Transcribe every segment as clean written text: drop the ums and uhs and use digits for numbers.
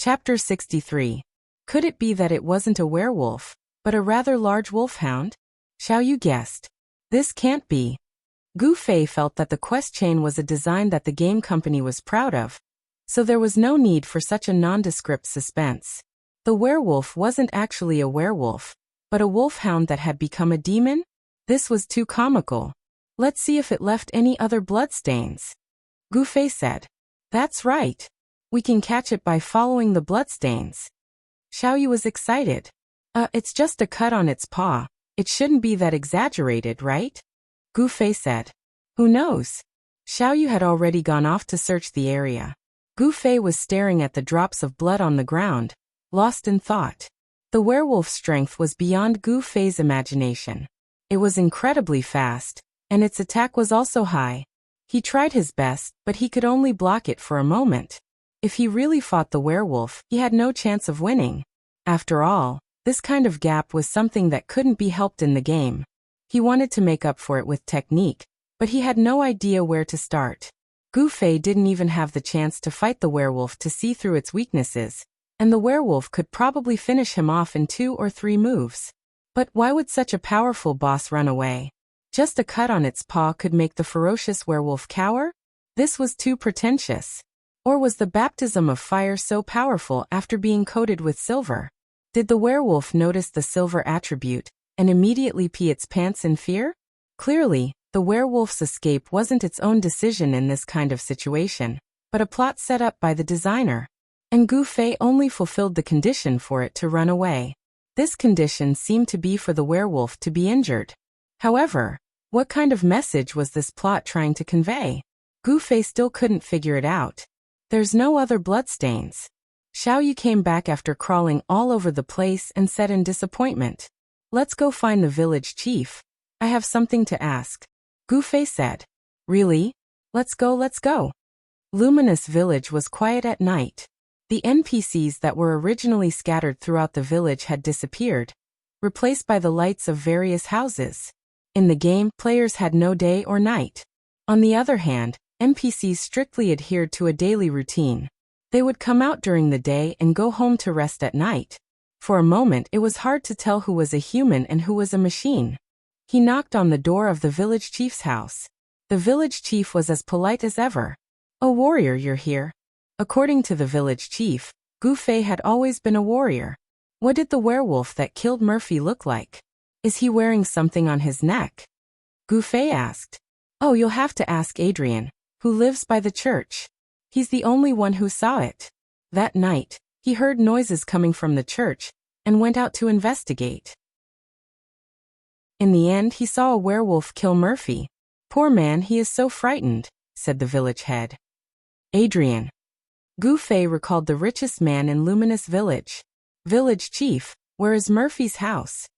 Chapter 63. Could it be that it wasn't a werewolf, but a rather large wolfhound? Xiao Yu guessed. This can't be. Gu Fei felt that the quest chain was a design that the game company was proud of, so there was no need for such a nondescript suspense. The werewolf wasn't actually a werewolf, but a wolfhound that had become a demon? This was too comical. Let's see if it left any other bloodstains. Gu Fei said. That's right. We can catch it by following the bloodstains. Xiao Yu was excited. It's just a cut on its paw. It shouldn't be that exaggerated, right? Gu Fei said. Who knows? Xiao Yu had already gone off to search the area. Gu Fei was staring at the drops of blood on the ground, lost in thought. The werewolf's strength was beyond Gu Fei's imagination. It was incredibly fast, and its attack was also high. He tried his best, but he could only block it for a moment. If he really fought the werewolf, he had no chance of winning. After all, this kind of gap was something that couldn't be helped in the game. He wanted to make up for it with technique, but he had no idea where to start. Gu Fei didn't even have the chance to fight the werewolf to see through its weaknesses, and the werewolf could probably finish him off in 2 or 3 moves. But why would such a powerful boss run away? Just a cut on its paw could make the ferocious werewolf cower? This was too pretentious. Or was the baptism of fire so powerful after being coated with silver? Did the werewolf notice the silver attribute and immediately pee its pants in fear? Clearly, the werewolf's escape wasn't its own decision in this kind of situation, but a plot set up by the designer. And Gu Fei only fulfilled the condition for it to run away. This condition seemed to be for the werewolf to be injured. However, what kind of message was this plot trying to convey? Gu Fei still couldn't figure it out. There's no other bloodstains. Xiao Yu came back after crawling all over the place and said in disappointment. Let's go find the village chief. I have something to ask. Gu Fei said. Really? Let's go. Luminous Village was quiet at night. The NPCs that were originally scattered throughout the village had disappeared, replaced by the lights of various houses. In the game, players had no day or night. On the other hand, NPCs strictly adhered to a daily routine. They would come out during the day and go home to rest at night. For a moment it was hard to tell who was a human and who was a machine. He knocked on the door of the village chief's house. The village chief was as polite as ever. "Oh warrior, you're here." According to the village chief, Gu Fei had always been a warrior. What did the werewolf that killed Murphy look like? Is he wearing something on his neck? Gu Fei asked. Oh, you'll have to ask Adrian, who lives by the church. He's the only one who saw it. That night, he heard noises coming from the church and went out to investigate. In the end, he saw a werewolf kill Murphy. Poor man, he is so frightened, said the village head. Adrian. Gu Fei recalled the richest man in Luminous Village. Village chief, where is Murphy's house?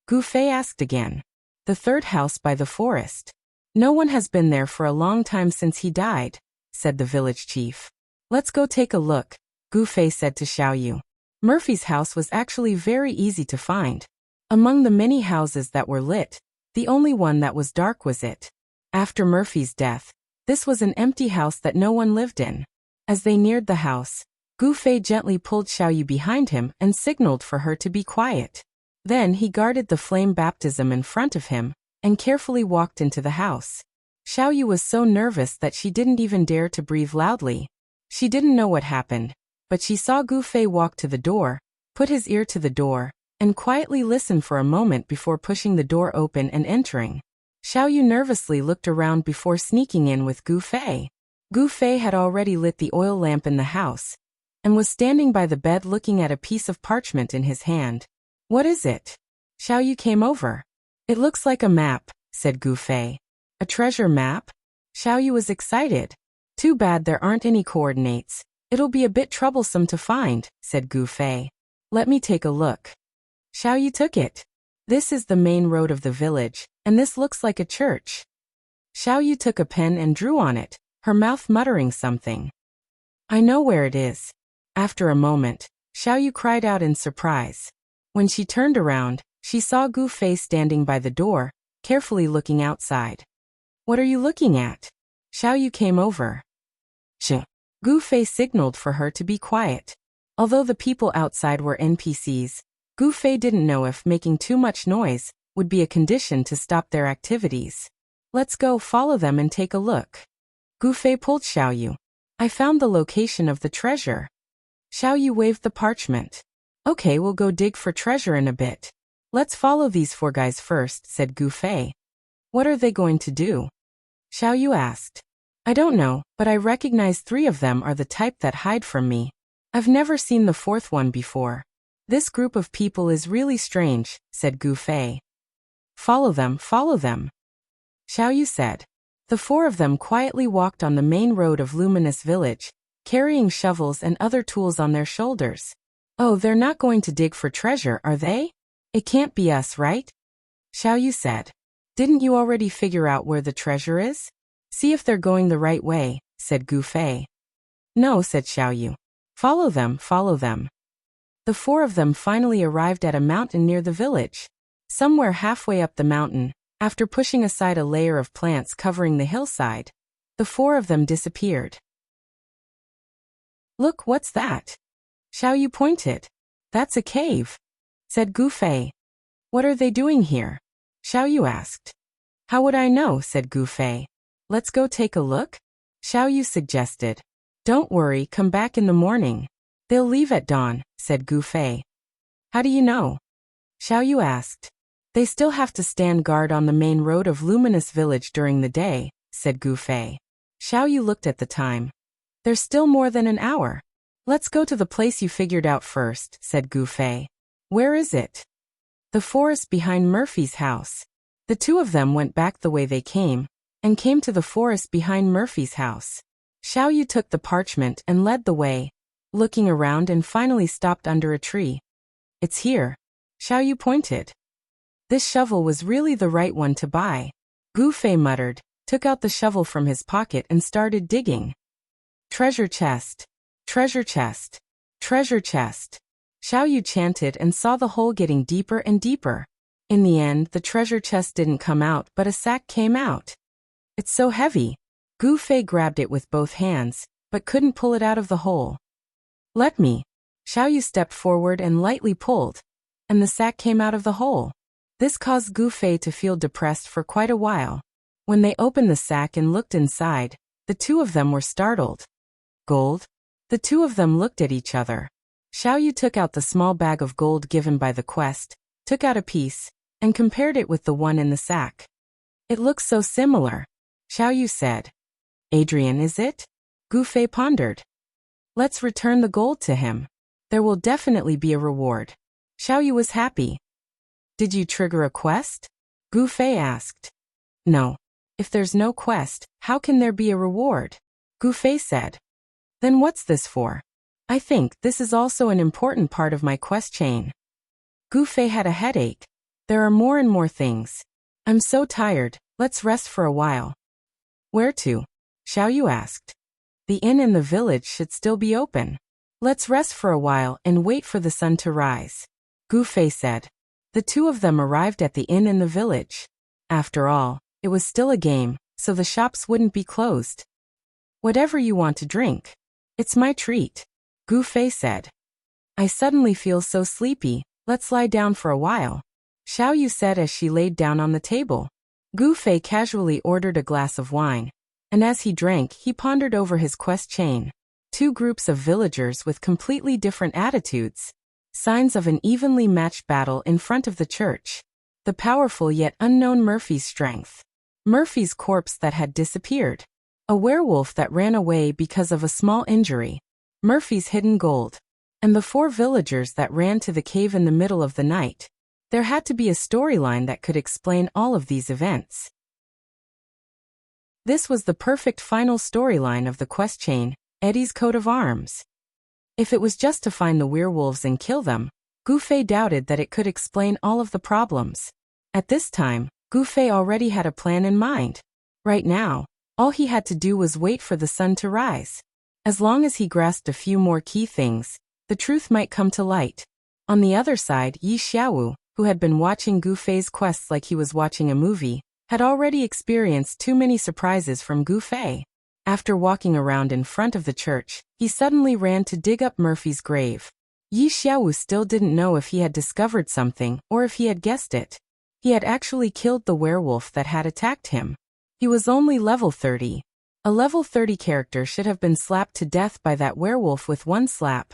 Gu Fei asked again. The 3rd house by the forest. No one has been there for a long time since he died, said the village chief. Let's go take a look, Gu Fei said to Xiao Yu. Murphy's house was actually very easy to find. Among the many houses that were lit, the only one that was dark was it. After Murphy's death, this was an empty house that no one lived in. As they neared the house, Gu Fei gently pulled Xiao Yu behind him and signaled for her to be quiet. Then he guarded the flame baptism in front of him and carefully walked into the house. Xiao Yu was so nervous that she didn't even dare to breathe loudly. She didn't know what happened, but she saw Gu Fei walk to the door, put his ear to the door, and quietly listen for a moment before pushing the door open and entering. Xiao Yu nervously looked around before sneaking in with Gu Fei. Gu Fei had already lit the oil lamp in the house and was standing by the bed looking at a piece of parchment in his hand. What is it? Xiao Yu came over. It looks like a map, said Gu Fei. A treasure map? Xiao Yu was excited. Too bad there aren't any coordinates. It'll be a bit troublesome to find, said Gu Fei. Let me take a look. Xiao Yu took it. This is the main road of the village, and this looks like a church. Xiao Yu took a pen and drew on it, her mouth muttering something. I know where it is. After a moment, Xiao Yu cried out in surprise. When she turned around, she saw Gu Fei standing by the door, carefully looking outside. What are you looking at? Xiao Yu came over. Gu Fei signaled for her to be quiet. Although the people outside were NPCs, Gu Fei didn't know if making too much noise would be a condition to stop their activities. Let's go follow them and take a look. Gu Fei pulled Xiaoyu. I found the location of the treasure. Xiaoyu waved the parchment. Okay, we'll go dig for treasure in a bit. Let's follow these 4 guys first, said Gu Fei. What are they going to do? Xiaoyu asked. I don't know, but I recognize 3 of them are the type that hide from me. I've never seen the 4th one before. This group of people is really strange, said Gu Fei. Follow them, Xiaoyu said. The 4 of them quietly walked on the main road of Luminous Village, carrying shovels and other tools on their shoulders. Oh, they're not going to dig for treasure, are they? It can't be us, right? Xiaoyu said. Didn't you already figure out where the treasure is? See if they're going the right way, said Gu Fei. No, said Xiaoyu. Follow them. The 4 of them finally arrived at a mountain near the village. Somewhere halfway up the mountain, after pushing aside a layer of plants covering the hillside, the 4 of them disappeared. Look, what's that? Xiaoyu pointed. That's a cave, said Gu Fei. What are they doing here? Xiaoyu asked. How would I know, said Gu Fei. Let's go take a look? Xiaoyu suggested. Don't worry, come back in the morning. They'll leave at dawn, said Gu Fei. How do you know? Xiaoyu asked. They still have to stand guard on the main road of Luminous Village during the day, said Gu Fei. Xiaoyu looked at the time. There's still more than an hour. Let's go to the place you figured out first, said Gu Fei. Where is it? The forest behind Murphy's house. The 2 of them went back the way they came, and came to the forest behind Murphy's house. Xiaoyu took the parchment and led the way, looking around and finally stopped under a tree. It's here. Xiaoyu pointed. This shovel was really the right one to buy. Gu Fei muttered, took out the shovel from his pocket and started digging. Treasure chest. Treasure chest. Treasure chest. Xiaoyu chanted and saw the hole getting deeper and deeper. In the end, the treasure chest didn't come out, but a sack came out. It's so heavy. Gu Fei grabbed it with both hands, but couldn't pull it out of the hole. Let me. Xiaoyu stepped forward and lightly pulled, and the sack came out of the hole. This caused Gu Fei to feel depressed for quite a while. When they opened the sack and looked inside, the 2 of them were startled. Gold? The 2 of them looked at each other. Xiaoyu took out the small bag of gold given by the quest, took out a piece, and compared it with the one in the sack. It looks so similar, Xiaoyu said. Adrian, is it? Gu Fei pondered. Let's return the gold to him. There will definitely be a reward. Xiaoyu was happy. Did you trigger a quest? Gu Fei asked. No. If there's no quest, how can there be a reward? Gu Fei said. Then what's this for? I think this is also an important part of my quest chain. Gu Fei had a headache. There are more and more things. I'm so tired, let's rest for a while. Where to? Xiaoyu asked. The inn in the village should still be open. Let's rest for a while and wait for the sun to rise, Gu Fei said. The 2 of them arrived at the inn in the village. After all, it was still a game, so the shops wouldn't be closed. Whatever you want to drink. It's my treat, Gu Fei said. I suddenly feel so sleepy, let's lie down for a while, Xiaoyu said as she laid down on the table. Gu Fei casually ordered a glass of wine, and as he drank, he pondered over his quest chain. 2 groups of villagers with completely different attitudes. Signs of an evenly matched battle in front of the church. The powerful yet unknown Murphy's strength. Murphy's corpse that had disappeared. A werewolf that ran away because of a small injury. Murphy's hidden gold. And the 4 villagers that ran to the cave in the middle of the night. There had to be a storyline that could explain all of these events. This was the perfect final storyline of the quest chain, Eddie's coat of arms. If it was just to find the werewolves and kill them, Gu Fei doubted that it could explain all of the problems. At this time, Gu Fei already had a plan in mind. Right now, all he had to do was wait for the sun to rise. As long as he grasped a few more key things, the truth might come to light. On the other side, Yi Xiaowu, who had been watching Gu Fei's quests like he was watching a movie, had already experienced too many surprises from Gu Fei. After walking around in front of the church, he suddenly ran to dig up Murphy's grave. Yi Xiaowu still didn't know if he had discovered something or if he had guessed it. He had actually killed the werewolf that had attacked him. He was only level 30. A level 30 character should have been slapped to death by that werewolf with one slap.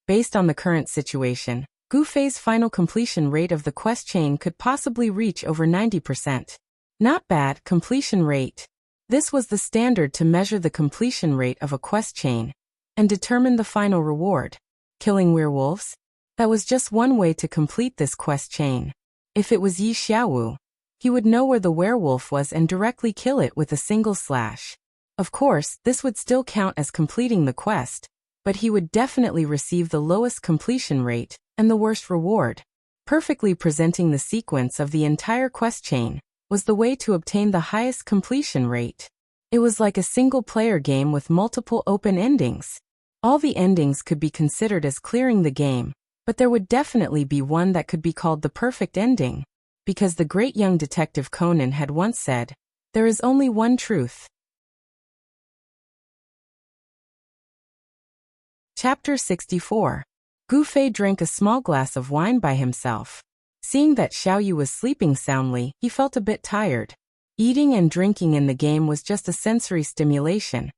Based on the current situation, Gu Fei's final completion rate of the quest chain could possibly reach over 90%. Not bad completion rate. This was the standard to measure the completion rate of a quest chain and determine the final reward. Killing werewolves? That was just one way to complete this quest chain. If it was Yi Xiaowu, he would know where the werewolf was and directly kill it with a single slash. Of course, this would still count as completing the quest, but he would definitely receive the lowest completion rate and the worst reward. Perfectly presenting the sequence of the entire quest chain was the way to obtain the highest completion rate. It was like a single-player game with multiple open endings. All the endings could be considered as clearing the game, but there would definitely be one that could be called the perfect ending, because the great young detective Conan had once said, "There is only one truth." Chapter 64. Gu Fei drank a small glass of wine by himself. Seeing that Xiaoyu was sleeping soundly, he felt a bit tired. Eating and drinking in the game was just a sensory stimulation.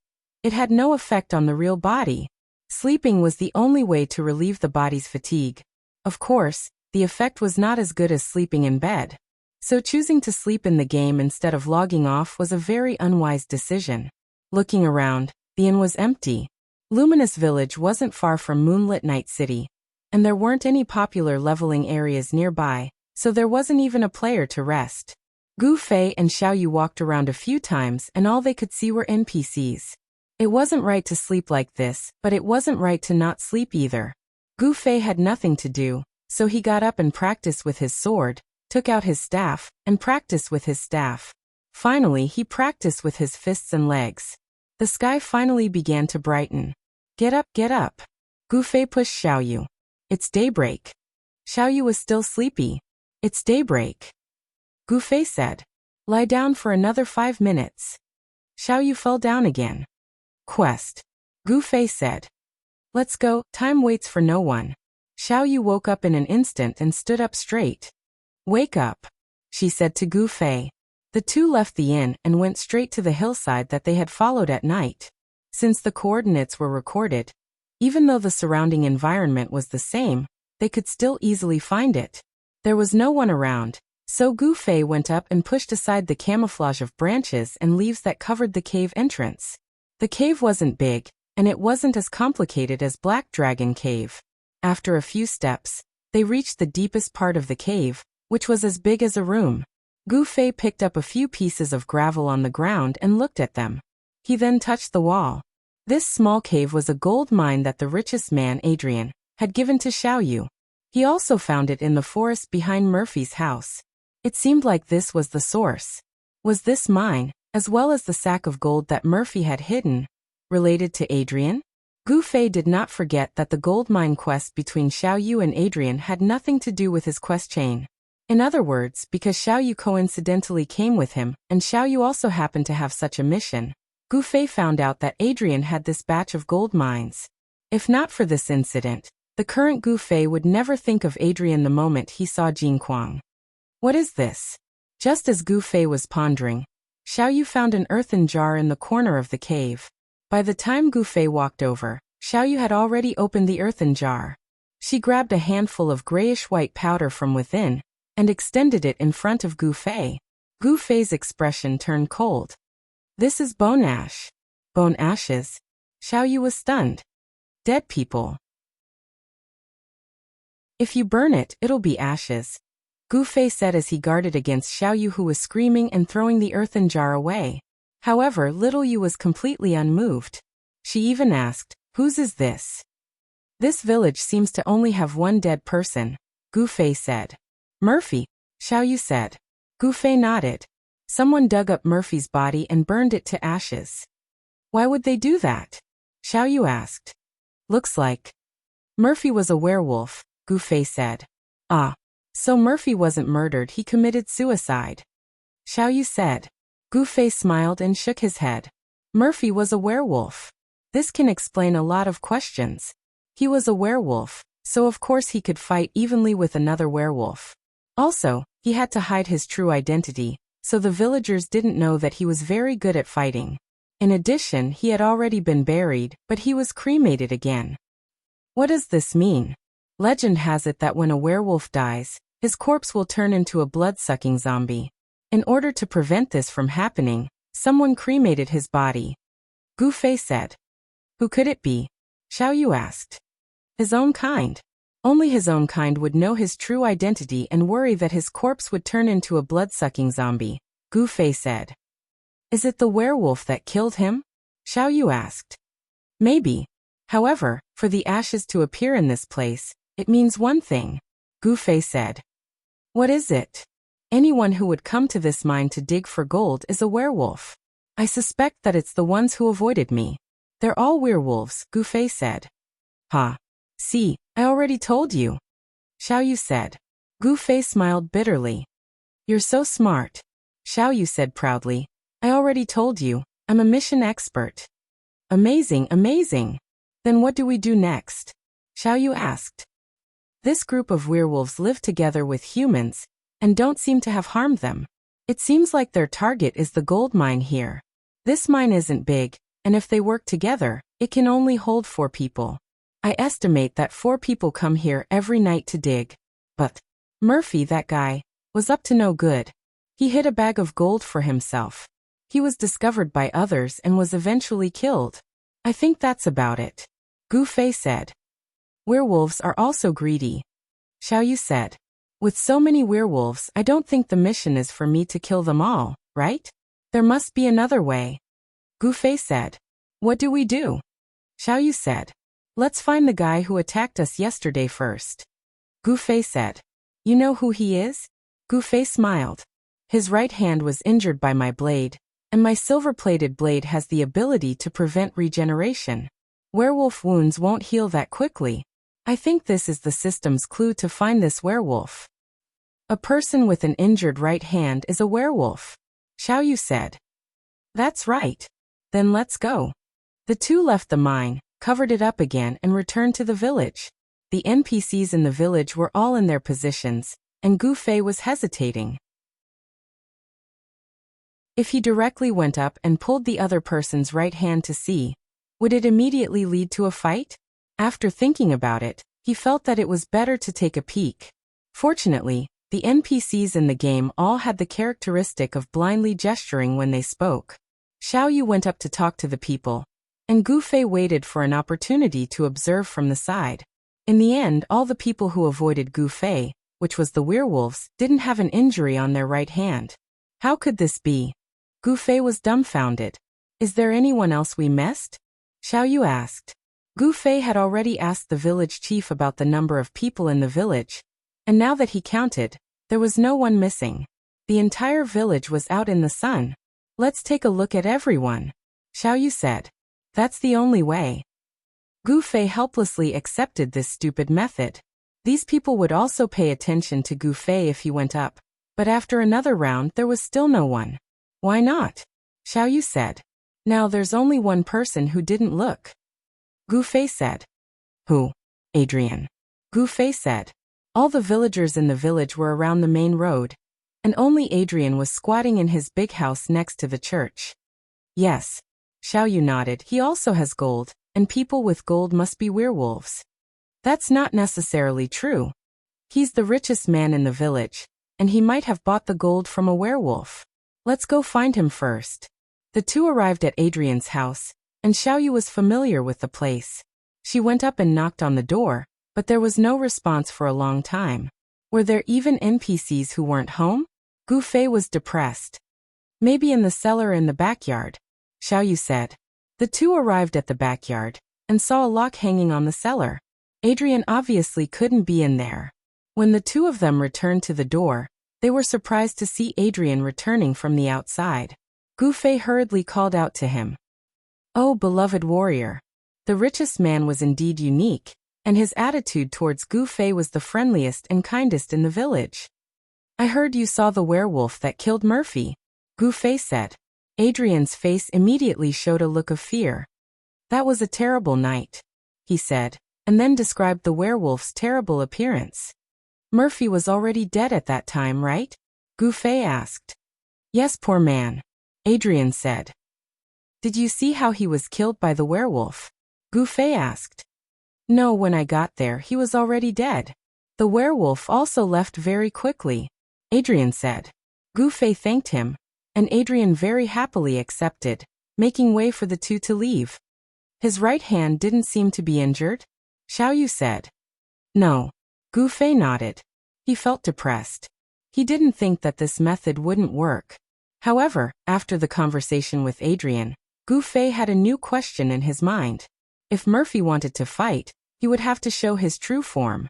It had no effect on the real body. Sleeping was the only way to relieve the body's fatigue. Of course, the effect was not as good as sleeping in bed. So choosing to sleep in the game instead of logging off was a very unwise decision. Looking around, the inn was empty. Luminous Village wasn't far from Moonlit Night City, and there weren't any popular leveling areas nearby, so there wasn't even a player to rest. Gu Fei and Xiaoyu walked around a few times and all they could see were NPCs. It wasn't right to sleep like this, but it wasn't right to not sleep either. Gu Fei had nothing to do, so he got up and practiced with his sword, took out his staff, and practiced with his staff. Finally, he practiced with his fists and legs. The sky finally began to brighten. Get up, get up. Gu Fei pushed Xiaoyu. It's daybreak. Xiaoyu was still sleepy. It's daybreak. Gu Fei said. Lie down for another 5 minutes. Xiaoyu fell down again. Quest. Gu Fei said. Let's go, time waits for no one. Xiaoyu woke up in an instant and stood up straight. Wake up, she said to Gu Fei. The two left the inn and went straight to the hillside that they had followed at night. Since the coordinates were recorded, even though the surrounding environment was the same, they could still easily find it. There was no one around, so Gu Fei went up and pushed aside the camouflage of branches and leaves that covered the cave entrance. The cave wasn't big, and it wasn't as complicated as Black Dragon Cave. After a few steps, they reached the deepest part of the cave, which was as big as a room. Gu Fei picked up a few pieces of gravel on the ground and looked at them. He then touched the wall. This small cave was a gold mine that the richest man, Adrian, had given to Xiaoyu. He also found it in the forest behind Murphy's house. It seemed like this was the source. Was this mine, as well as the sack of gold that Murphy had hidden, related to Adrian? Gu Fei did not forget that the gold mine quest between Xiaoyu and Adrian had nothing to do with his quest chain. In other words, because Xiaoyu coincidentally came with him, and Xiaoyu also happened to have such a mission, Gu Fei found out that Adrian had this batch of gold mines. If not for this incident, the current Gu Fei would never think of Adrian the moment he saw Jin Kuang. What is this? Just as Gu Fei was pondering, Xiaoyu found an earthen jar in the corner of the cave. By the time Gu Fei walked over, Xiaoyu had already opened the earthen jar. She grabbed a handful of grayish-white powder from within and extended it in front of Gu Fei. Gu Fei's expression turned cold. This is bone ash. Bone ashes? Xiaoyu was stunned. Dead people. If you burn it, it'll be ashes, Gu Fei said as he guarded against Xiaoyu, who was screaming and throwing the earthen jar away. However, little Yu was completely unmoved. She even asked, "Whose is this?" "This village seems to only have one dead person," Gu Fei said. "Murphy," Xiaoyu said. Gu Fei nodded. Someone dug up Murphy's body and burned it to ashes. "Why would they do that?" Xiaoyu asked. "Looks like Murphy was a werewolf," Gu Fei said. "Ah. So Murphy wasn't murdered, he committed suicide," Xiaoyu said. Gu Fei smiled and shook his head. Murphy was a werewolf. This can explain a lot of questions. He was a werewolf, so of course he could fight evenly with another werewolf. Also, he had to hide his true identity, so the villagers didn't know that he was very good at fighting. In addition, he had already been buried, but he was cremated again. What does this mean? Legend has it that when a werewolf dies, his corpse will turn into a blood-sucking zombie. In order to prevent this from happening, someone cremated his body. Gu Fei said. Who could it be? Xiao Yu asked. His own kind. Only his own kind would know his true identity and worry that his corpse would turn into a blood-sucking zombie, Gu Fei said. Is it the werewolf that killed him? Xiao Yu asked. Maybe. However, for the ashes to appear in this place, it means one thing, Gu Fei said. What is it? Anyone who would come to this mine to dig for gold is a werewolf. I suspect that it's the ones who avoided me. They're all werewolves, Gu Fei said. Ha. See, I already told you. Xiao Yu said. Gu Fei smiled bitterly. You're so smart. Xiao Yu said proudly. I already told you, I'm a mission expert. Amazing, amazing. Then what do we do next? Xiao Yu asked. This group of werewolves live together with humans, and don't seem to have harmed them. It seems like their target is the gold mine here. This mine isn't big, and if they work together, it can only hold 4 people. I estimate that 4 people come here every night to dig. But Murphy, that guy, was up to no good. He hid a bag of gold for himself. He was discovered by others and was eventually killed. I think that's about it. Gu Fei said. Werewolves are also greedy. Xiao Yu said. With so many werewolves, I don't think the mission is for me to kill them all, right? There must be another way. Gu Fei said. What do we do? Xiao Yu said. Let's find the guy who attacked us yesterday first. Gu Fei said. You know who he is? Gu Fei smiled. His right hand was injured by my blade, and my silver-plated blade has the ability to prevent regeneration. Werewolf wounds won't heal that quickly. I think this is the system's clue to find this werewolf. A person with an injured right hand is a werewolf, Xiao Yu said. That's right. Then let's go. The two left the mine, covered it up again and returned to the village. The NPCs in the village were all in their positions, and Gu Fei was hesitating. If he directly went up and pulled the other person's right hand to see, would it immediately lead to a fight? After thinking about it, he felt that it was better to take a peek. Fortunately, the NPCs in the game all had the characteristic of blindly gesturing when they spoke. Xiao Yu went up to talk to the people, and Gu Fei waited for an opportunity to observe from the side. In the end, all the people who avoided Gu Fei, which was the werewolves, didn't have an injury on their right hand. How could this be? Gu Fei was dumbfounded. Is there anyone else we missed? Xiao Yu asked. Gu Fei had already asked the village chief about the number of people in the village, and now that he counted, there was no one missing. The entire village was out in the sun. Let's take a look at everyone, Xiao Yu said. That's the only way. Gu Fei helplessly accepted this stupid method. These people would also pay attention to Gu Fei if he went up, but after another round there was still no one. Why not? Xiao Yu said. Now there's only one person who didn't look. Gu Fei said. Who? Adrian. Gu Fei said. All the villagers in the village were around the main road, and only Adrian was squatting in his big house next to the church. Yes. Xiao Yu nodded. He also has gold, and people with gold must be werewolves. That's not necessarily true. He's the richest man in the village, and he might have bought the gold from a werewolf. Let's go find him first. The two arrived at Adrian's house, and Xiao Yu was familiar with the place. She went up and knocked on the door, but there was no response for a long time. Were there even NPCs who weren't home? Gu Fei was depressed. Maybe in the cellar in the backyard, Xiao Yu said. The two arrived at the backyard, and saw a lock hanging on the cellar. Adrian obviously couldn't be in there. When the two of them returned to the door, they were surprised to see Adrian returning from the outside. Gu Fei hurriedly called out to him. Oh, beloved warrior. The richest man was indeed unique, and his attitude towards Gu Fei was the friendliest and kindest in the village. I heard you saw the werewolf that killed Murphy, Gu Fei said. Adrian's face immediately showed a look of fear. That was a terrible night, he said, and then described the werewolf's terrible appearance. Murphy was already dead at that time, right? Gu Fei asked. Yes, poor man, Adrian said. Did you see how he was killed by the werewolf? Gu Fei asked. No, when I got there, he was already dead. The werewolf also left very quickly, Adrian said. Gu Fei thanked him, and Adrian very happily accepted, making way for the two to leave. His right hand didn't seem to be injured, Xiaoyu said. No. Gu Fei nodded. He felt depressed. He didn't think that this method wouldn't work. However, after the conversation with Adrian, Gu Fei had a new question in his mind. If Murphy wanted to fight, he would have to show his true form.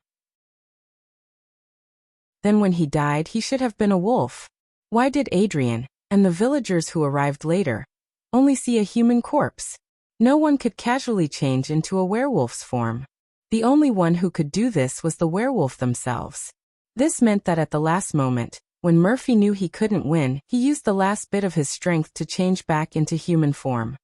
Then when he died, he should have been a wolf. Why did Adrian, and the villagers who arrived later, only see a human corpse? No one could casually change into a werewolf's form. The only one who could do this was the werewolf themselves. This meant that at the last moment, when Murphy knew he couldn't win, he used the last bit of his strength to change back into human form.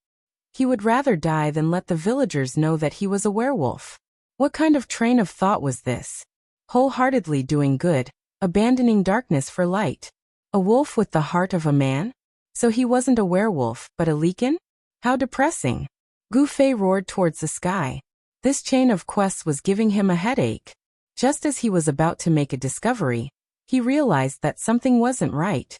He would rather die than let the villagers know that he was a werewolf. What kind of train of thought was this? Wholeheartedly doing good, abandoning darkness for light. A wolf with the heart of a man? So he wasn't a werewolf, but a Leakin? How depressing. Gu Fei roared towards the sky. This chain of quests was giving him a headache. Just as he was about to make a discovery, he realized that something wasn't right.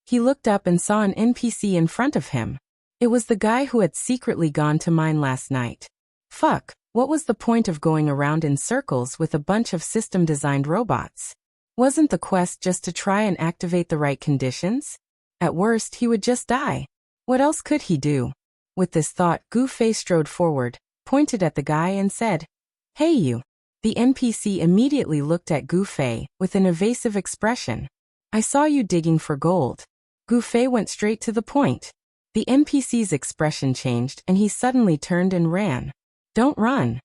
He looked up and saw an NPC in front of him. It was the guy who had secretly gone to mine last night. Fuck, what was the point of going around in circles with a bunch of system-designed robots? Wasn't the quest just to try and activate the right conditions? At worst, he would just die. What else could he do? With this thought, Gu Fei strode forward, pointed at the guy and said, Hey you. The NPC immediately looked at Gu Fei with an evasive expression. I saw you digging for gold. Gu Fei went straight to the point. The NPC's expression changed and he suddenly turned and ran. Don't run.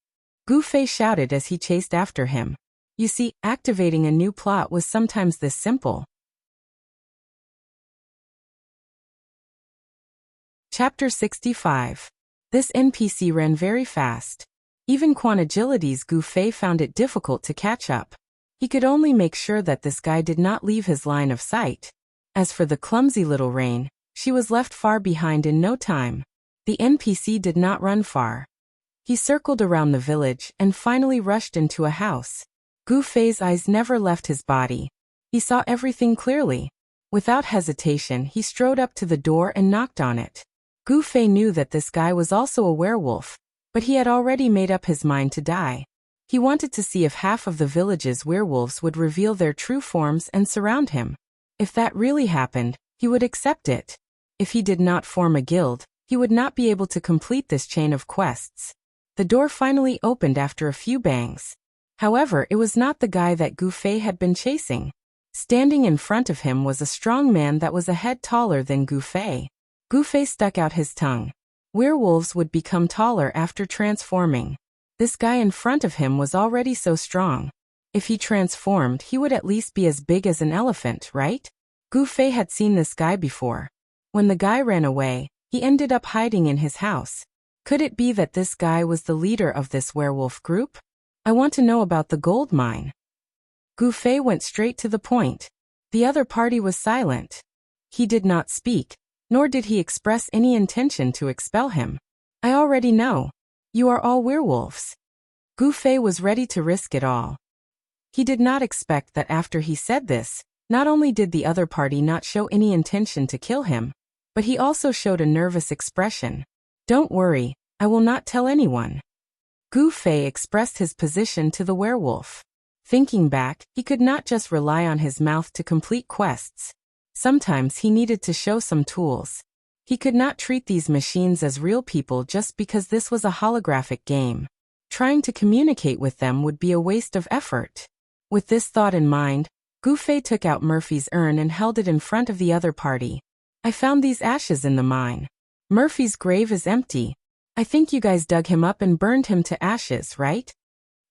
Gu Fei shouted as he chased after him. You see, activating a new plot was sometimes this simple. Chapter 65. This NPC ran very fast. Even Quanagility's Gu Fei found it difficult to catch up. He could only make sure that this guy did not leave his line of sight. As for the clumsy little Rain, she was left far behind in no time. The NPC did not run far. He circled around the village and finally rushed into a house. Gu Fei's eyes never left his body. He saw everything clearly. Without hesitation, he strode up to the door and knocked on it. Gu Fei knew that this guy was also a werewolf, but he had already made up his mind to die. He wanted to see if half of the village's werewolves would reveal their true forms and surround him. If that really happened, he would accept it. If he did not form a guild, he would not be able to complete this chain of quests. The door finally opened after a few bangs. However, it was not the guy that Gu Fei had been chasing. Standing in front of him was a strong man that was a head taller than Gu Fei. Gu Fei stuck out his tongue. Werewolves would become taller after transforming. This guy in front of him was already so strong. If he transformed, he would at least be as big as an elephant, right? Gu Fei had seen this guy before. When the guy ran away, he ended up hiding in his house. Could it be that this guy was the leader of this werewolf group? I want to know about the gold mine. Gu Fei went straight to the point. The other party was silent. He did not speak, nor did he express any intention to expel him. I already know. You are all werewolves. Gu Fei was ready to risk it all. He did not expect that after he said this, not only did the other party not show any intention to kill him, but he also showed a nervous expression. Don't worry, I will not tell anyone. Gu Fei expressed his position to the werewolf. Thinking back, he could not just rely on his mouth to complete quests. Sometimes he needed to show some tools. He could not treat these machines as real people just because this was a holographic game. Trying to communicate with them would be a waste of effort. With this thought in mind, Gu Fei took out Murphy's urn and held it in front of the other party. I found these ashes in the mine. Murphy's grave is empty. I think you guys dug him up and burned him to ashes, right?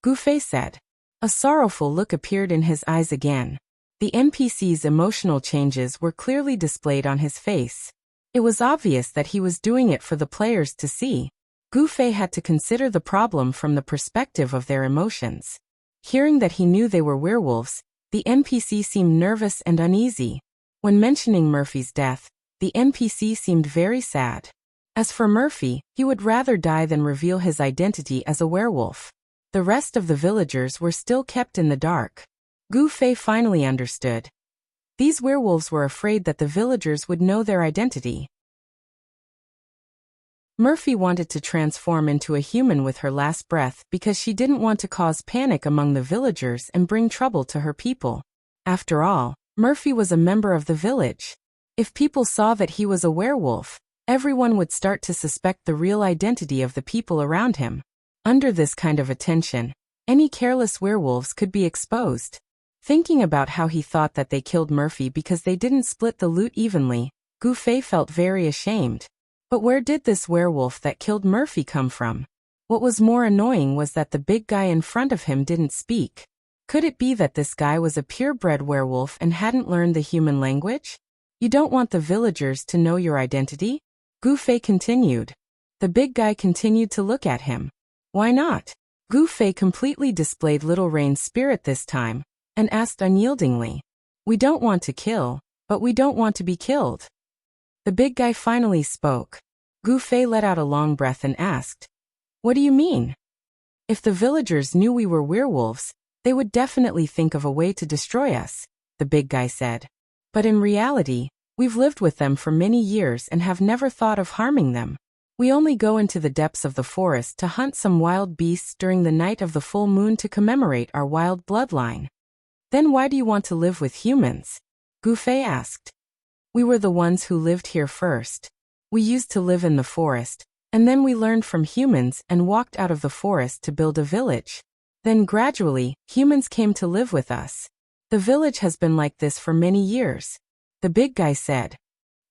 Gu Fei said. A sorrowful look appeared in his eyes again. The NPC's emotional changes were clearly displayed on his face. It was obvious that he was doing it for the players to see. Gu Fei had to consider the problem from the perspective of their emotions. Hearing that he knew they were werewolves, the NPC seemed nervous and uneasy. When mentioning Murphy's death, the NPC seemed very sad. As for Murphy, he would rather die than reveal his identity as a werewolf. The rest of the villagers were still kept in the dark. Gu Fei finally understood. These werewolves were afraid that the villagers would know their identity. Murphy wanted to transform into a human with her last breath because she didn't want to cause panic among the villagers and bring trouble to her people. After all, Murphy was a member of the village. If people saw that he was a werewolf, everyone would start to suspect the real identity of the people around him. Under this kind of attention, any careless werewolves could be exposed. Thinking about how he thought that they killed Murphy because they didn't split the loot evenly, Gu Fei felt very ashamed. But where did this werewolf that killed Murphy come from? What was more annoying was that the big guy in front of him didn't speak. Could it be that this guy was a purebred werewolf and hadn't learned the human language? You don't want the villagers to know your identity? Gu Fei continued. The big guy continued to look at him. Why not? Gu Fei completely displayed Little Rain's spirit this time, and asked unyieldingly. We don't want to kill, but we don't want to be killed. The big guy finally spoke. Gu Fei let out a long breath and asked, What do you mean? If the villagers knew we were werewolves, they would definitely think of a way to destroy us, the big guy said. But in reality, we've lived with them for many years and have never thought of harming them. We only go into the depths of the forest to hunt some wild beasts during the night of the full moon to commemorate our wild bloodline. Then why do you want to live with humans? Gu Fei asked. We were the ones who lived here first. We used to live in the forest, and then we learned from humans and walked out of the forest to build a village. Then gradually, humans came to live with us. The village has been like this for many years, the big guy said.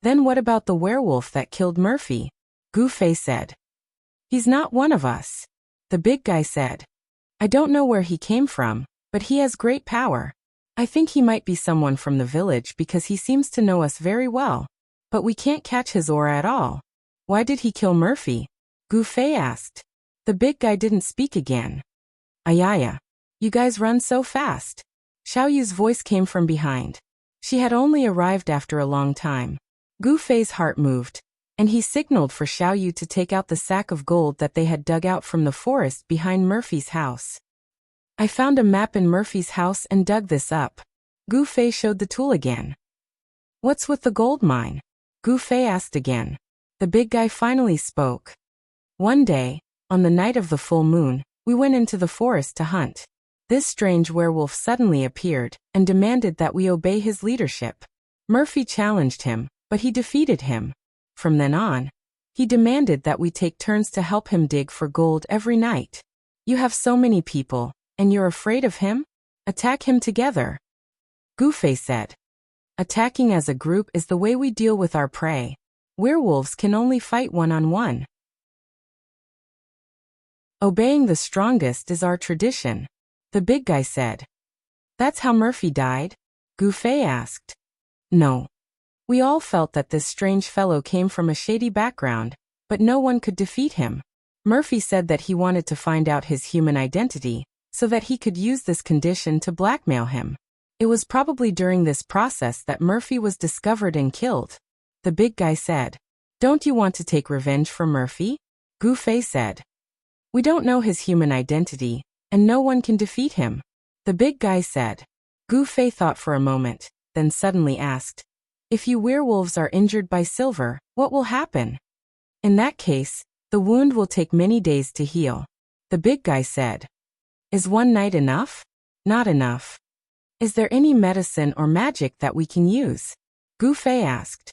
Then what about the werewolf that killed Murphy? Gu Fei said. He's not one of us, the big guy said. I don't know where he came from, but he has great power. I think he might be someone from the village because he seems to know us very well. But we can't catch his aura at all. Why did he kill Murphy? Gu Fei asked. The big guy didn't speak again. Ayaya. You guys run so fast. Xiao Yu's voice came from behind. She had only arrived after a long time. Gu Fei's heart moved, and he signaled for Xiao Yu to take out the sack of gold that they had dug out from the forest behind Murphy's house. I found a map in Murphy's house and dug this up. Gu Fei showed the tool again. What's with the gold mine? Gu Fei asked again. The big guy finally spoke. One day, on the night of the full moon, we went into the forest to hunt. This strange werewolf suddenly appeared and demanded that we obey his leadership. Murphy challenged him, but he defeated him. From then on, he demanded that we take turns to help him dig for gold every night. You have so many people, and you're afraid of him? Attack him together. Gu Fei said. Attacking as a group is the way we deal with our prey. Werewolves can only fight one-on-one. Obeying the strongest is our tradition, the big guy said. That's how Murphy died? Gu Fei asked. No. We all felt that this strange fellow came from a shady background, but no one could defeat him. Murphy said that he wanted to find out his human identity, so that he could use this condition to blackmail him. It was probably during this process that Murphy was discovered and killed. The big guy said. Don't you want to take revenge for Murphy? Gu Fei said. We don't know his human identity, and no one can defeat him, the big guy said. Gu Fei thought for a moment, then suddenly asked. If you werewolves are injured by silver, what will happen? In that case, the wound will take many days to heal, the big guy said. Is one night enough? Not enough. Is there any medicine or magic that we can use? Gu Fei asked.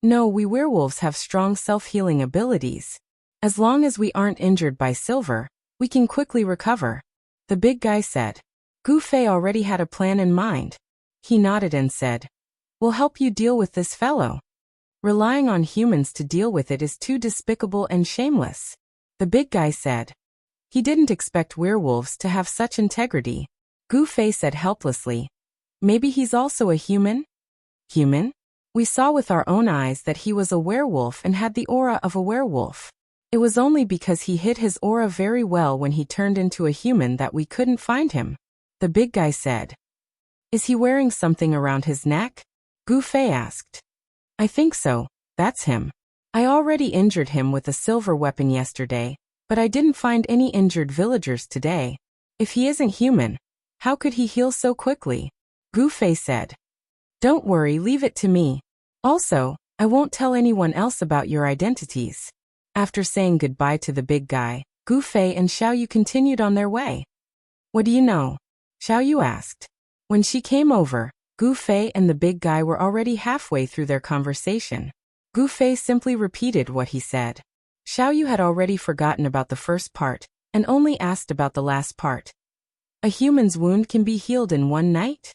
No, we werewolves have strong self-healing abilities. As long as we aren't injured by silver, we can quickly recover, the big guy said. Gu Fei already had a plan in mind. He nodded and said, We'll help you deal with this fellow. Relying on humans to deal with it is too despicable and shameless, the big guy said. He didn't expect werewolves to have such integrity. Gu Fei said helplessly. Maybe he's also a human? Human? We saw with our own eyes that he was a werewolf and had the aura of a werewolf. It was only because he hid his aura very well when he turned into a human that we couldn't find him," the big guy said. "Is he wearing something around his neck?" Gu Fei asked. "I think so, that's him. I already injured him with a silver weapon yesterday, but I didn't find any injured villagers today. If he isn't human, how could he heal so quickly?" Gu Fei said. "Don't worry, leave it to me. Also, I won't tell anyone else about your identities." After saying goodbye to the big guy, Gu Fei and Xiao Yu continued on their way. "What do you know?" Xiao Yu asked. When she came over, Gu Fei and the big guy were already halfway through their conversation. Gu Fei simply repeated what he said. Xiao Yu had already forgotten about the first part, and only asked about the last part. "A human's wound can be healed in one night?"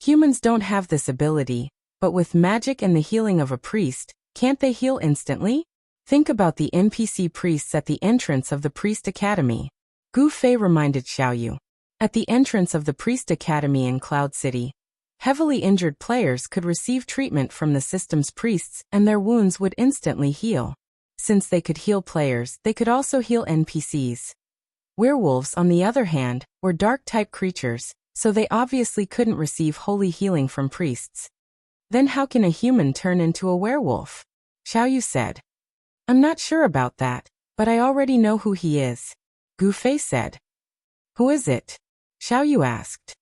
"Humans don't have this ability, but with magic and the healing of a priest, can't they heal instantly? Think about the NPC priests at the entrance of the Priest Academy." Gu Fei reminded Xiao Yu. At the entrance of the Priest Academy in Cloud City, heavily injured players could receive treatment from the system's priests and their wounds would instantly heal. Since they could heal players, they could also heal NPCs. Werewolves, on the other hand, were dark-type creatures, so they obviously couldn't receive holy healing from priests. "Then how can a human turn into a werewolf?" Xiao Yu said. "I'm not sure about that, but I already know who he is," Gu Fei said. "Who is it?" Xiao Yu asked.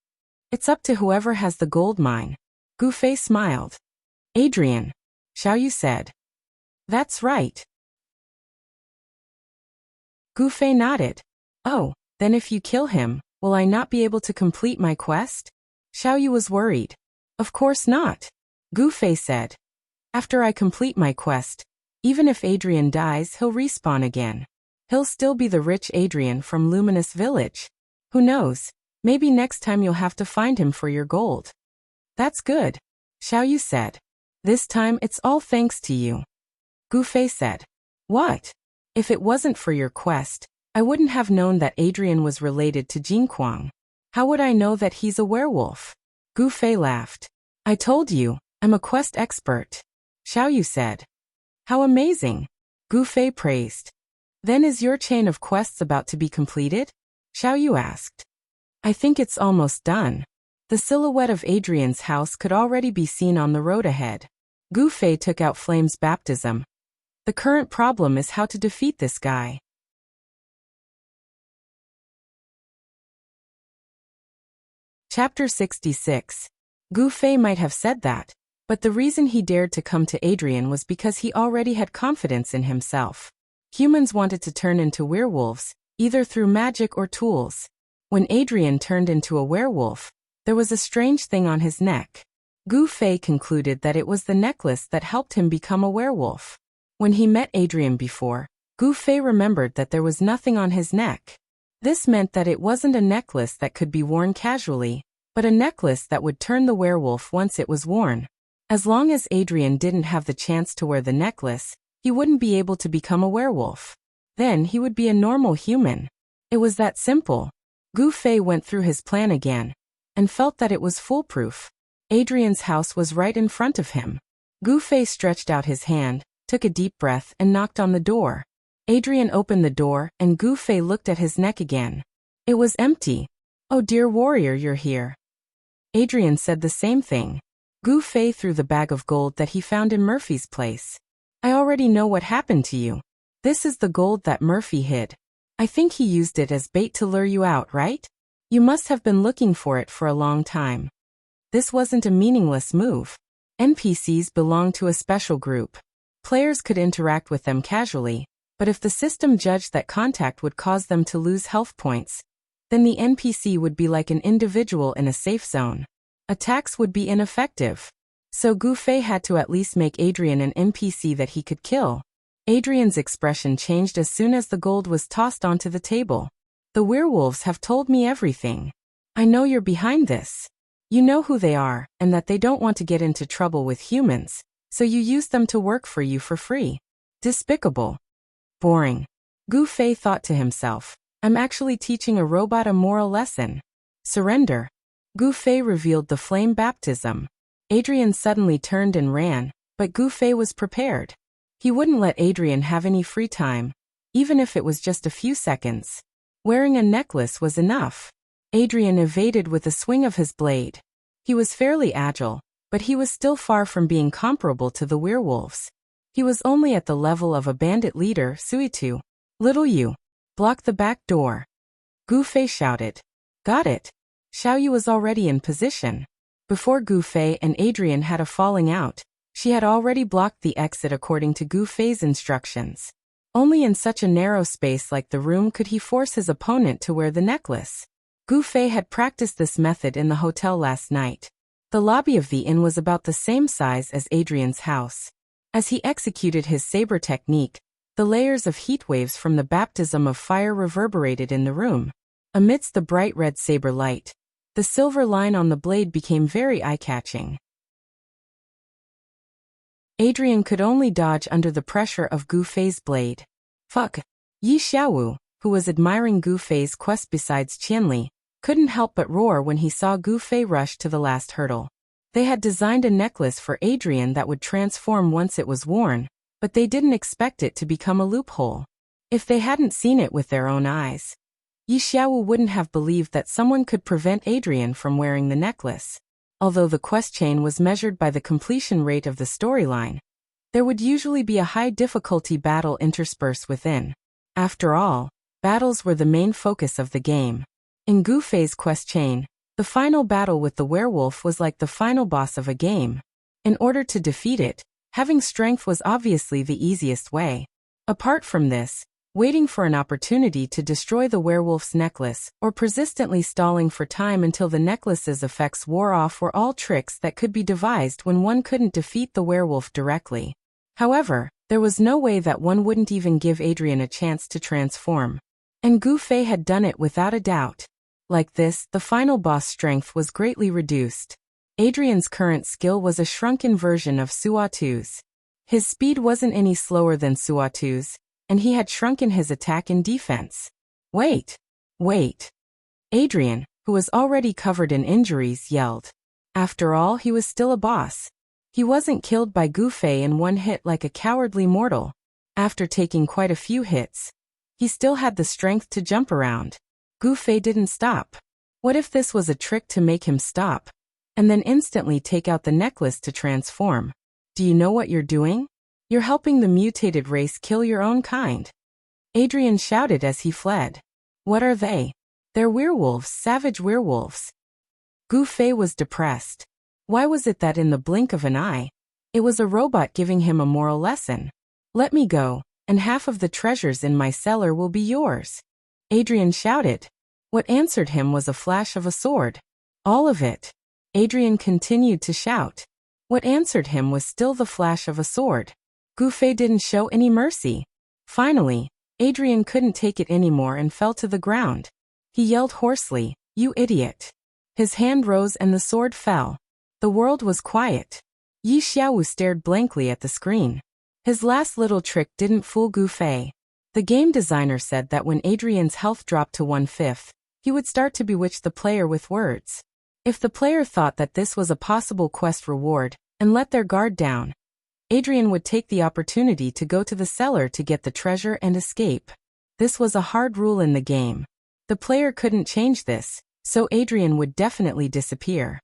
"It's up to whoever has the gold mine." Gu Fei smiled. "Adrian," Xiao Yu said. "That's right." Gu Fei nodded. "Oh, then if you kill him, will I not be able to complete my quest?" Xiao Yu was worried. "Of course not," Gu Fei said. "After I complete my quest, even if Adrian dies, he'll respawn again. He'll still be the rich Adrian from Luminous Village. Who knows, maybe next time you'll have to find him for your gold." "That's good," Xiao Yu said. "This time it's all thanks to you," Gu Fei said. "What? If it wasn't for your quest, I wouldn't have known that Adrian was related to Jinquang. How would I know that he's a werewolf?" Gu Fei laughed. "I told you, I'm a quest expert," Xiao Yu said. "How amazing," Gu Fei praised. "Then is your chain of quests about to be completed?" Xiao Yu asked. "I think it's almost done. The silhouette of Adrian's house could already be seen on the road ahead." Gu Fei took out Flame's baptism. "The current problem is how to defeat this guy." Chapter 66. Gu Fei might have said that, but the reason he dared to come to Adrian was because he already had confidence in himself. Humans wanted to turn into werewolves, either through magic or tools. When Adrian turned into a werewolf, there was a strange thing on his neck. Gu Fei concluded that it was the necklace that helped him become a werewolf. When he met Adrian before, Gu Fei remembered that there was nothing on his neck. This meant that it wasn't a necklace that could be worn casually, but a necklace that would turn the werewolf once it was worn. As long as Adrian didn't have the chance to wear the necklace, he wouldn't be able to become a werewolf. Then he would be a normal human. It was that simple. Gu Fei went through his plan again, and felt that it was foolproof. Adrian's house was right in front of him. Gu Fei stretched out his hand, took a deep breath and knocked on the door. Adrian opened the door and Gu Fei looked at his neck again. It was empty. "Oh dear warrior, you're here." Adrian said the same thing. Gu Fei threw the bag of gold that he found in Murphy's place. "I already know what happened to you. This is the gold that Murphy hid. I think he used it as bait to lure you out, right? You must have been looking for it for a long time." This wasn't a meaningless move. NPCs belonged to a special group. Players could interact with them casually, but if the system judged that contact would cause them to lose health points, then the NPC would be like an individual in a safe zone. Attacks would be ineffective. So Gu Fei had to at least make Adrian an NPC that he could kill. Adrian's expression changed as soon as the gold was tossed onto the table. "The werewolves have told me everything. I know you're behind this. You know who they are, and that they don't want to get into trouble with humans, so you use them to work for you for free. Despicable. Boring." Gu Fei thought to himself, "I'm actually teaching a robot a moral lesson. Surrender." Gu Fei revealed the flame baptism. Adrian suddenly turned and ran, but Gu Fei was prepared. He wouldn't let Adrian have any free time, even if it was just a few seconds. Wearing a necklace was enough. Adrian evaded with a swing of his blade. He was fairly agile, but he was still far from being comparable to the werewolves. He was only at the level of a bandit leader, Suitu. Little you. Block the back door. Gu Fei shouted. Got it. Xiaoyu was already in position. Before Gu Fei and Adrian had a falling out, she had already blocked the exit according to Gu Fei's instructions. Only in such a narrow space like the room could he force his opponent to wear the necklace. Gu Fei had practiced this method in the hotel last night. The lobby of the inn was about the same size as Adrian's house. As he executed his saber technique, the layers of heat waves from the baptism of fire reverberated in the room. Amidst the bright red saber light, the silver line on the blade became very eye-catching. Adrian could only dodge under the pressure of Gu Fei's blade. Fuck! Yi Xiaowu, who was admiring Gu Fei's quest besides Qianli, couldn't help but roar when he saw Gu Fei rush to the last hurdle. They had designed a necklace for Adrian that would transform once it was worn, but they didn't expect it to become a loophole. If they hadn't seen it with their own eyes, Yi Xiaowu wouldn't have believed that someone could prevent Adrian from wearing the necklace. Although the quest chain was measured by the completion rate of the storyline, there would usually be a high difficulty battle interspersed within. After all, battles were the main focus of the game. In Gu Fei's quest chain, the final battle with the werewolf was like the final boss of a game. In order to defeat it, having strength was obviously the easiest way. Apart from this, waiting for an opportunity to destroy the werewolf's necklace, or persistently stalling for time until the necklace's effects wore off were all tricks that could be devised when one couldn't defeat the werewolf directly. However, there was no way that one wouldn't even give Adrian a chance to transform. And Gu Fei had done it without a doubt. Like this, the final boss' strength was greatly reduced. Adrian's current skill was a shrunken version of Suatu's. His speed wasn't any slower than Suatu's, and he had shrunken his attack and defense. Wait! Adrian, who was already covered in injuries, yelled. After all, he was still a boss. He wasn't killed by Gu Fei in one hit like a cowardly mortal. After taking quite a few hits, he still had the strength to jump around. Gu Fei didn't stop. What if this was a trick to make him stop, and then instantly take out the necklace to transform? Do you know what you're doing? You're helping the mutated race kill your own kind. Adrian shouted as he fled. What are they? They're werewolves, savage werewolves. Gu Fei was depressed. Why was it that in the blink of an eye, it was a robot giving him a moral lesson? Let me go, and half of the treasures in my cellar will be yours. Adrian shouted. What answered him was a flash of a sword. All of it. Adrian continued to shout. What answered him was still the flash of a sword. Gu Fei didn't show any mercy. Finally, Adrian couldn't take it anymore and fell to the ground. He yelled hoarsely, "You idiot!" His hand rose and the sword fell. The world was quiet. Yi Xiaowu stared blankly at the screen. His last little trick didn't fool Gu Fei. The game designer said that when Adrian's health dropped to 1/5, he would start to bewitch the player with words. If the player thought that this was a possible quest reward, and let their guard down, Adrian would take the opportunity to go to the cellar to get the treasure and escape. This was a hard rule in the game. The player couldn't change this, so Adrian would definitely disappear.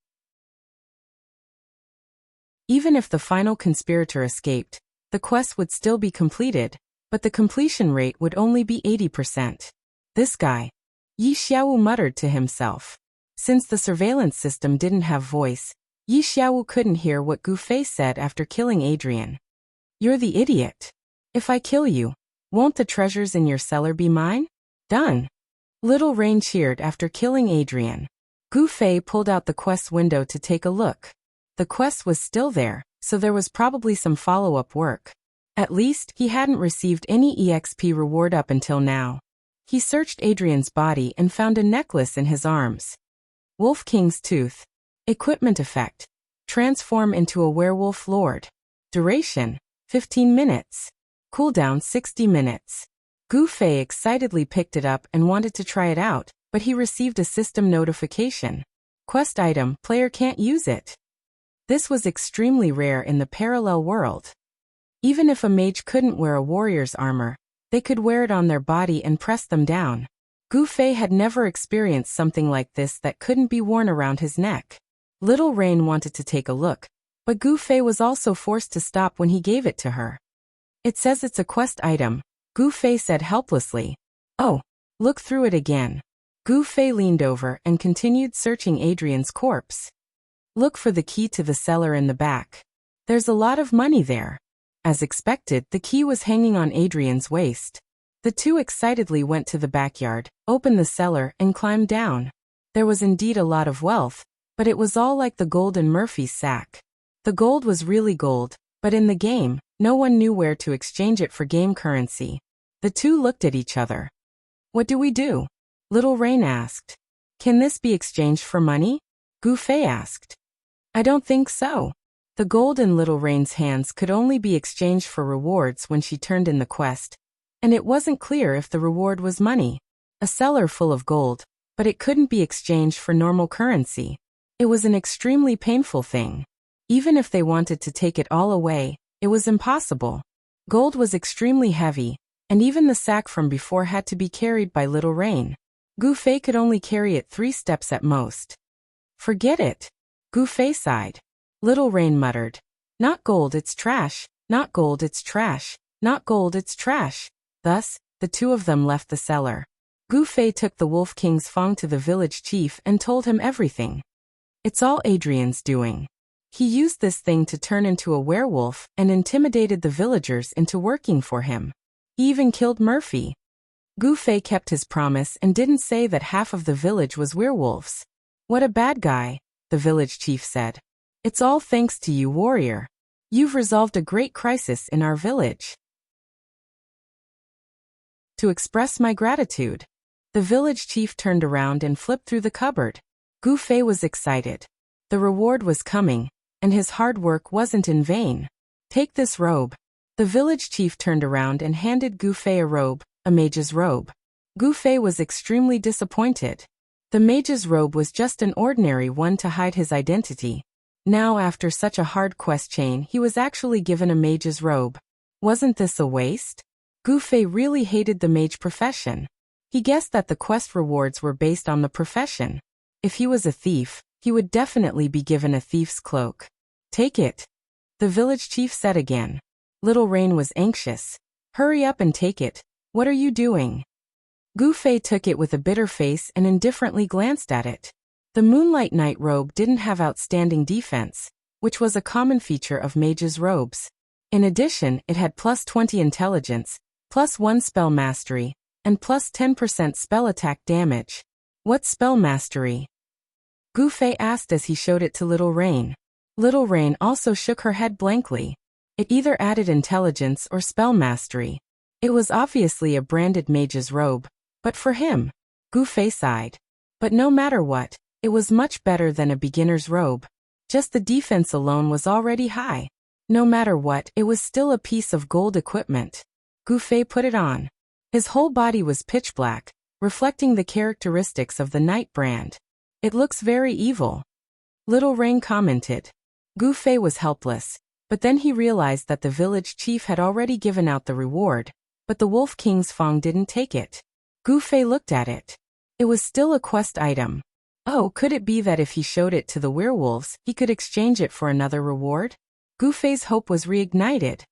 Even if the final conspirator escaped, the quest would still be completed, but the completion rate would only be 80%. This guy. Yi Xiaowu muttered to himself. Since the surveillance system didn't have voice, Yi Xiaowu couldn't hear what Gu Fei said after killing Adrian. You're the idiot. If I kill you, won't the treasures in your cellar be mine? Done. Little Rain cheered after killing Adrian. Gu Fei pulled out the quest window to take a look. The quest was still there, so there was probably some follow-up work. At least, he hadn't received any EXP reward up until now. He searched Adrian's body and found a necklace in his arms. Wolf King's Tooth. Equipment effect. Transform into a werewolf lord. Duration, 15 minutes. Cooldown 60 minutes. Gu Fei excitedly picked it up and wanted to try it out, but he received a system notification. Quest item, player can't use it. This was extremely rare in the parallel world. Even if a mage couldn't wear a warrior's armor, they could wear it on their body and press them down. Gu Fei had never experienced something like this that couldn't be worn around his neck. Little Rain wanted to take a look, but Gu Fei was also forced to stop when he gave it to her. It says it's a quest item, Gu Fei said helplessly. Oh, look through it again. Gu Fei leaned over and continued searching Adrian's corpse. Look for the key to the cellar in the back. There's a lot of money there. As expected, the key was hanging on Adrian's waist. The two excitedly went to the backyard, opened the cellar, and climbed down. There was indeed a lot of wealth, but it was all like the gold in Murphy's sack. The gold was really gold, but in the game, no one knew where to exchange it for game currency. The two looked at each other. What do we do? Little Rain asked. Can this be exchanged for money? Gu Fei asked. I don't think so. The gold in Little Rain's hands could only be exchanged for rewards when she turned in the quest, and it wasn't clear if the reward was money. A cellar full of gold, but it couldn't be exchanged for normal currency. It was an extremely painful thing. Even if they wanted to take it all away, it was impossible. Gold was extremely heavy, and even the sack from before had to be carried by Little Rain. Gu Fei could only carry it 3 steps at most. Forget it. Gu Fei sighed. Little Rain muttered. Not gold, it's trash. Not gold, it's trash. Not gold, it's trash. Thus, the two of them left the cellar. Gu Fei took the Wolf King's Fong to the village chief and told him everything. It's all Adrian's doing. He used this thing to turn into a werewolf and intimidated the villagers into working for him. He even killed Murphy. Gu Fei kept his promise and didn't say that half of the village was werewolves. What a bad guy, the village chief said. It's all thanks to you, warrior. You've resolved a great crisis in our village. To express my gratitude. The village chief turned around and flipped through the cupboard. Gu Fei was excited. The reward was coming, and his hard work wasn't in vain. Take this robe. The village chief turned around and handed Gu Fei a robe, a mage's robe. Gu Fei was extremely disappointed. The mage's robe was just an ordinary one to hide his identity. Now, after such a hard quest chain, he was actually given a mage's robe. Wasn't this a waste? Gu Fei really hated the mage profession. He guessed that the quest rewards were based on the profession. If he was a thief, he would definitely be given a thief's cloak. Take it. The village chief said again. Little Rain was anxious. Hurry up and take it. What are you doing? Gu Fei took it with a bitter face and indifferently glanced at it. The Moonlight Night robe didn't have outstanding defense, which was a common feature of mages' robes. In addition, it had +20 intelligence, +1 spell mastery, and +10% spell attack damage. What spell mastery? Gu Fei asked as he showed it to Little Rain. Little Rain also shook her head blankly. It either added intelligence or spell mastery. It was obviously a branded mage's robe, but for him, Gu Fei sighed. But no matter what, it was much better than a beginner's robe. Just the defense alone was already high. No matter what, it was still a piece of gold equipment. Gu Fei put it on. His whole body was pitch black, reflecting the characteristics of the Night brand. It looks very evil. Little Rain commented. Gu Fei was helpless, but then he realized that the village chief had already given out the reward, but the Wolf King's Fong didn't take it. Gu Fei looked at it. It was still a quest item. Oh, could it be that if he showed it to the werewolves, he could exchange it for another reward? Gu Fei's hope was reignited.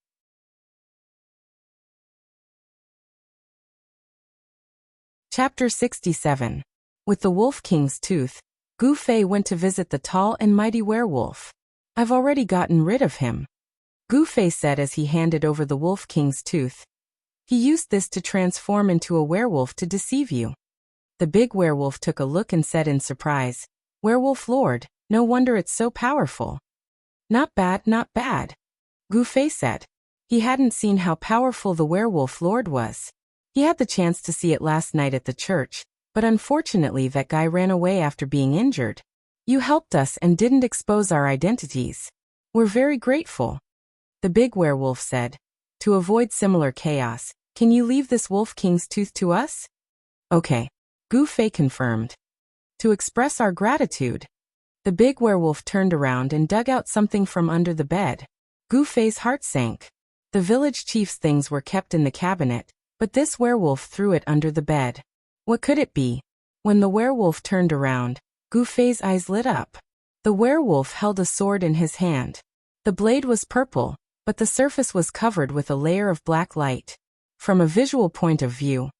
Chapter 67. With the Wolf King's tooth, Gu Fei went to visit the tall and mighty werewolf. I've already gotten rid of him, Gu Fei said as he handed over the Wolf King's tooth. He used this to transform into a werewolf to deceive you. The big werewolf took a look and said in surprise, Werewolf Lord, no wonder it's so powerful. Not bad, not bad, Gu Fei said. He hadn't seen how powerful the Werewolf Lord was. He had the chance to see it last night at the church, but unfortunately that guy ran away after being injured. You helped us and didn't expose our identities. We're very grateful. The big werewolf said. To avoid similar chaos, can you leave this Wolf King's tooth to us? Okay. Gu Fei confirmed. To express our gratitude. The big werewolf turned around and dug out something from under the bed. Gu Fei's heart sank. The village chief's things were kept in the cabinet, but this werewolf threw it under the bed. What could it be? When the werewolf turned around, Gu Fei's eyes lit up. The werewolf held a sword in his hand. The blade was purple, but the surface was covered with a layer of black light. From a visual point of view,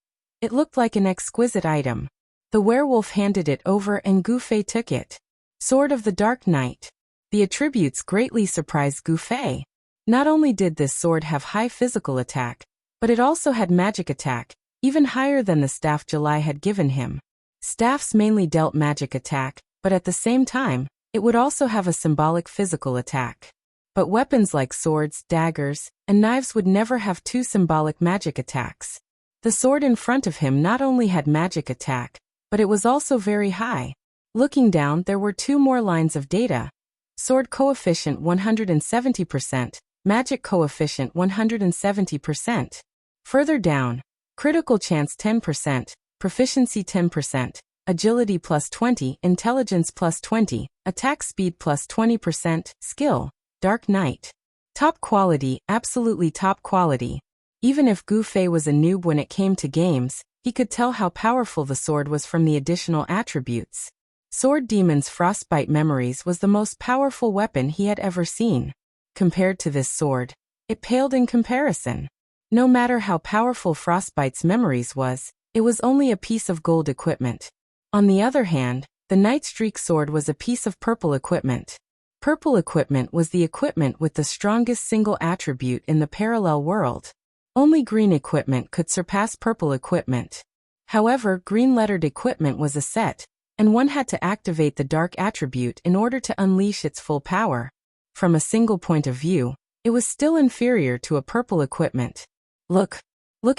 it looked like an exquisite item. The werewolf handed it over and Gu Fei took it. Sword of the Dark Knight. The attributes greatly surprised Gu Fei. Not only did this sword have high physical attack, but it also had magic attack, even higher than the staff July had given him. Staffs mainly dealt magic attack, but at the same time, it would also have a symbolic physical attack. But weapons like swords, daggers, and knives would never have two symbolic magic attacks. The sword in front of him not only had magic attack, but it was also very high. Looking down, there were two more lines of data. Sword coefficient 170%, magic coefficient 170%. Further down, critical chance 10%, proficiency 10%, agility plus 20, intelligence plus 20, attack speed plus 20%, skill, Dark Knight. Top quality, absolutely top quality. Even if Gu Fei was a noob when it came to games, he could tell how powerful the sword was from the additional attributes. Sword Demon's Frostbite Memories was the most powerful weapon he had ever seen. Compared to this sword, it paled in comparison. No matter how powerful Frostbite's Memories was, it was only a piece of gold equipment. On the other hand, the Night Streak sword was a piece of purple equipment. Purple equipment was the equipment with the strongest single attribute in the parallel world. Only green equipment could surpass purple equipment. However, green-lettered equipment was a set, and one had to activate the dark attribute in order to unleash its full power. From a single point of view, it was still inferior to a purple equipment. Look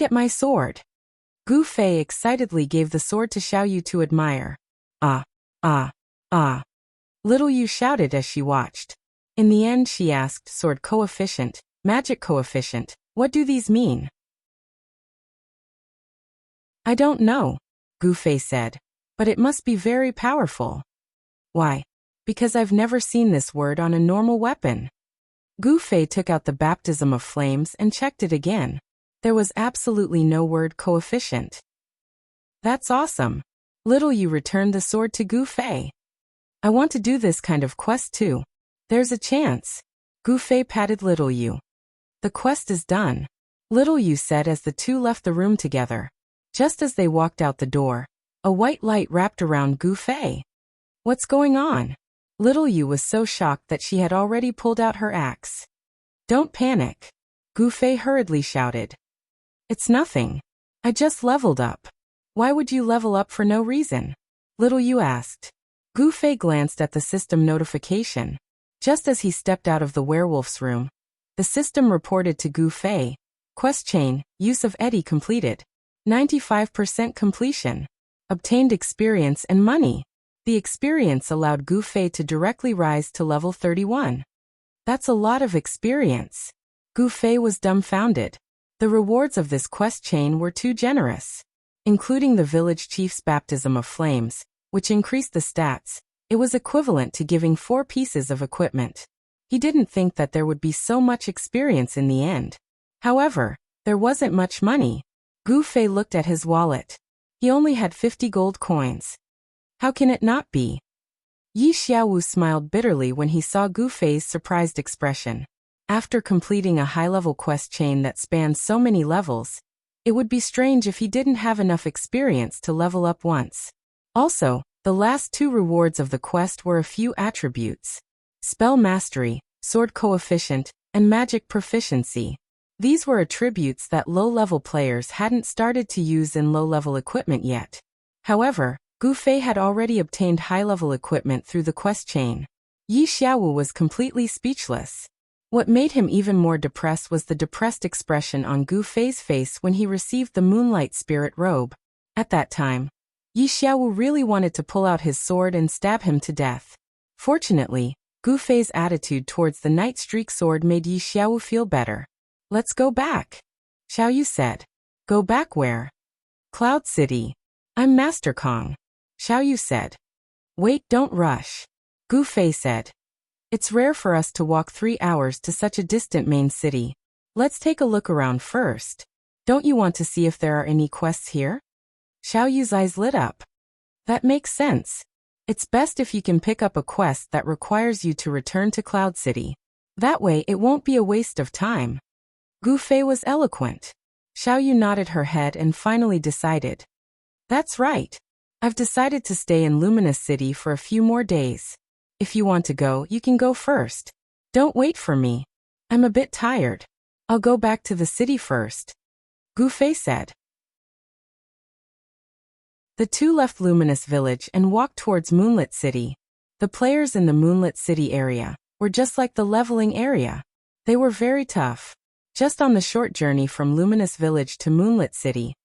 at my sword. Gu Fei excitedly gave the sword to Xiao Yu to admire. Ah. Little Yu shouted as she watched. In the end she asked, sword coefficient, magic coefficient, what do these mean? I don't know, Gu Fei said, but it must be very powerful. Why? Because I've never seen this word on a normal weapon. Gu Fei took out the baptism of flames and checked it again. There was absolutely no word coefficient. That's awesome. Little Yu returned the sword to Gu Fei. I want to do this kind of quest too. There's a chance. Gu Fei patted Little Yu. The quest is done, Little Yu said as the two left the room together. Just as they walked out the door, a white light wrapped around Gu Fei. What's going on? Little Yu was so shocked that she had already pulled out her axe. Don't panic, Gu Fei hurriedly shouted. It's nothing. I just leveled up. Why would you level up for no reason? Little Yu asked. Gu Fei glanced at the system notification. Just as he stepped out of the werewolf's room, the system reported to Gu Fei. Quest chain, use of Eddy completed. 95% completion. Obtained experience and money. The experience allowed Gu Fei to directly rise to level 31. That's a lot of experience. Gu Fei was dumbfounded. The rewards of this quest chain were too generous. Including the village chief's baptism of flames, which increased the stats, it was equivalent to giving 4 pieces of equipment. He didn't think that there would be so much experience in the end. However, there wasn't much money. Gu Fei looked at his wallet. He only had 50 gold coins. How can it not be? Yi Xiaowu smiled bitterly when he saw Gu Fei's surprised expression. After completing a high-level quest chain that spans so many levels, it would be strange if he didn't have enough experience to level up once. Also, the last 2 rewards of the quest were a few attributes. Spell Mastery, Sword Coefficient, and Magic Proficiency. These were attributes that low-level players hadn't started to use in low-level equipment yet. However, Gu Fei had already obtained high-level equipment through the quest chain. Yi Xiaowu was completely speechless. What made him even more depressed was the depressed expression on Gu Fei's face when he received the Moonlight Spirit robe. At that time, Yi Xiaowu really wanted to pull out his sword and stab him to death. Fortunately, Gu Fei's attitude towards the Night Streak sword made Yi Xiaowu feel better. Let's go back, Xiao Yu said. Go back where? Cloud City. I'm Master Kong, Xiao Yu said. Wait, don't rush. Gu Fei said. It's rare for us to walk 3 hours to such a distant main city. Let's take a look around first. Don't you want to see if there are any quests here? Xiao Yu's eyes lit up. That makes sense. It's best if you can pick up a quest that requires you to return to Cloud City. That way it won't be a waste of time. Gu Fei was eloquent. Xiao Yu nodded her head and finally decided. That's right. I've decided to stay in Luminous City for a few more days. If you want to go, you can go first. Don't wait for me. I'm a bit tired. I'll go back to the city first. Gu Fei said. The two left Luminous Village and walked towards Moonlit City. The players in the Moonlit City area were just like the leveling area. They were very tough. Just on the short journey from Luminous Village to Moonlit City,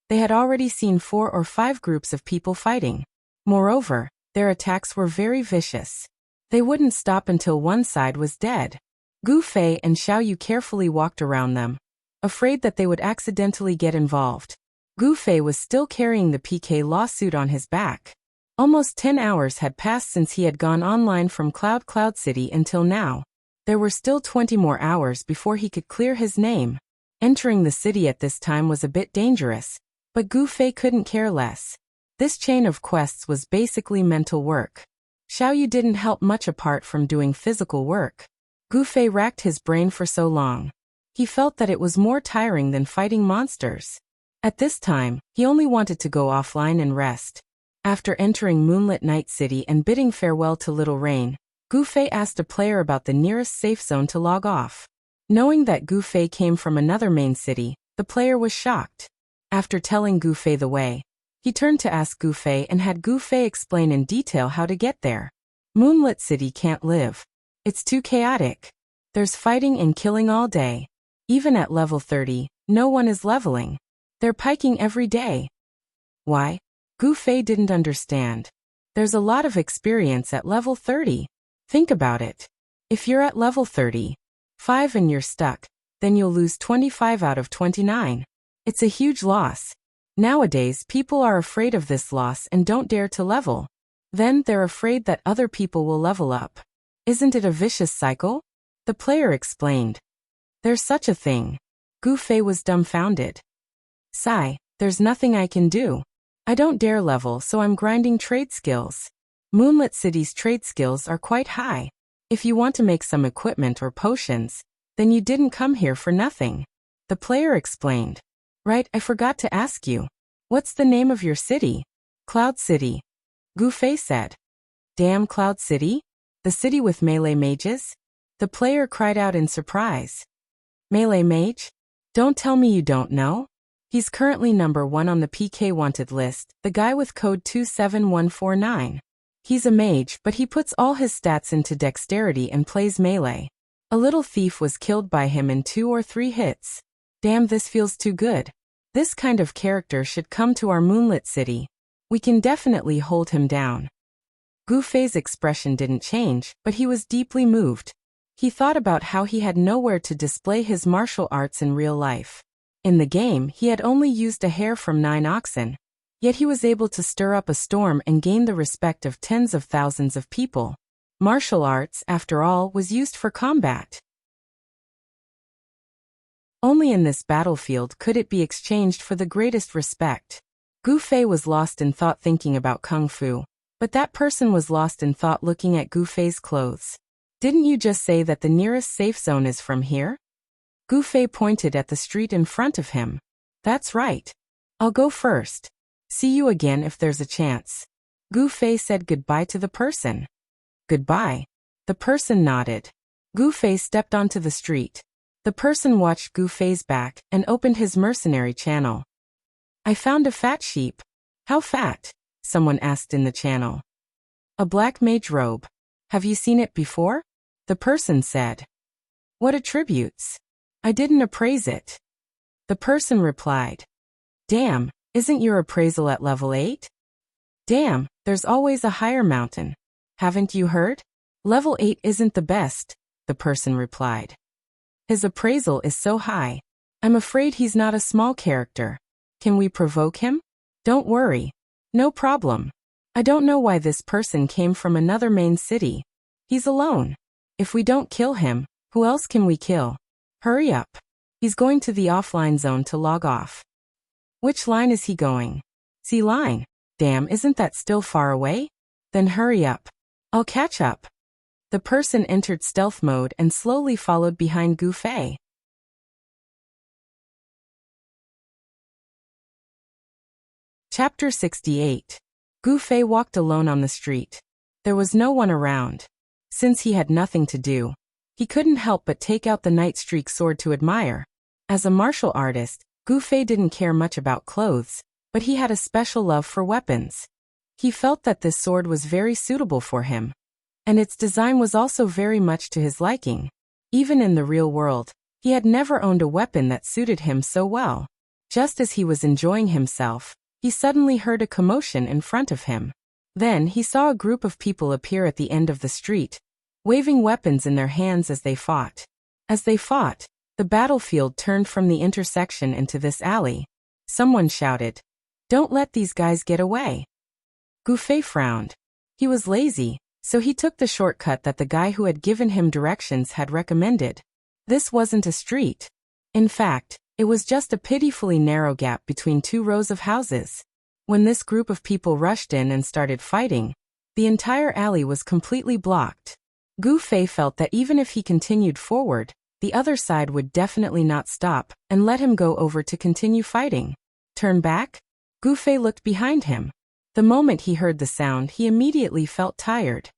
they had already seen 4 or 5 groups of people fighting. Moreover, their attacks were very vicious. They wouldn't stop until one side was dead. Gu Fei and Xiao Yu carefully walked around them, afraid that they would accidentally get involved. Gu Fei was still carrying the PK lawsuit on his back. Almost 10 hours had passed since he had gone online from Cloud City until now. There were still 20 more hours before he could clear his name. Entering the city at this time was a bit dangerous, but Gu Fei couldn't care less. This chain of quests was basically mental work. Xiao Yu didn't help much apart from doing physical work. Gu Fei racked his brain for so long. He felt that it was more tiring than fighting monsters. At this time, he only wanted to go offline and rest. After entering Moonlit Night City and bidding farewell to Little Rain, Gu Fei asked a player about the nearest safe zone to log off. Knowing that Gu Fei came from another main city, the player was shocked. After telling Gu Fei the way, he turned to ask Gu Fei and had Gu Fei explain in detail how to get there. Moonlit City can't live. It's too chaotic. There's fighting and killing all day. Even at level 30, no one is leveling. They're piking every day. Why? Gu Fei didn't understand. There's a lot of experience at level 30. Think about it. If you're at level 35 and you're stuck, then you'll lose 25 out of 29. It's a huge loss. Nowadays, people are afraid of this loss and don't dare to level. Then they're afraid that other people will level up. Isn't it a vicious cycle? The player explained. There's such a thing. Gu Fei was dumbfounded. Sigh, there's nothing I can do. I don't dare level, so I'm grinding trade skills. Moonlit City's trade skills are quite high. If you want to make some equipment or potions, then you didn't come here for nothing. The player explained. Right, I forgot to ask you. What's the name of your city? Cloud City. Gu Fei said. Damn Cloud City? The city with melee mages? The player cried out in surprise. Melee mage? Don't tell me you don't know. He's currently number 1 on the PK wanted list, the guy with code 27149. He's a mage, but he puts all his stats into dexterity and plays melee. A little thief was killed by him in 2 or 3 hits. Damn, this feels too good. This kind of character should come to our Moonlit City. We can definitely hold him down. Gu Fei's expression didn't change, but he was deeply moved. He thought about how he had nowhere to display his martial arts in real life. In the game, he had only used a hair from 9 oxen, yet he was able to stir up a storm and gain the respect of tens of thousands of people. Martial arts, after all, was used for combat. Only in this battlefield could it be exchanged for the greatest respect. Gu Fei was lost in thought thinking about Kung Fu, but that person was lost in thought looking at Gu Fei's clothes. Didn't you just say that the nearest safe zone is from here? Gu Fei pointed at the street in front of him. That's right. I'll go first. See you again if there's a chance. Gu Fei said goodbye to the person. Goodbye. The person nodded. Gu Fei stepped onto the street. The person watched Gu Fei's back and opened his mercenary channel. I found a fat sheep. How fat? Someone asked in the channel. A black mage robe. Have you seen it before? The person said. What attributes? I didn't appraise it. The person replied. Damn, isn't your appraisal at level 8? Damn, there's always a higher mountain. Haven't you heard? Level 8 isn't the best, the person replied. His appraisal is so high. I'm afraid he's not a small character. Can we provoke him? Don't worry. No problem. I don't know why this person came from another main city. He's alone. If we don't kill him, who else can we kill? Hurry up. He's going to the offline zone to log off. Which line is he going? C line. Damn, isn't that still far away? Then hurry up. I'll catch up. The person entered stealth mode and slowly followed behind Gu Fei. Chapter 68. Gu Fei walked alone on the street. There was no one around. Since he had nothing to do, he couldn't help but take out the Night Streak sword to admire. As a martial artist, Gu Fei didn't care much about clothes, but he had a special love for weapons. He felt that this sword was very suitable for him, and its design was also very much to his liking. Even in the real world, he had never owned a weapon that suited him so well. Just as he was enjoying himself, he suddenly heard a commotion in front of him. Then he saw a group of people appear at the end of the street, waving weapons in their hands as they fought. As they fought, the battlefield turned from the intersection into this alley. Someone shouted, "Don't let these guys get away." Gu Fei frowned. He was lazy, so he took the shortcut that the guy who had given him directions had recommended. This wasn't a street. In fact, it was just a pitifully narrow gap between two rows of houses. When this group of people rushed in and started fighting, the entire alley was completely blocked. Gu Fei felt that even if he continued forward, the other side would definitely not stop and let him go over to continue fighting. Turn back? Gu Fei looked behind him. The moment he heard the sound, he immediately felt tired.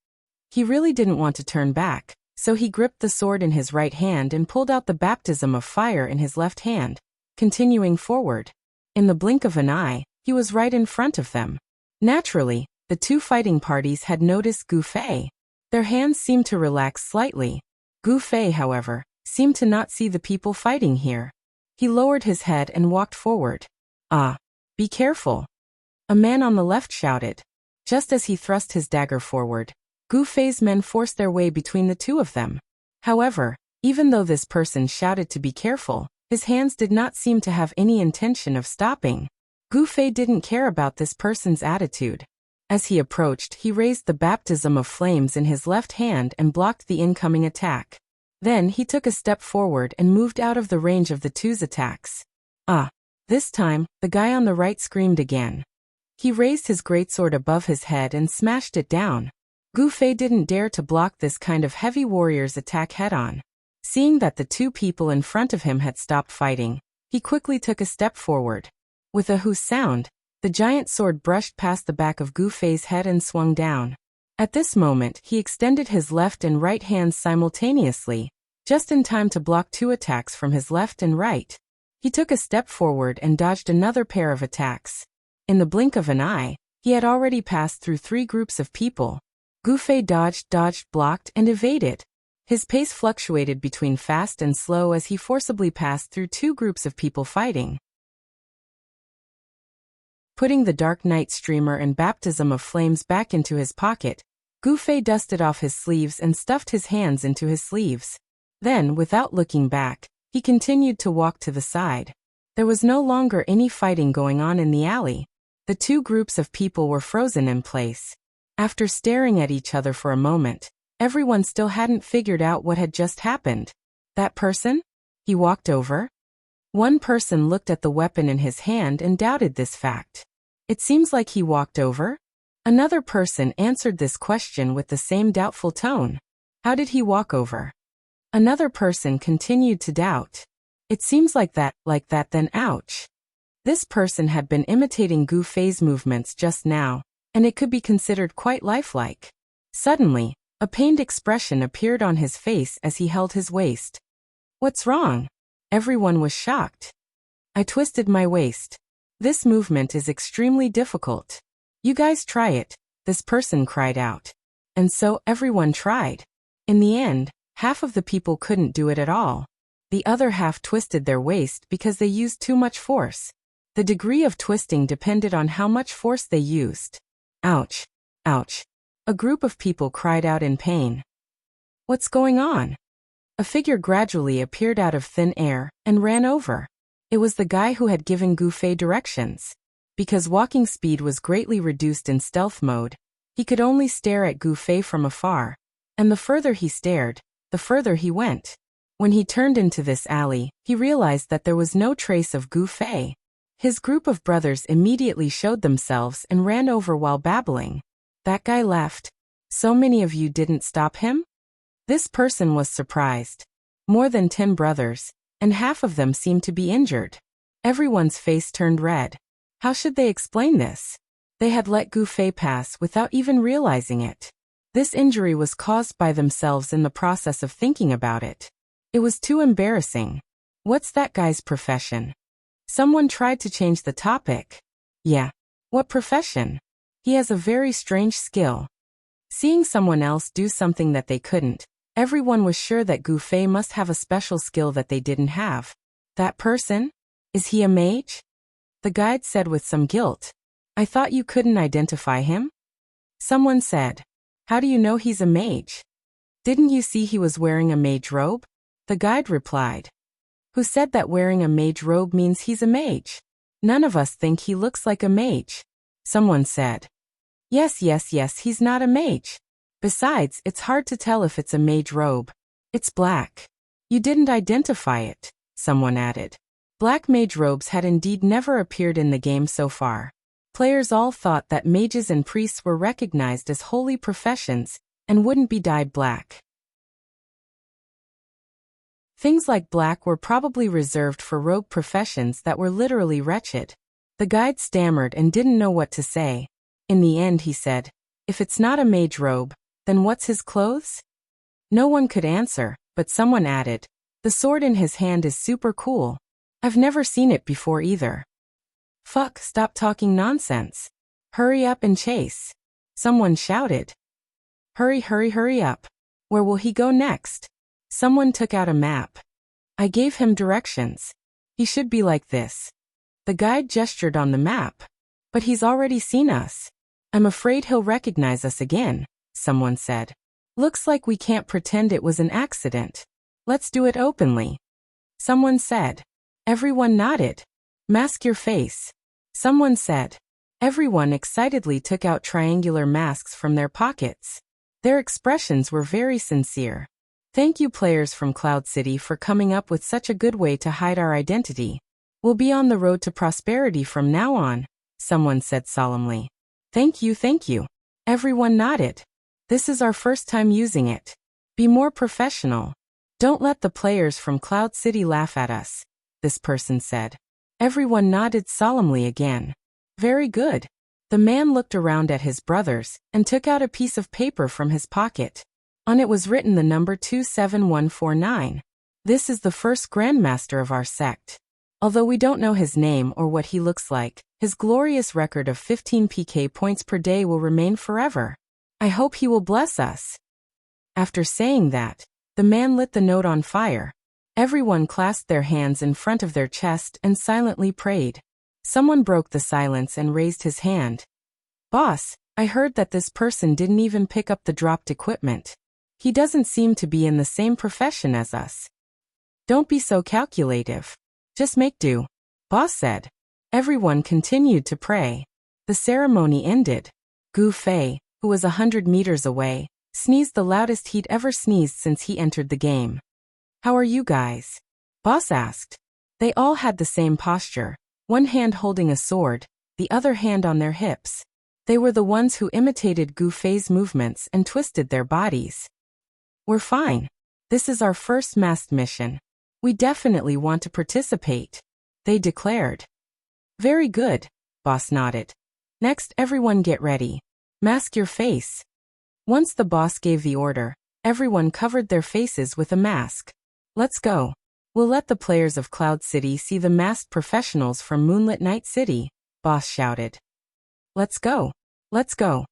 He really didn't want to turn back, so he gripped the sword in his right hand and pulled out the baptism of fire in his left hand, continuing forward. In the blink of an eye, he was right in front of them. Naturally, the two fighting parties had noticed Gu Fei. Their hands seemed to relax slightly. Gu Fei, however, seemed to not see the people fighting here. He lowered his head and walked forward. "Ah, be careful," a man on the left shouted. Just as he thrust his dagger forward, Gu Fei's men forced their way between the two of them. However, even though this person shouted to be careful, his hands did not seem to have any intention of stopping. Gu Fei didn't care about this person's attitude. As he approached, he raised the baptism of flames in his left hand and blocked the incoming attack. Then he took a step forward and moved out of the range of the two's attacks. "Ah!" This time, the guy on the right screamed again. He raised his greatsword above his head and smashed it down. Gu Fei didn't dare to block this kind of heavy warrior's attack head-on. Seeing that the two people in front of him had stopped fighting, he quickly took a step forward. With a whoosh sound, the giant sword brushed past the back of Gu Fei's head and swung down. At this moment, he extended his left and right hands simultaneously, just in time to block two attacks from his left and right. He took a step forward and dodged another pair of attacks. In the blink of an eye, he had already passed through three groups of people. Gu Fei dodged, blocked, and evaded. His pace fluctuated between fast and slow as he forcibly passed through two groups of people fighting. Putting the Dark Knight streamer and baptism of flames back into his pocket, Gu Fei dusted off his sleeves and stuffed his hands into his sleeves. Then, without looking back, he continued to walk to the side. There was no longer any fighting going on in the alley. The two groups of people were frozen in place. After staring at each other for a moment, everyone still hadn't figured out what had just happened. That person? He walked over. One person looked at the weapon in his hand and doubted this fact. It seems like he walked over? Another person answered this question with the same doubtful tone. How did he walk over? Another person continued to doubt. It seems like that, then ouch. This person had been imitating Gu Fei's movements just now, and it could be considered quite lifelike. Suddenly, a pained expression appeared on his face as he held his waist. What's wrong? Everyone was shocked. I twisted my waist. This movement is extremely difficult. You guys try it, this person cried out. And so everyone tried. In the end, half of the people couldn't do it at all. The other half twisted their waist because they used too much force. The degree of twisting depended on how much force they used. Ouch! Ouch! A group of people cried out in pain. What's going on? A figure gradually appeared out of thin air and ran over. It was the guy who had given Gu Fei directions. Because walking speed was greatly reduced in stealth mode, he could only stare at Gu Fei from afar, and the further he stared, the further he went. When he turned into this alley, he realized that there was no trace of Gu Fei. His group of brothers immediately showed themselves and ran over while babbling. That guy left. So many of you didn't stop him? This person was surprised. More than 10 brothers, and half of them seemed to be injured. Everyone's face turned red. How should they explain this? They had let Gu Fei pass without even realizing it. This injury was caused by themselves in the process of thinking about it. It was too embarrassing. What's that guy's profession? Someone tried to change the topic. Yeah. What profession? He has a very strange skill. Seeing someone else do something that they couldn't, everyone was sure that Gu Fei must have a special skill that they didn't have. That person? Is he a mage? The guide said with some guilt. I thought you couldn't identify him? Someone said. How do you know he's a mage? Didn't you see he was wearing a mage robe? The guide replied. Who said that wearing a mage robe means he's a mage? None of us think he looks like a mage. Someone said. Yes, he's not a mage. Besides, it's hard to tell if it's a mage robe. It's black. You didn't identify it, someone added. Black mage robes had indeed never appeared in the game so far. Players all thought that mages and priests were recognized as holy professions and wouldn't be dyed black. Things like black were probably reserved for rogue professions that were literally wretched. The guide stammered and didn't know what to say. In the end he said, if it's not a mage robe, then what's his clothes? No one could answer, but someone added, the sword in his hand is super cool. I've never seen it before either. Fuck, stop talking nonsense. Hurry up and chase. Someone shouted. Hurry up. Where will he go next? Someone took out a map. I gave him directions. He should be like this. The guide gestured on the map. But he's already seen us. I'm afraid he'll recognize us again, someone said. Looks like we can't pretend it was an accident. Let's do it openly. Someone said. Everyone nodded. Mask your face. Someone said. Everyone excitedly took out triangular masks from their pockets. Their expressions were very sincere. Thank you, players from Cloud City, for coming up with such a good way to hide our identity. We'll be on the road to prosperity from now on, someone said solemnly. Thank you. Everyone nodded. This is our first time using it. Be more professional. Don't let the players from Cloud City laugh at us, this person said. Everyone nodded solemnly again. Very good. The man looked around at his brothers and took out a piece of paper from his pocket. On it was written the number 27149. This is the first Grandmaster of our sect. Although we don't know his name or what he looks like, his glorious record of 15 PK points per day will remain forever. I hope he will bless us. After saying that, the man lit the note on fire. Everyone clasped their hands in front of their chest and silently prayed. Someone broke the silence and raised his hand. Boss, I heard that this person didn't even pick up the dropped equipment. He doesn't seem to be in the same profession as us. Don't be so calculative. Just make do, Boss said. Everyone continued to pray. The ceremony ended. Gu Fei, who was 100 meters away, sneezed the loudest he'd ever sneezed since he entered the game. How are you guys? Boss asked. They all had the same posture, one hand holding a sword, the other hand on their hips. They were the ones who imitated Gu Fei's movements and twisted their bodies. We're fine. This is our first masked mission. We definitely want to participate, they declared. Very good, Boss nodded. Next, everyone get ready. Mask your face. Once the boss gave the order, everyone covered their faces with a mask. Let's go. We'll let the players of Cloud City see the masked professionals from Moonlit Night City, Boss shouted. Let's go. Let's go.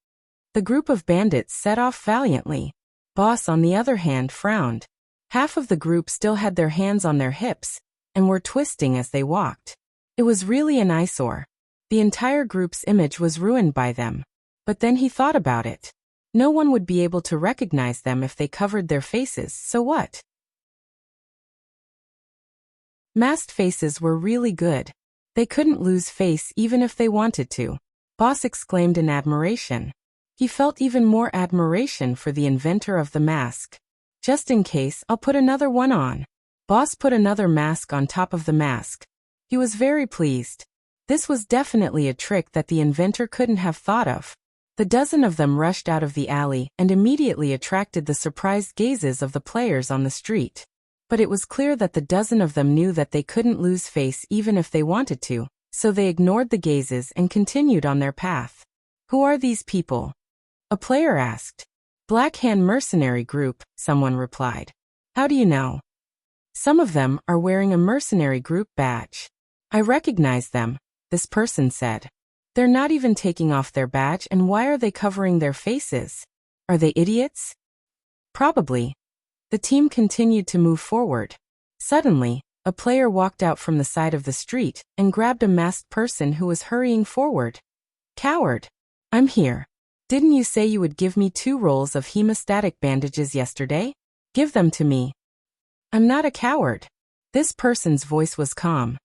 The group of bandits set off valiantly. Boss, on the other hand, frowned. Half of the group still had their hands on their hips and were twisting as they walked. It was really an eyesore. The entire group's image was ruined by them. But then he thought about it. No one would be able to recognize them if they covered their faces, so what? Masked faces were really good. They couldn't lose face even if they wanted to. Boss exclaimed in admiration. He felt even more admiration for the inventor of the mask. Just in case, I'll put another one on. Boss put another mask on top of the mask. He was very pleased. This was definitely a trick that the inventor couldn't have thought of. The dozen of them rushed out of the alley and immediately attracted the surprised gazes of the players on the street. But it was clear that the dozen of them knew that they couldn't lose face even if they wanted to, so they ignored the gazes and continued on their path. Who are these people? A player asked. Black Hand Mercenary Group, someone replied. How do you know? Some of them are wearing a mercenary group badge. I recognize them, this person said. They're not even taking off their badge, and why are they covering their faces? Are they idiots? Probably. The team continued to move forward. Suddenly, a player walked out from the side of the street and grabbed a masked person who was hurrying forward. Coward! I'm here. Didn't you say you would give me 2 rolls of hemostatic bandages yesterday? Give them to me. I'm not a coward. This person's voice was calm.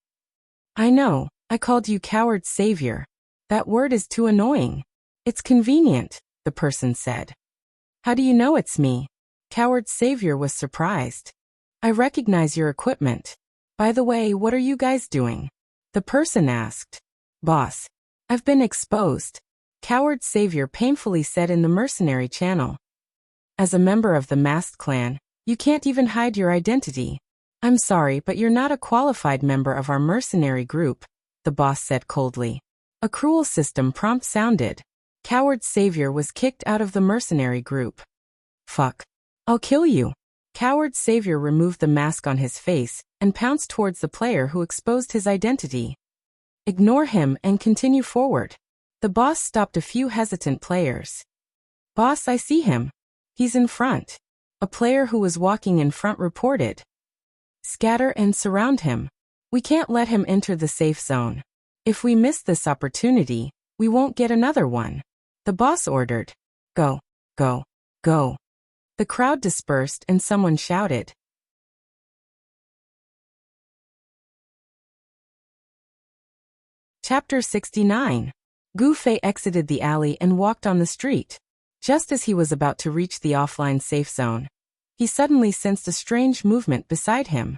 I know, I called you coward savior. That word is too annoying. It's convenient, the person said. How do you know it's me? Coward savior was surprised. I recognize your equipment. By the way, what are you guys doing? The person asked. Boss. I've been exposed. Coward Savior painfully said in the mercenary channel. As a member of the masked clan, you can't even hide your identity. I'm sorry, but you're not a qualified member of our mercenary group, the boss said coldly. A cruel system prompt sounded. Coward Savior was kicked out of the mercenary group. Fuck. I'll kill you. Coward Savior removed the mask on his face and pounced towards the player who exposed his identity. Ignore him and continue forward. The boss stopped a few hesitant players. Boss, I see him. He's in front. A player who was walking in front reported. Scatter and surround him. We can't let him enter the safe zone. If we miss this opportunity, we won't get another one. The boss ordered. Go, go, go. The crowd dispersed and someone shouted. Chapter 69. Gu Fei exited the alley and walked on the street. Just as he was about to reach the offline safe zone, he suddenly sensed a strange movement beside him.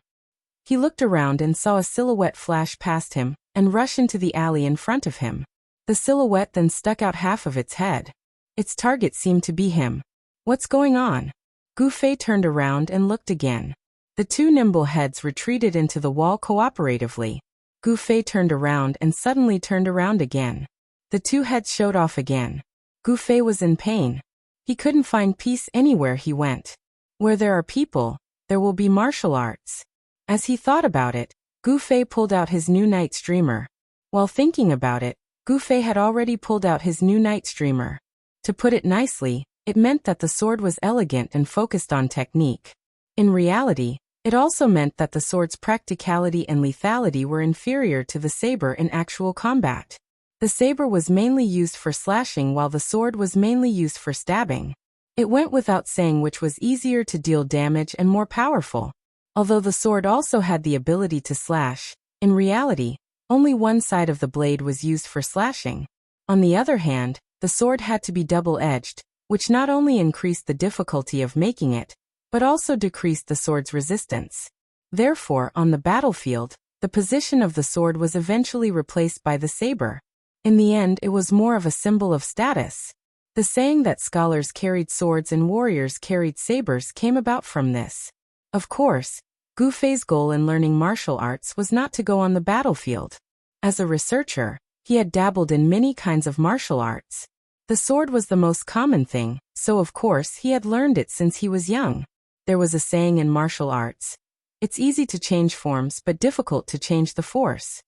He looked around and saw a silhouette flash past him and rush into the alley in front of him. The silhouette then stuck out half of its head. Its target seemed to be him. What's going on? Gu Fei turned around and looked again. The 2 nimble heads retreated into the wall cooperatively. Gu Fei turned around and suddenly turned around again. The 2 heads showed off again. Gu Fei was in pain. He couldn't find peace anywhere he went. Where there are people, there will be martial arts. As he thought about it, Gu Fei pulled out his new night streamer. While thinking about it, Gu Fei had already pulled out his new night streamer. To put it nicely, it meant that the sword was elegant and focused on technique. In reality, it also meant that the sword's practicality and lethality were inferior to the saber in actual combat. The saber was mainly used for slashing while the sword was mainly used for stabbing. It went without saying which was easier to deal damage and more powerful. Although the sword also had the ability to slash, in reality, only one side of the blade was used for slashing. On the other hand, the sword had to be double-edged, which not only increased the difficulty of making it, but also decreased the sword's resistance. Therefore, on the battlefield, the position of the sword was eventually replaced by the saber. In the end, it was more of a symbol of status. The saying that scholars carried swords and warriors carried sabers came about from this. Of course, Gu Fei's goal in learning martial arts was not to go on the battlefield. As a researcher, he had dabbled in many kinds of martial arts. The sword was the most common thing, so of course he had learned it since he was young. There was a saying in martial arts. It's easy to change forms but difficult to change the force.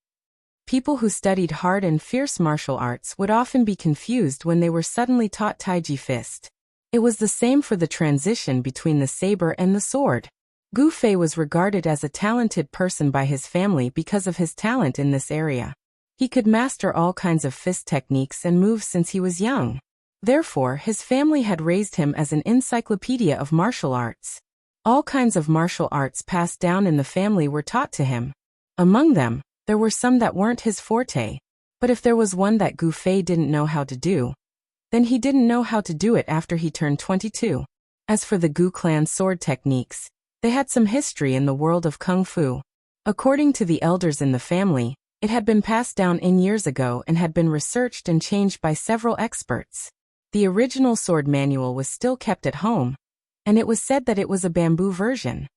People who studied hard and fierce martial arts would often be confused when they were suddenly taught Taiji fist. It was the same for the transition between the saber and the sword. Gu Fei was regarded as a talented person by his family because of his talent in this area. He could master all kinds of fist techniques and moves since he was young. Therefore, his family had raised him as an encyclopedia of martial arts. All kinds of martial arts passed down in the family were taught to him. Among them, There were some that weren't his forte. But if there was one that Gu Fei didn't know how to do, then he didn't know how to do it after he turned 22. As for the Gu clan's sword techniques, they had some history in the world of Kung Fu. According to the elders in the family, it had been passed down in years ago and had been researched and changed by several experts. The original sword manual was still kept at home, and it was said that it was a bamboo version.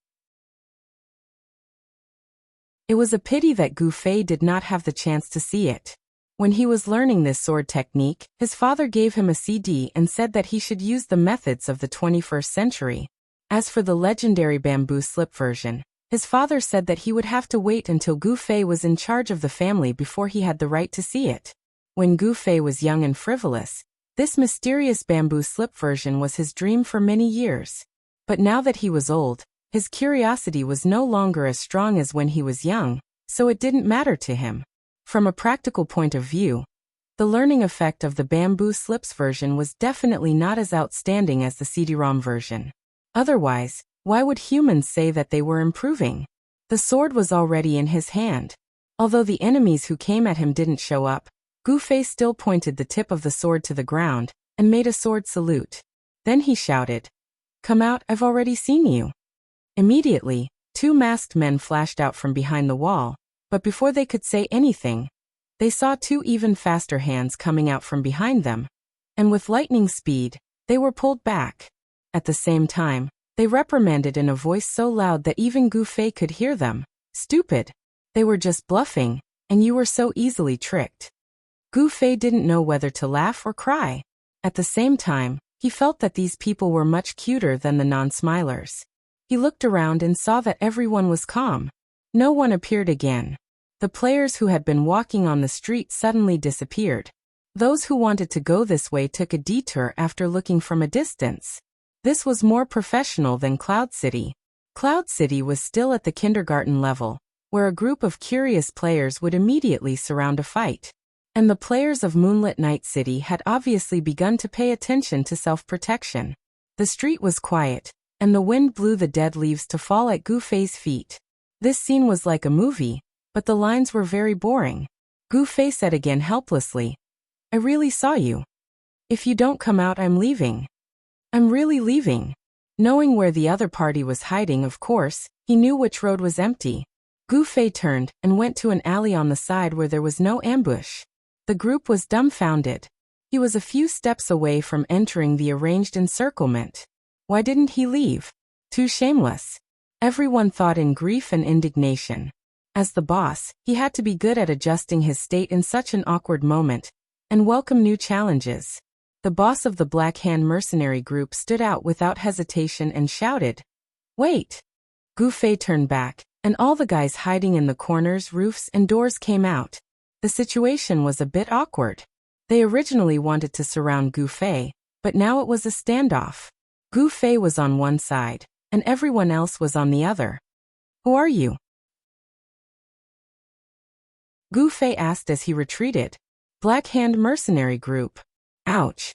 It was a pity that Gu Fei did not have the chance to see it. When he was learning this sword technique, his father gave him a CD and said that he should use the methods of the 21st century. As for the legendary bamboo slip version, his father said that he would have to wait until Gu Fei was in charge of the family before he had the right to see it. When Gu Fei was young and frivolous, this mysterious bamboo slip version was his dream for many years. But now that he was old, his curiosity was no longer as strong as when he was young, so it didn't matter to him. From a practical point of view, the learning effect of the bamboo slips version was definitely not as outstanding as the CD-ROM version. Otherwise, why would humans say that they were improving? The sword was already in his hand. Although the enemies who came at him didn't show up, Gu Fei still pointed the tip of the sword to the ground and made a sword salute. Then he shouted, "Come out, I've already seen you." Immediately, two masked men flashed out from behind the wall, but before they could say anything, they saw two even faster hands coming out from behind them, and with lightning speed, they were pulled back. At the same time, they reprimanded in a voice so loud that even Gu Fei could hear them. "Stupid! They were just bluffing, and you were so easily tricked." Gu Fei didn't know whether to laugh or cry. At the same time, he felt that these people were much cuter than the non-smilers. He looked around and saw that everyone was calm. No one appeared again. The players who had been walking on the street suddenly disappeared. Those who wanted to go this way took a detour after looking from a distance. This was more professional than Cloud City. Cloud City was still at the kindergarten level, where a group of curious players would immediately surround a fight. And the players of Moonlit Night City had obviously begun to pay attention to self-protection. The street was quiet, and the wind blew the dead leaves to fall at Gu Fei's feet. This scene was like a movie, but the lines were very boring. Gu Fei said again helplessly, "I really saw you. If you don't come out, I'm leaving. I'm really leaving." Knowing where the other party was hiding, of course, he knew which road was empty. Gu Fei turned and went to an alley on the side where there was no ambush. The group was dumbfounded. He was a few steps away from entering the arranged encirclement. Why didn't he leave? Too shameless. Everyone thought in grief and indignation. As the boss, he had to be good at adjusting his state in such an awkward moment, and welcome new challenges. The boss of the Black Hand mercenary group stood out without hesitation and shouted, "Wait!" Gu Fei turned back, and all the guys hiding in the corners, roofs, and doors came out. The situation was a bit awkward. They originally wanted to surround Gu Fei, but now it was a standoff. Gu Fei was on one side, and everyone else was on the other. "Who are you?" Gu Fei asked as he retreated. "Black Hand mercenary group." Ouch.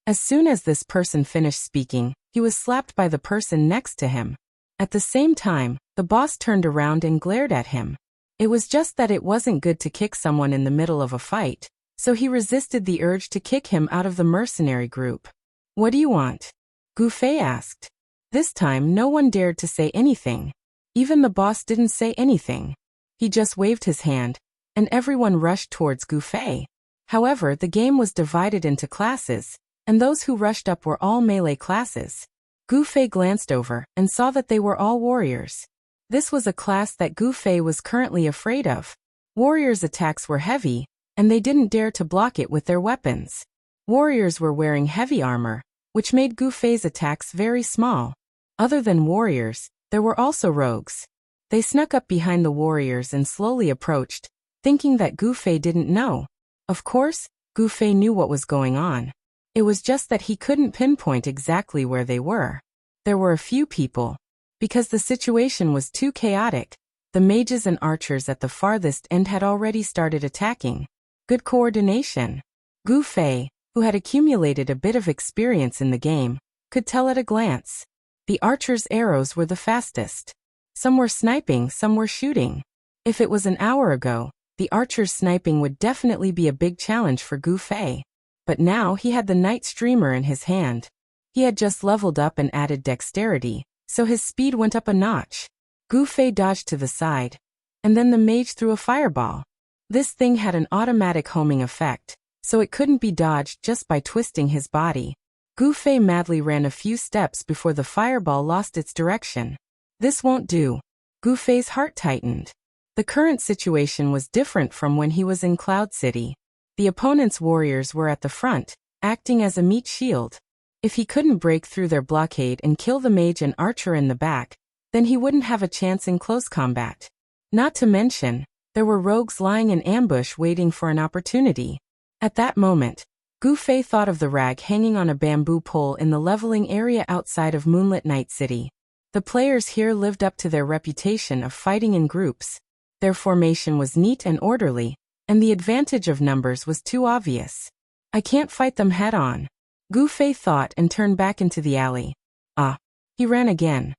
As soon as this person finished speaking, he was slapped by the person next to him. At the same time, the boss turned around and glared at him. It was just that it wasn't good to kick someone in the middle of a fight, so he resisted the urge to kick him out of the mercenary group. "What do you want?" Gu Fei asked. This time no one dared to say anything. Even the boss didn't say anything. He just waved his hand, and everyone rushed towards Gu Fei. However, the game was divided into classes, and those who rushed up were all melee classes. Gu Fei glanced over and saw that they were all warriors. This was a class that Gu Fei was currently afraid of. Warriors' attacks were heavy, and they didn't dare to block it with their weapons. Warriors were wearing heavy armor, which made Gu Fei's attacks very small. Other than warriors, there were also rogues. They snuck up behind the warriors and slowly approached, thinking that Gu Fei didn't know. Of course, Gu Fei knew what was going on. It was just that he couldn't pinpoint exactly where they were. There were a few people. Because the situation was too chaotic, the mages and archers at the farthest end had already started attacking. Good coordination. Gu Fei, who had accumulated a bit of experience in the game, could tell at a glance. The archers' arrows were the fastest. Some were sniping, some were shooting. If it was an hour ago, the archer's sniping would definitely be a big challenge for Gu Fei. But now he had the night streamer in his hand. He had just leveled up and added dexterity, so his speed went up a notch. Gu Fei dodged to the side, and then the mage threw a fireball. This thing had an automatic homing effect, so it couldn't be dodged just by twisting his body. Gu Fei madly ran a few steps before the fireball lost its direction. This won't do. Gu Fei's heart tightened. The current situation was different from when he was in Cloud City. The opponent's warriors were at the front, acting as a meat shield. If he couldn't break through their blockade and kill the mage and archer in the back, then he wouldn't have a chance in close combat. Not to mention, there were rogues lying in ambush waiting for an opportunity. At that moment, Gu Fei thought of the rag hanging on a bamboo pole in the leveling area outside of Moonlit Night City. The players here lived up to their reputation of fighting in groups. Their formation was neat and orderly, and the advantage of numbers was too obvious. I can't fight them head-on, Gu Fei thought and turned back into the alley. Ah! He ran again.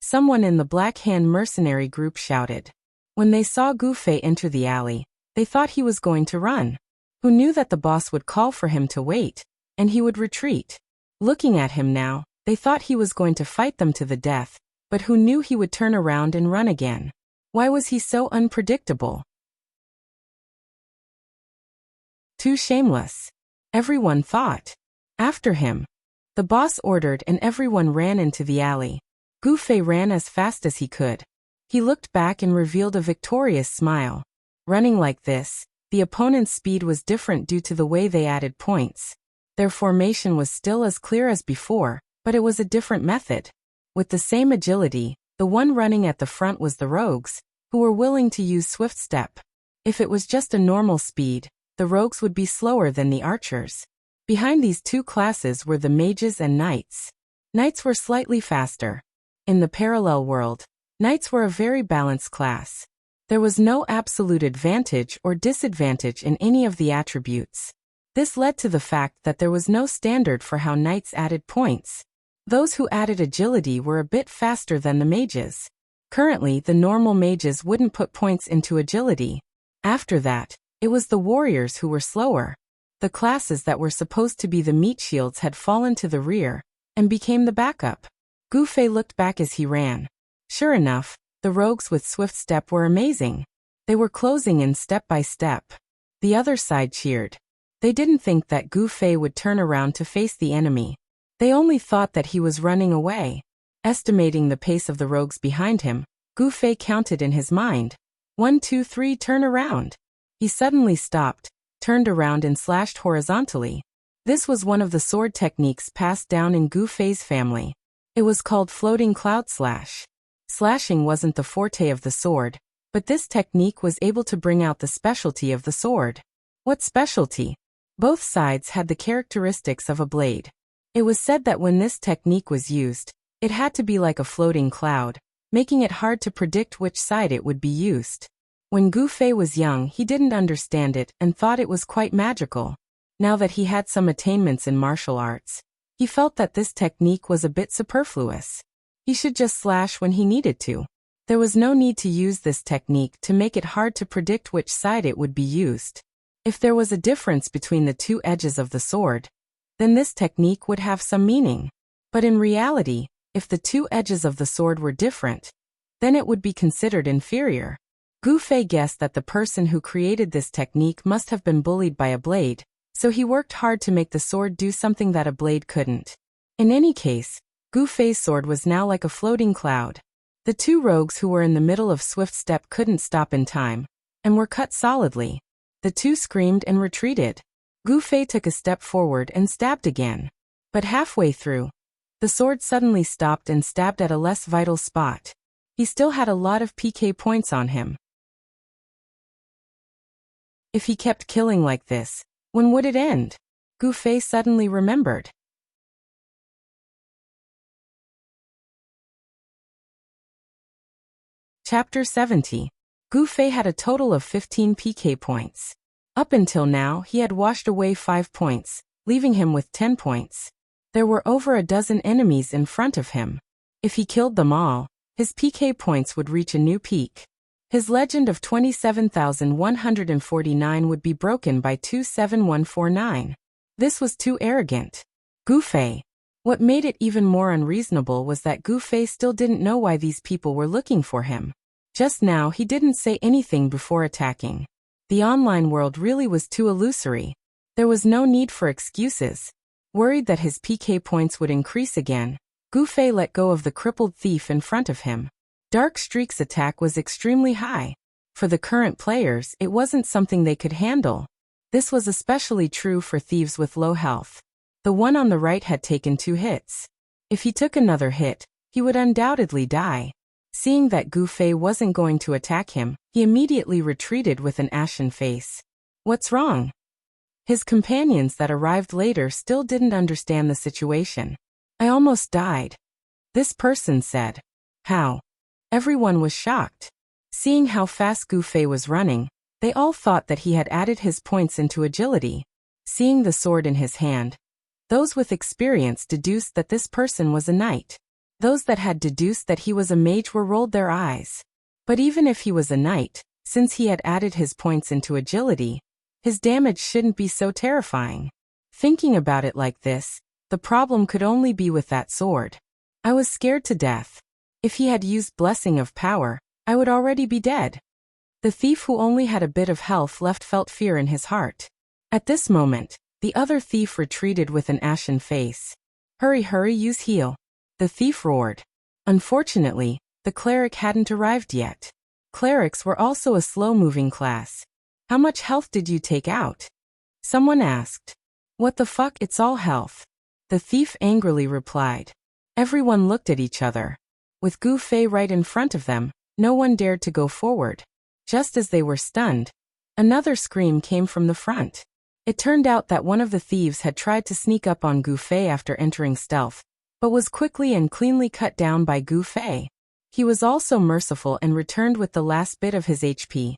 Someone in the Black Hand mercenary group shouted. When they saw Gu Fei enter the alley, they thought he was going to run. Who knew that the boss would call for him to wait, and he would retreat? Looking at him now, they thought he was going to fight them to the death, but who knew he would turn around and run again? Why was he so unpredictable? Too shameless. Everyone thought. After him. The boss ordered and everyone ran into the alley. Gu Fei ran as fast as he could. He looked back and revealed a victorious smile. Running like this, the opponent's speed was different due to the way they added points. Their formation was still as clear as before, but it was a different method. With the same agility, the one running at the front was the rogues, who were willing to use swift step. If it was just a normal speed, the rogues would be slower than the archers. Behind these two classes were the mages and knights. Knights were slightly faster. In the parallel world, knights were a very balanced class. There was no absolute advantage or disadvantage in any of the attributes. This led to the fact that there was no standard for how knights added points. Those who added agility were a bit faster than the mages. Currently, the normal mages wouldn't put points into agility. After that, it was the warriors who were slower. The classes that were supposed to be the meat shields had fallen to the rear, and became the backup. Gu Fei looked back as he ran. Sure enough, the rogues with swift step were amazing. They were closing in step by step. The other side cheered. They didn't think that Gu Fei would turn around to face the enemy. They only thought that he was running away. Estimating the pace of the rogues behind him, Gu Fei counted in his mind. 1, 2, 3, turn around. He suddenly stopped, turned around and slashed horizontally. This was one of the sword techniques passed down in Gu Fei's family. It was called floating cloud slash. Slashing wasn't the forte of the sword, but this technique was able to bring out the specialty of the sword. What specialty? Both sides had the characteristics of a blade. It was said that when this technique was used, it had to be like a floating cloud, making it hard to predict which side it would be used. When Gu Fei was young, he didn't understand it and thought it was quite magical. Now that he had some attainments in martial arts, he felt that this technique was a bit superfluous. He should just slash when he needed to. There was no need to use this technique to make it hard to predict which side it would be used. If there was a difference between the two edges of the sword, then this technique would have some meaning. But in reality, if the two edges of the sword were different, then it would be considered inferior. Gu Fei guessed that the person who created this technique must have been bullied by a blade, so he worked hard to make the sword do something that a blade couldn't. In any case, Gu Fei's sword was now like a floating cloud. The two rogues who were in the middle of swift step couldn't stop in time, and were cut solidly. The two screamed and retreated. Gu Fei took a step forward and stabbed again. But halfway through, the sword suddenly stopped and stabbed at a less vital spot. He still had a lot of PK points on him. If he kept killing like this, when would it end? Gu Fei suddenly remembered. Chapter 70. Gu Fei had a total of 15 PK points. Up until now, he had washed away 5 points, leaving him with 10 points. There were over a dozen enemies in front of him. If he killed them all, his PK points would reach a new peak. His legend of 27,149 would be broken by 27149. This was too arrogant. Gu Fei. What made it even more unreasonable was that Gu Fei still didn't know why these people were looking for him. Just now he didn't say anything before attacking. The online world really was too illusory. There was no need for excuses. Worried that his PK points would increase again, Gu Fei let go of the crippled thief in front of him. Dark Streak's attack was extremely high. For the current players, it wasn't something they could handle. This was especially true for thieves with low health. The one on the right had taken 2 hits. If he took another hit, he would undoubtedly die. Seeing that Gu Fei wasn't going to attack him, he immediately retreated with an ashen face. What's wrong? His companions that arrived later still didn't understand the situation. I almost died. This person said. How? Everyone was shocked. Seeing how fast Gu Fei was running, they all thought that he had added his points into agility. Seeing the sword in his hand, those with experience deduced that this person was a knight. Those that had deduced that he was a mage were rolled their eyes. But even if he was a knight, since he had added his points into agility, his damage shouldn't be so terrifying. Thinking about it like this, the problem could only be with that sword. I was scared to death. If he had used Blessing of Power, I would already be dead. The thief who only had a bit of health left felt fear in his heart. At this moment, the other thief retreated with an ashen face. Hurry, hurry, use heal. The thief roared. Unfortunately, the cleric hadn't arrived yet. Clerics were also a slow-moving class. How much health did you take out? Someone asked. What the fuck, it's all health. The thief angrily replied. Everyone looked at each other. With Gu Fei right in front of them, no one dared to go forward. Just as they were stunned, another scream came from the front. It turned out that one of the thieves had tried to sneak up on Gu Fei after entering stealth, but was quickly and cleanly cut down by Gu Fei. He was also merciful and returned with the last bit of his HP.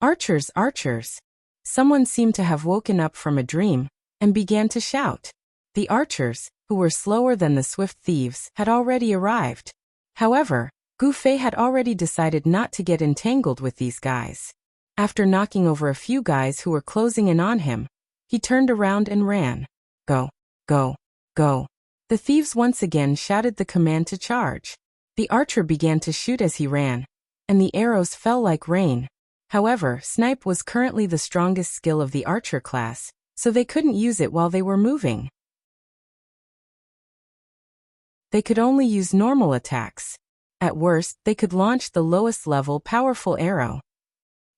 Archers, archers! Someone seemed to have woken up from a dream and began to shout. The archers, who were slower than the swift thieves, had already arrived. However, Gu Fei had already decided not to get entangled with these guys. After knocking over a few guys who were closing in on him, he turned around and ran. Go, go, go. The thieves once again shouted the command to charge. The archer began to shoot as he ran, and the arrows fell like rain. However, snipe was currently the strongest skill of the archer class, so they couldn't use it while they were moving. They could only use normal attacks. At worst, they could launch the lowest level powerful arrow.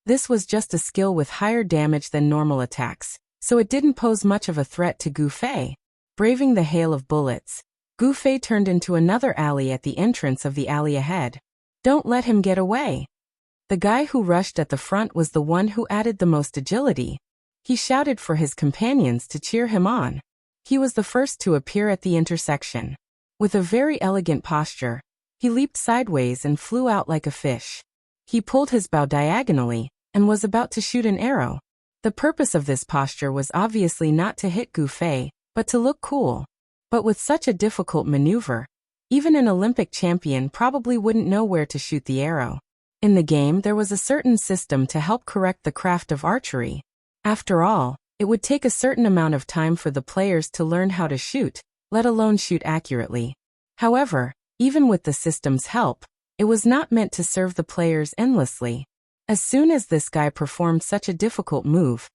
This was just a skill with higher damage than normal attacks, so it didn't pose much of a threat to Gu Fei. Braving the hail of bullets, Gu Fei turned into another alley at the entrance of the alley ahead. Don't let him get away. The guy who rushed at the front was the one who added the most agility. He shouted for his companions to cheer him on. He was the first to appear at the intersection. With a very elegant posture, he leaped sideways and flew out like a fish. He pulled his bow diagonally and was about to shoot an arrow. The purpose of this posture was obviously not to hit Gu Fei, but to look cool. But with such a difficult maneuver, even an Olympic champion probably wouldn't know where to shoot the arrow. In the game, there was a certain system to help correct the craft of archery. After all, it would take a certain amount of time for the players to learn how to shoot, let alone shoot accurately. However, even with the system's help, it was not meant to serve the players endlessly. As soon as this guy performed such a difficult move,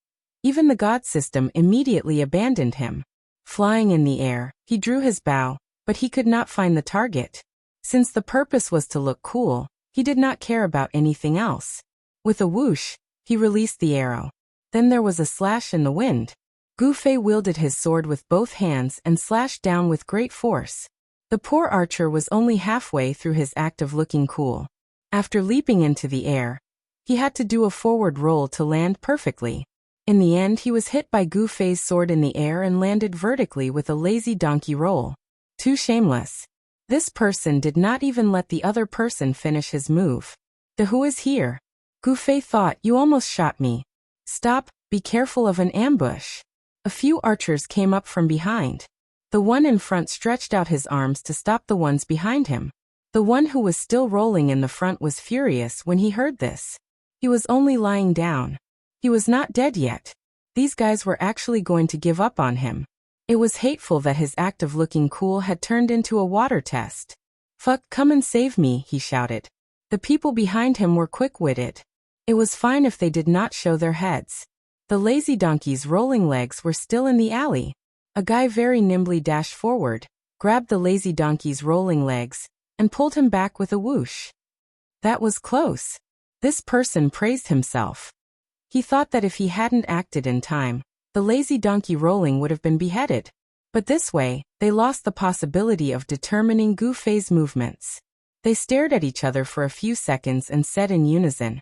even the god system immediately abandoned him. Flying in the air, he drew his bow, but he could not find the target. Since the purpose was to look cool, he did not care about anything else. With a whoosh, he released the arrow. Then there was a slash in the wind. Gu Fei wielded his sword with both hands and slashed down with great force. The poor archer was only halfway through his act of looking cool. After leaping into the air, he had to do a forward roll to land perfectly. In the end, he was hit by Gu Fei's sword in the air and landed vertically with a lazy donkey roll. Too shameless. This person did not even let the other person finish his move. The who is here? Gu Fei thought, you almost shot me. Stop, be careful of an ambush. A few archers came up from behind. The one in front stretched out his arms to stop the ones behind him. The one who was still rolling in the front was furious when he heard this. He was only lying down. He was not dead yet. These guys were actually going to give up on him. It was hateful that his act of looking cool had turned into a water test. "Fuck, come and save me," he shouted. The people behind him were quick-witted. It was fine if they did not show their heads. The lazy donkey's rolling legs were still in the alley. A guy very nimbly dashed forward, grabbed the lazy donkey's rolling legs, and pulled him back with a whoosh. That was close. This person praised himself. He thought that if he hadn't acted in time, the lazy donkey rolling would have been beheaded. But this way, they lost the possibility of determining Gu Fei's movements. They stared at each other for a few seconds and said in unison,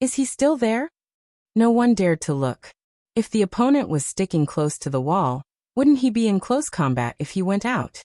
"Is he still there?" No one dared to look. If the opponent was sticking close to the wall, wouldn't he be in close combat if he went out?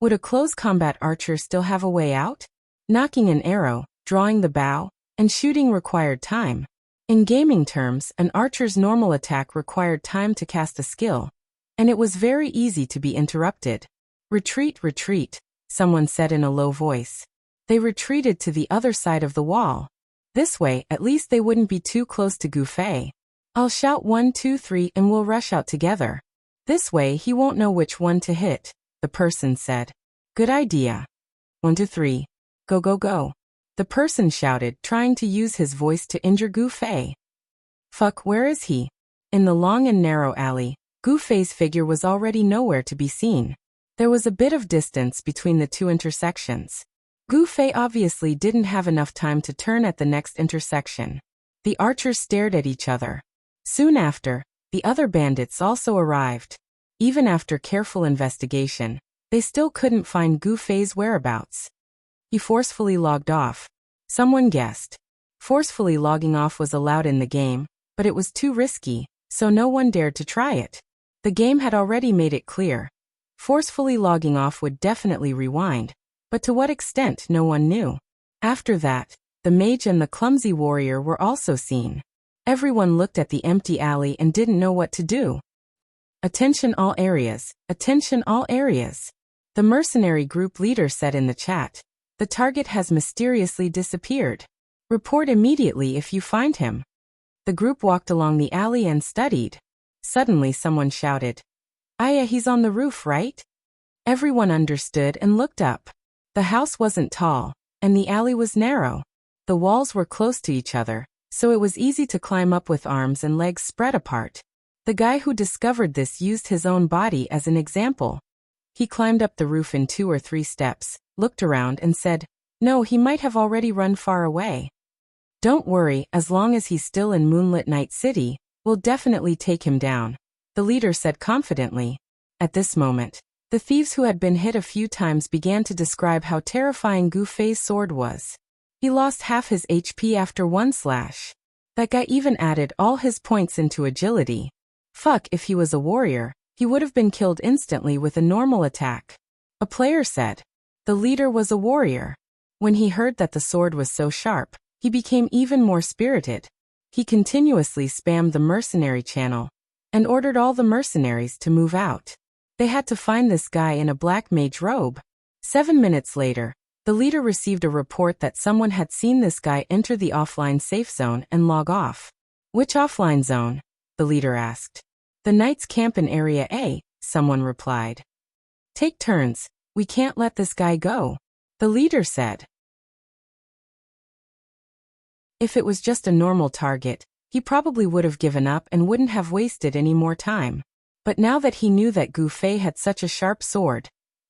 Would a close combat archer still have a way out? Knocking an arrow, drawing the bow, and shooting required time. In gaming terms, an archer's normal attack required time to cast a skill, and it was very easy to be interrupted. "Retreat, retreat," someone said in a low voice. They retreated to the other side of the wall. This way, at least they wouldn't be too close to Gu Fei. "I'll shout 1, 2, 3 and we'll rush out together. This way he won't know which one to hit," the person said. "Good idea. 1, 2, 3. Go, go, go," the person shouted, trying to use his voice to injure Gu Fei. "Fuck, where is he?" In the long and narrow alley, Gu Fei's figure was already nowhere to be seen. There was a bit of distance between the two intersections. Gu Fei obviously didn't have enough time to turn at the next intersection. The archers stared at each other. Soon after, the other bandits also arrived. Even after careful investigation, they still couldn't find Gu Fei's whereabouts. He forcefully logged off. Someone guessed. Forcefully logging off was allowed in the game, but it was too risky, so no one dared to try it. The game had already made it clear. Forcefully logging off would definitely rewind, but to what extent no one knew. After that, the mage and the clumsy warrior were also seen. Everyone looked at the empty alley and didn't know what to do. "Attention all areas, attention all areas," the mercenary group leader said in the chat. "The target has mysteriously disappeared. Report immediately if you find him." The group walked along the alley and studied. Suddenly someone shouted, "Aya, he's on the roof, right?" Everyone understood and looked up. The house wasn't tall, and the alley was narrow. The walls were close to each other, so it was easy to climb up with arms and legs spread apart. The guy who discovered this used his own body as an example. He climbed up the roof in 2 or 3 steps, looked around and said, "No, he might have already run far away." "Don't worry, as long as he's still in Moonlit Night City, we'll definitely take him down," the leader said confidently. At this moment, the thieves who had been hit a few times began to describe how terrifying Gu Fei's sword was. He lost half his HP after 1 slash. That guy even added all his points into agility. Fuck, if he was a warrior, he would have been killed instantly with a normal attack. A player said. The leader was a warrior. When he heard that the sword was so sharp, he became even more spirited. He continuously spammed the mercenary channel and ordered all the mercenaries to move out. They had to find this guy in a black mage robe. 7 minutes later, the leader received a report that someone had seen this guy enter the offline safe zone and log off. "Which offline zone?" the leader asked. "The knights camp in Area A," someone replied. "Take turns, we can't let this guy go," the leader said. If it was just a normal target, he probably would have given up and wouldn't have wasted any more time. But now that he knew that Gu Fei had such a sharp sword,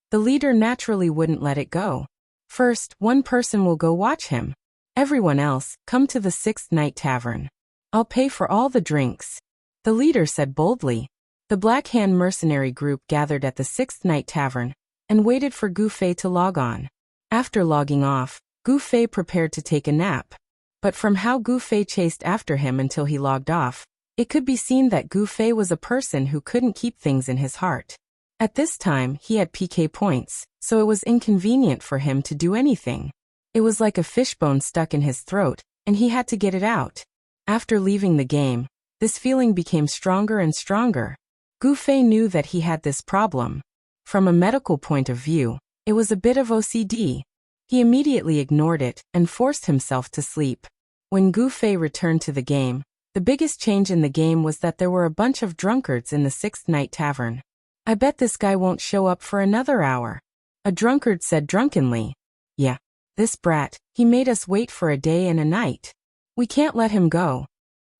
the leader naturally wouldn't let it go. First, one person will go watch him. Everyone else, come to the 6th Night Tavern. I'll pay for all the drinks, the leader said boldly. The Black Hand mercenary group gathered at the 6th Night Tavern and waited for Gu Fei to log on. After logging off, Gu Fei prepared to take a nap. But from how Gu Fei chased after him until he logged off, it could be seen that Gu Fei was a person who couldn't keep things in his heart. At this time, he had PK points, so it was inconvenient for him to do anything. It was like a fishbone stuck in his throat, and he had to get it out. After leaving the game, this feeling became stronger and stronger. Gu Fei knew that he had this problem. From a medical point of view, it was a bit of OCD. He immediately ignored it and forced himself to sleep. When Gu Fei returned to the game, the biggest change in the game was that there were a bunch of drunkards in the Sixth Night Tavern. I bet this guy won't show up for another hour. A drunkard said drunkenly. Yeah, this brat, he made us wait for a day and a night. We can't let him go.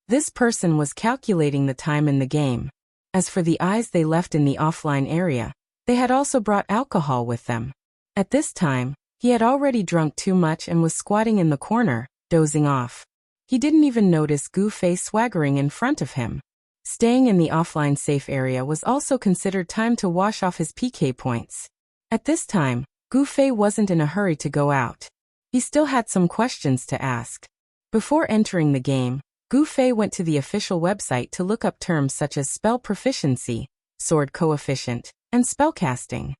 This person was calculating the time in the game. As for the eyes they left in the offline area, they had also brought alcohol with them. At this time, he had already drunk too much and was squatting in the corner, dozing off. He didn't even notice Gu Fei swaggering in front of him. Staying in the offline safe area was also considered time to wash off his PK points. At this time, Gu Fei wasn't in a hurry to go out. He still had some questions to ask. Before entering the game, Gu Fei went to the official website to look up terms such as spell proficiency, sword coefficient, and spellcasting.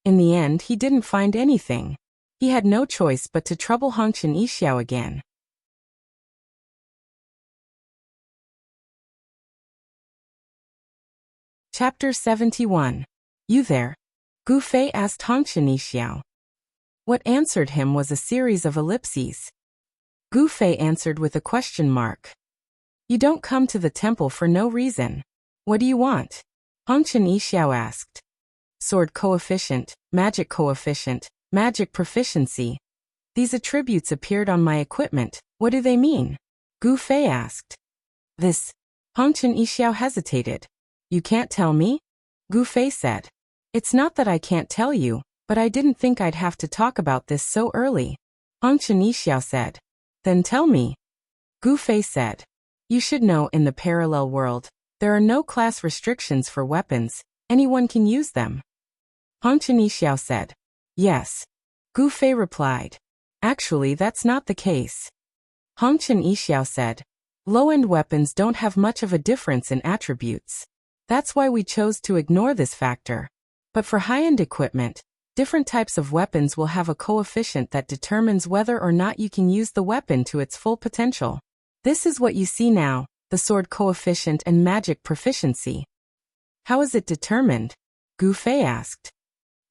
In the end, he didn't find anything. He had no choice but to trouble Hongchen Yixiao again. Chapter 71. You there? Gu Fei asked Hongchen Yixiao. What answered him was a series of ellipses. Gu Fei answered with a question mark. You don't come to the temple for no reason. What do you want? Hongchen Yixiao asked. Sword coefficient, magic proficiency. These attributes appeared on my equipment. What do they mean? Gu Fei asked. This. Hongchen Yixiao hesitated. You can't tell me? Gu Fei said. It's not that I can't tell you, but I didn't think I'd have to talk about this so early. Hongchen Yixiao said. Then tell me. Gu Fei said. You should know in the parallel world, there are no class restrictions for weapons, anyone can use them. Hongchen Yixiao said. Yes. Gu Fei replied. Actually, that's not the case. Hongchen Yixiao said. Low-end weapons don't have much of a difference in attributes. That's why we chose to ignore this factor. But for high-end equipment, different types of weapons will have a coefficient that determines whether or not you can use the weapon to its full potential. This is what you see now, the sword coefficient and magic proficiency. How is it determined? Gu Fei asked.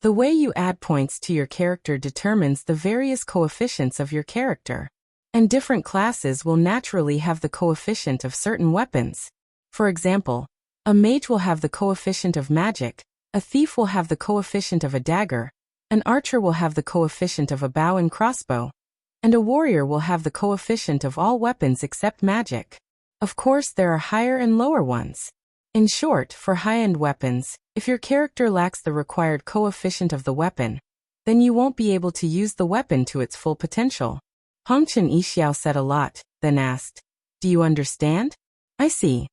The way you add points to your character determines the various coefficients of your character. And different classes will naturally have the coefficient of certain weapons. For example, a mage will have the coefficient of magic, a thief will have the coefficient of a dagger, an archer will have the coefficient of a bow and crossbow, and a warrior will have the coefficient of all weapons except magic. Of course, there are higher and lower ones. In short, for high-end weapons, if your character lacks the required coefficient of the weapon, then you won't be able to use the weapon to its full potential. Hongchen Yixiao said a lot, then asked, Do you understand? I see.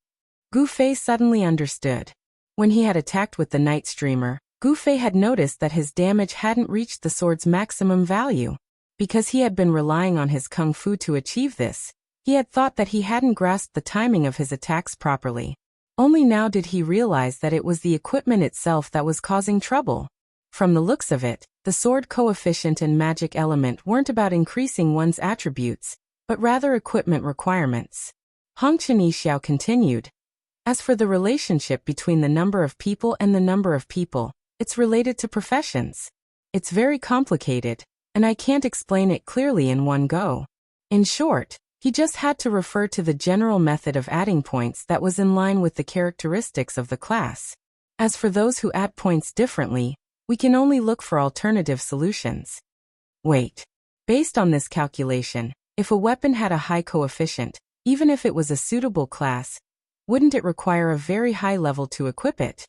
Gu Fei suddenly understood. When he had attacked with the Night Streamer, Gu Fei had noticed that his damage hadn't reached the sword's maximum value. Because he had been relying on his kung fu to achieve this, he had thought that he hadn't grasped the timing of his attacks properly. Only now did he realize that it was the equipment itself that was causing trouble. From the looks of it, the sword coefficient and magic element weren't about increasing one's attributes, but rather equipment requirements. Hongchen Yixiao continued. As for the relationship between the number of people and the number of people, it's related to professions. It's very complicated, and I can't explain it clearly in one go. In short, he just had to refer to the general method of adding points that was in line with the characteristics of the class. As for those who add points differently, we can only look for alternative solutions. Wait. Based on this calculation, if a weapon had a high coefficient, even if it was a suitable class, wouldn't it require a very high level to equip it?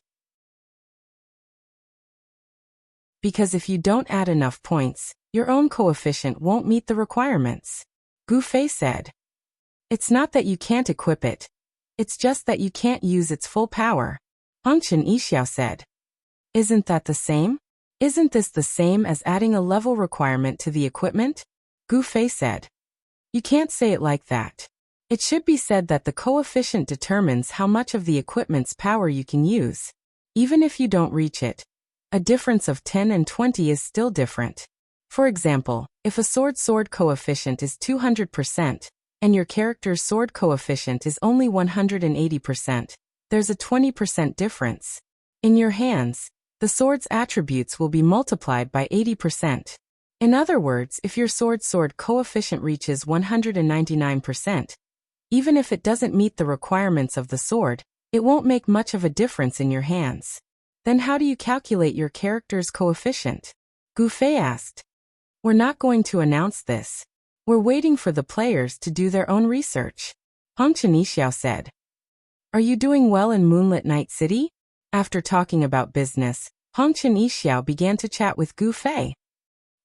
Because if you don't add enough points, your own coefficient won't meet the requirements. Gu Fei said. It's not that you can't equip it. It's just that you can't use its full power. Hongchen Yixiao said. Isn't that the same? Isn't this the same as adding a level requirement to the equipment? Gu Fei said. You can't say it like that. It should be said that the coefficient determines how much of the equipment's power you can use. Even if you don't reach it, a difference of 10 and 20 is still different. For example, if a sword coefficient is 200%, and your character's sword coefficient is only 180%, there's a 20% difference. In your hands, the sword's attributes will be multiplied by 80%. In other words, if your sword coefficient reaches 199%, even if it doesn't meet the requirements of the sword, it won't make much of a difference in your hands. Then how do you calculate your character's coefficient? Gu Fei asked. We're not going to announce this. We're waiting for the players to do their own research. Hongchen Yixiao said. Are you doing well in Moonlit Night City? After talking about business, Hongchen Yixiao began to chat with Gu Fei.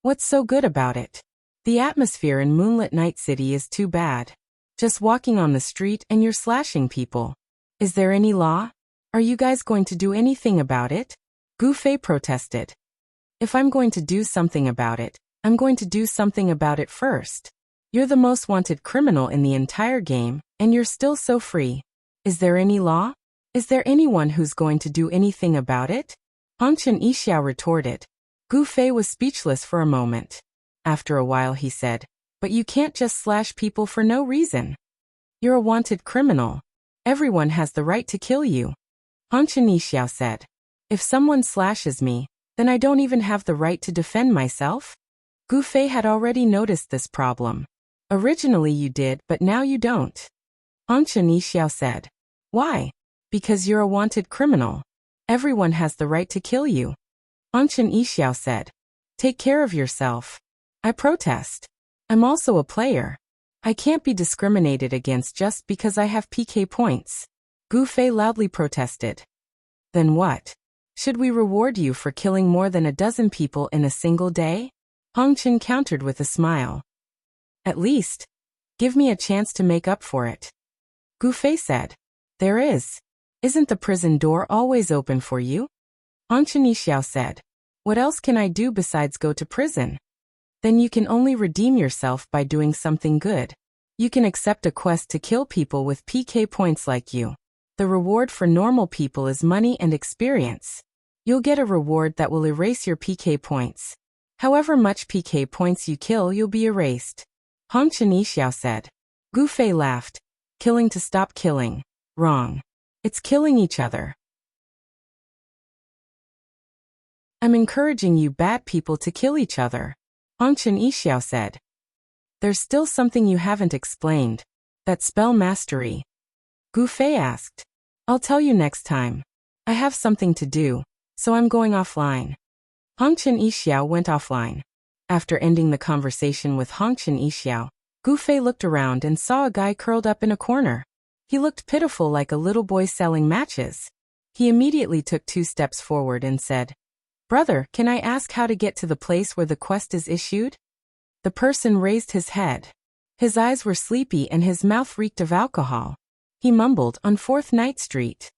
What's so good about it? The atmosphere in Moonlit Night City is too bad. Just walking on the street and you're slashing people. Is there any law? Are you guys going to do anything about it? Gu Fei protested. If I'm going to do something about it, I'm going to do something about it first. You're the most wanted criminal in the entire game, and you're still so free. Is there any law? Is there anyone who's going to do anything about it? Hongchen Yixiao retorted. Gu Fei was speechless for a moment. After a while he said, but you can't just slash people for no reason. You're a wanted criminal. Everyone has the right to kill you. Hongchen Yixiao said. If someone slashes me, then I don't even have the right to defend myself? Gu Fei had already noticed this problem. Originally you did, but now you don't. Hongchen Yixiao said. Why? Because you're a wanted criminal. Everyone has the right to kill you. Hongchen Yixiao said. Take care of yourself. I protest. I'm also a player. I can't be discriminated against just because I have PK points. Gu Fei loudly protested. Then what? Should we reward you for killing more than a dozen people in a single day? Hongchen countered with a smile. At least, give me a chance to make up for it. Gu Fei said. There is. Isn't the prison door always open for you? Hongchen Yixiao said. What else can I do besides go to prison? Then you can only redeem yourself by doing something good. You can accept a quest to kill people with PK points like you. The reward for normal people is money and experience. You'll get a reward that will erase your PK points. However much PK points you kill, you'll be erased. Hongchen Yixiao said. Gu Fei laughed. Killing to stop killing. Wrong. It's killing each other. I'm encouraging you bad people to kill each other. Hongchen Yixiao said. There's still something you haven't explained. That spell mastery. Gu Fei asked. I'll tell you next time. I have something to do, so I'm going offline. Hongchen Yixiao went offline. After ending the conversation with Hongchen Yixiao, Gu Fei looked around and saw a guy curled up in a corner. He looked pitiful like a little boy selling matches. He immediately took 2 steps forward and said, Brother, can I ask how to get to the place where the quest is issued? The person raised his head. His eyes were sleepy and his mouth reeked of alcohol. He mumbled, on 4th Night Street.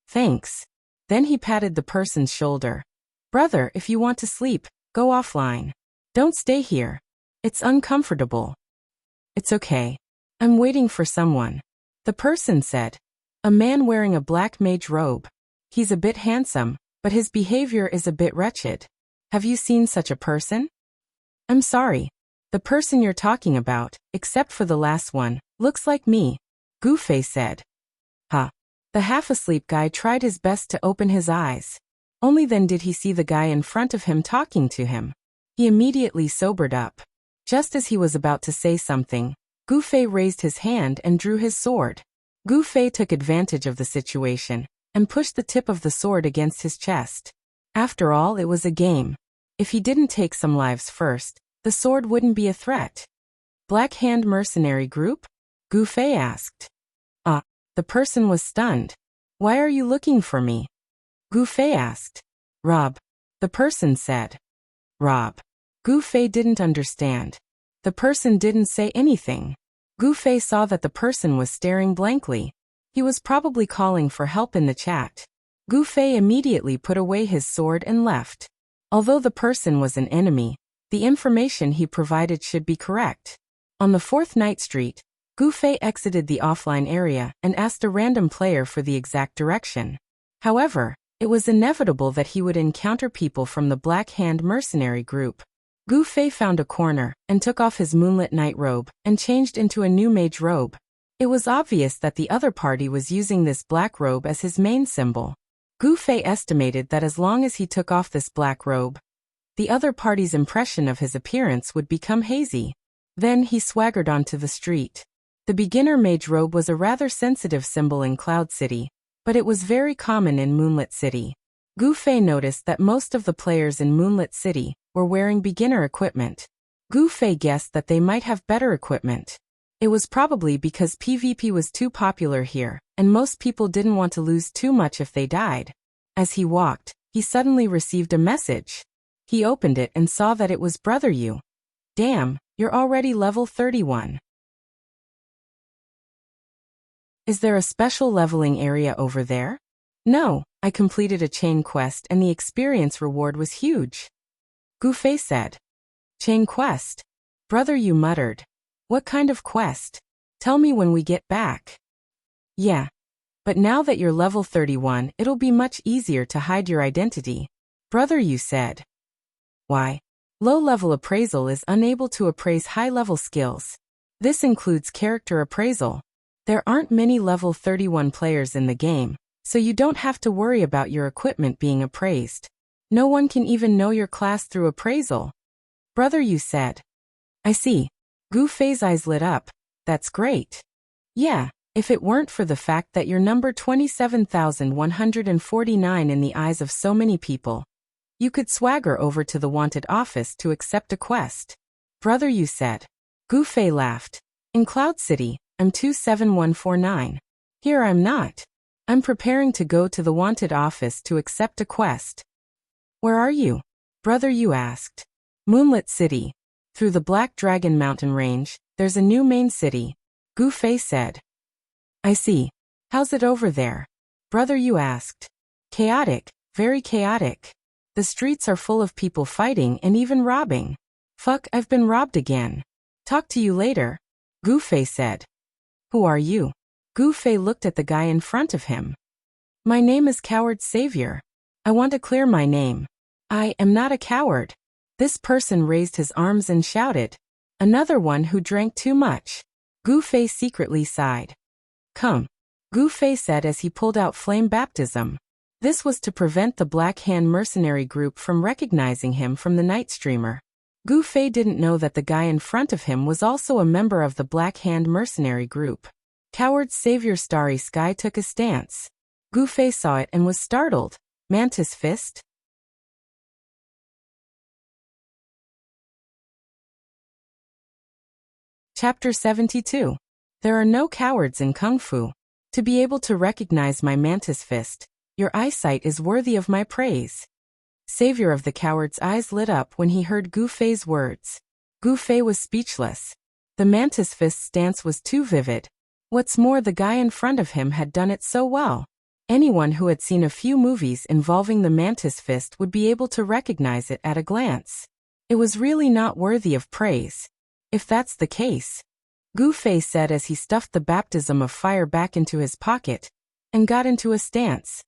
Thanks. Then he patted the person's shoulder. Brother, if you want to sleep, go offline. Don't stay here. It's uncomfortable. It's okay. I'm waiting for someone. The person said. A man wearing a black mage robe. He's a bit handsome, but his behavior is a bit wretched. Have you seen such a person? I'm sorry. The person you're talking about, except for the last one, looks like me. Gu Fei said. Huh. The half-asleep guy tried his best to open his eyes. Only then did he see the guy in front of him talking to him. He immediately sobered up. Just as he was about to say something, Gu Fei raised his hand and drew his sword. Gu Fei took advantage of the situation and pushed the tip of the sword against his chest. After all, it was a game. If he didn't take some lives first, the sword wouldn't be a threat. Black Hand Mercenary Group? Gu Fei asked. The person was stunned. Why are you looking for me? Gu Fei asked. Rob. The person said. Rob. Gu Fei didn't understand. The person didn't say anything. Gu Fei saw that the person was staring blankly. He was probably calling for help in the chat. Gu Fei immediately put away his sword and left. Although the person was an enemy, the information he provided should be correct. On the 4th Night Street, Gu Fei exited the offline area and asked a random player for the exact direction. However, it was inevitable that he would encounter people from the Black Hand Mercenary Group. Gu Fei found a corner and took off his Moonlit Night robe and changed into a new mage robe. It was obvious that the other party was using this black robe as his main symbol. Gu Fei estimated that as long as he took off this black robe, the other party's impression of his appearance would become hazy. Then he swaggered onto the street. The beginner mage robe was a rather sensitive symbol in Cloud City, but it was very common in Moonlit City. Gu Fei noticed that most of the players in Moonlit City were wearing beginner equipment. Gu Fei guessed that they might have better equipment. It was probably because PvP was too popular here, and most people didn't want to lose too much if they died. As he walked, he suddenly received a message. He opened it and saw that it was Brother Yu. Damn, you're already level 31. Is there a special leveling area over there? No, I completed a chain quest and the experience reward was huge. Gu Fei said. Chain quest? Brother Yu muttered. What kind of quest? Tell me when we get back. Yeah. But now that you're level 31, it'll be much easier to hide your identity. Brother Yu said. Why? Low-level appraisal is unable to appraise high-level skills. This includes character appraisal. There aren't many level 31 players in the game, so you don't have to worry about your equipment being appraised. No one can even know your class through appraisal. Brother Yu said. I see. Gu Fei's eyes lit up. That's great. Yeah, if it weren't for the fact that you're number 27,149 in the eyes of so many people, you could swagger over to the wanted office to accept a quest. Brother Yu said. Gu Fei laughed. In Cloud City, I'm 27149. Here I'm not. I'm preparing to go to the wanted office to accept a quest. Where are you? Brother Yu asked. Moonlit City. Through the Black Dragon Mountain Range, there's a new main city. Gu Fei said. I see. How's it over there? Brother Yu asked. Chaotic, very chaotic. The streets are full of people fighting and even robbing. Fuck, I've been robbed again. Talk to you later. Gu Fei said. Who are you? Gu Fei looked at the guy in front of him. My name is Coward Savior. I want to clear my name. I am not a coward. This person raised his arms and shouted. Another one who drank too much. Gu Fei secretly sighed. Come. Gu Fei said as he pulled out Flame Baptism. This was to prevent the Black Hand mercenary group from recognizing him from the night streamer. Gu Fei didn't know that the guy in front of him was also a member of the Black Hand mercenary group. Coward Savior Starry Sky took a stance. Gu Fei saw it and was startled. Mantis Fist? Chapter 72. There are no cowards in Kung Fu. To be able to recognize my Mantis Fist, your eyesight is worthy of my praise. Savior of the Coward's eyes lit up when he heard Gu Fei's words. Gu Fei was speechless. The Mantis Fist stance was too vivid. What's more, the guy in front of him had done it so well. Anyone who had seen a few movies involving the Mantis Fist would be able to recognize it at a glance. It was really not worthy of praise. If that's the case, Gu Fei said as he stuffed the baptism of fire back into his pocket and got into a stance.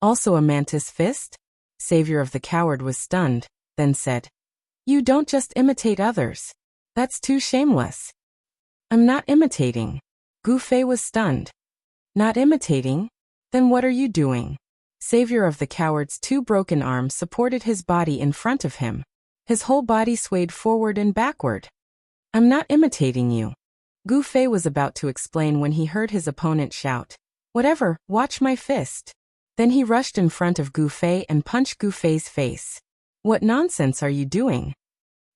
Also a Mantis Fist? Savior of the Coward was stunned, then said. You don't just imitate others. That's too shameless. I'm not imitating. Gu Fei was stunned. Not imitating? Then what are you doing? Savior of the Coward's two broken arms supported his body in front of him. His whole body swayed forward and backward. I'm not imitating you. Gu Fei was about to explain when he heard his opponent shout. Whatever, watch my fist. Then he rushed in front of Gu Fei and punched Gu Fei's face. What nonsense are you doing?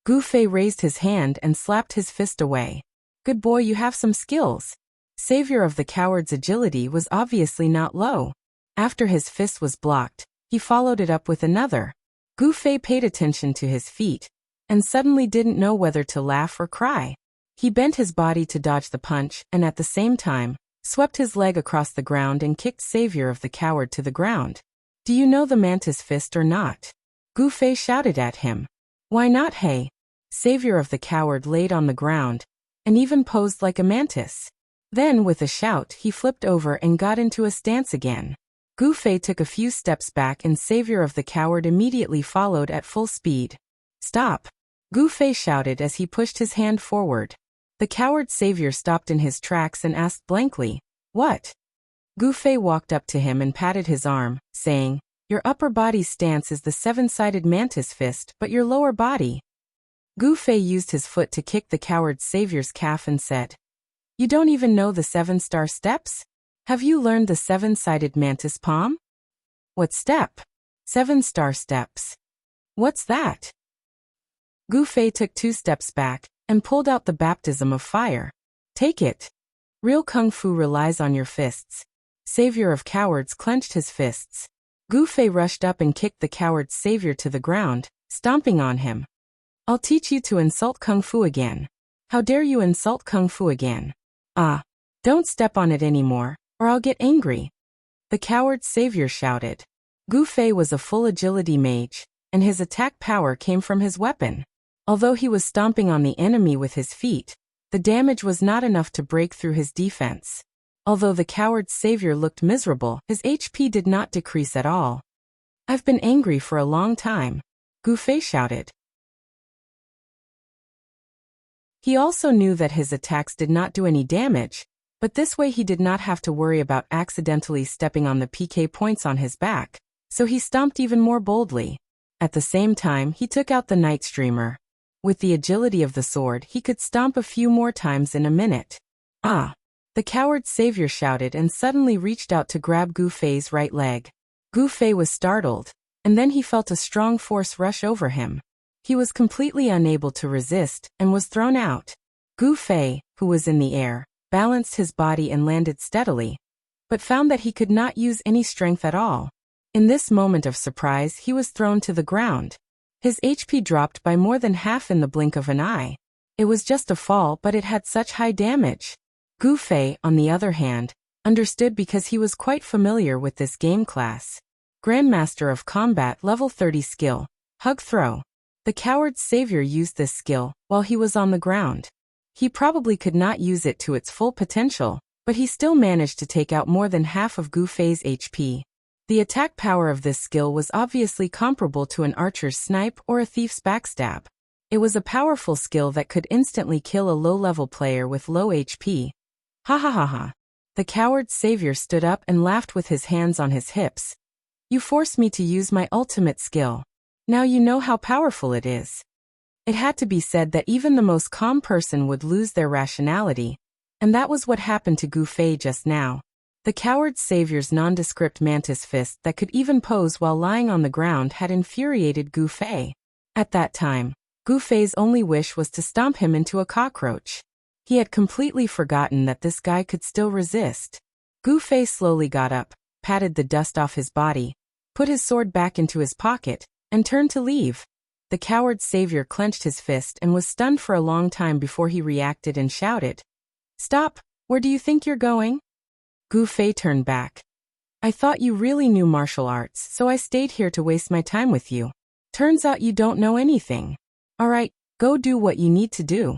Gu Fei raised his hand and slapped his fist away. Good boy, you have some skills. Savior of the Coward's agility was obviously not low. After his fist was blocked, he followed it up with another. Gu Fei paid attention to his feet and suddenly didn't know whether to laugh or cry. He bent his body to dodge the punch and at the same time, swept his leg across the ground and kicked Savior of the Coward to the ground. Do you know the Mantis Fist or not? Gu Fei shouted at him. Why not, hey? Savior of the Coward laid on the ground and even posed like a mantis. Then, with a shout, he flipped over and got into a stance again. Gu Fei took a few steps back and Savior of the Coward immediately followed at full speed. Stop! Gu Fei shouted as he pushed his hand forward. The Coward Savior stopped in his tracks and asked blankly, What? Gu Fei walked up to him and patted his arm, saying, "Your upper body stance is the seven-sided mantis fist, but your lower body." Gu Fei used his foot to kick the coward's savior's calf and said, "You don't even know the 7-star steps? Have you learned the 7-sided mantis palm?" "What step?" 7-star steps. "What's that?" Gu Fei took 2 steps back and pulled out the baptism of fire. "Take it. Real kung fu relies on your fists." Savior of cowards clenched his fists. Gu Fei rushed up and kicked the coward's savior to the ground, stomping on him. "I'll teach you to insult kung fu again. How dare you insult kung fu again? Ah, don't step on it anymore, or I'll get angry." The coward's savior shouted. Gu Fei was a full agility mage, and his attack power came from his weapon. Although he was stomping on the enemy with his feet, the damage was not enough to break through his defense. Although the coward's savior looked miserable, his HP did not decrease at all. "I've been angry for a long time," Gu Fei shouted. He also knew that his attacks did not do any damage, but this way he did not have to worry about accidentally stepping on the PK points on his back, so he stomped even more boldly. At the same time, he took out the night streamer. With the agility of the sword, he could stomp a few more times in a minute. "Ah!" The coward's savior shouted and suddenly reached out to grab Gu Fei's right leg. Gu Fei was startled, and then he felt a strong force rush over him. He was completely unable to resist and was thrown out. Gu Fei, who was in the air, balanced his body and landed steadily, but found that he could not use any strength at all. In this moment of surprise, he was thrown to the ground. His HP dropped by more than half in the blink of an eye. It was just a fall, but it had such high damage. Gu Fei, on the other hand, understood because he was quite familiar with this game class. Grandmaster of Combat level 30 skill, Hug Throw. The coward's savior used this skill while he was on the ground. He probably could not use it to its full potential, but he still managed to take out more than half of Gu Fei's HP. The attack power of this skill was obviously comparable to an archer's snipe or a thief's backstab. It was a powerful skill that could instantly kill a low-level player with low HP. Ha ha ha ha. The coward's savior stood up and laughed with his hands on his hips. "You forced me to use my ultimate skill. Now you know how powerful it is." It had to be said that even the most calm person would lose their rationality, and that was what happened to Gu Fei just now. The coward's savior's nondescript mantis fist that could even pose while lying on the ground had infuriated Gu Fei. At that time, Gu Fei's only wish was to stomp him into a cockroach. He had completely forgotten that this guy could still resist. Gu Fei slowly got up, patted the dust off his body, put his sword back into his pocket, and turned to leave. The coward's savior clenched his fist and was stunned for a long time before he reacted and shouted, "Stop! Where do you think you're going?" Gu Fei turned back. "I thought you really knew martial arts, so I stayed here to waste my time with you. Turns out you don't know anything. Alright, go do what you need to do."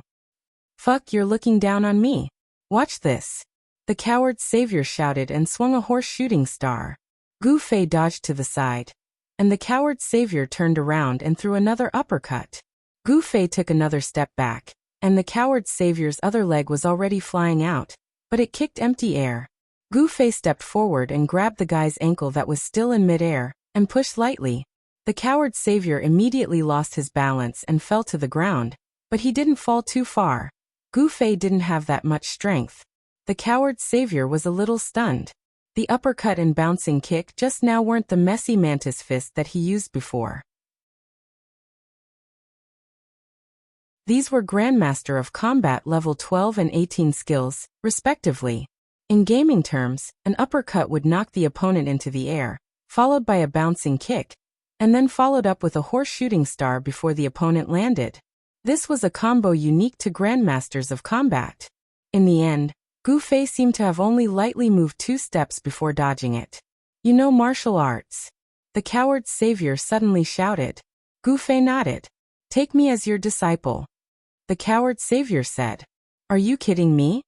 "Fuck, you're looking down on me. Watch this." The coward's savior shouted and swung a horse shooting star. Gu Fei dodged to the side, and the coward's savior turned around and threw another uppercut. Gu Fei took another step back, and the coward's savior's other leg was already flying out, but it kicked empty air. Gu Fei stepped forward and grabbed the guy's ankle that was still in midair, and pushed lightly. The coward's savior immediately lost his balance and fell to the ground, but he didn't fall too far. Gu Fei didn't have that much strength. The coward's savior was a little stunned. The uppercut and bouncing kick just now weren't the messy mantis fist that he used before. These were Grandmaster of Combat level 12 and 18 skills, respectively. In gaming terms, an uppercut would knock the opponent into the air, followed by a bouncing kick, and then followed up with a horse shooting star before the opponent landed. This was a combo unique to Grandmasters of Combat. In the end, Gu Fei seemed to have only lightly moved 2 steps before dodging it. "You know martial arts?" The coward's savior suddenly shouted. Gu Fei nodded. "Take me as your disciple." The coward's savior said. "Are you kidding me?"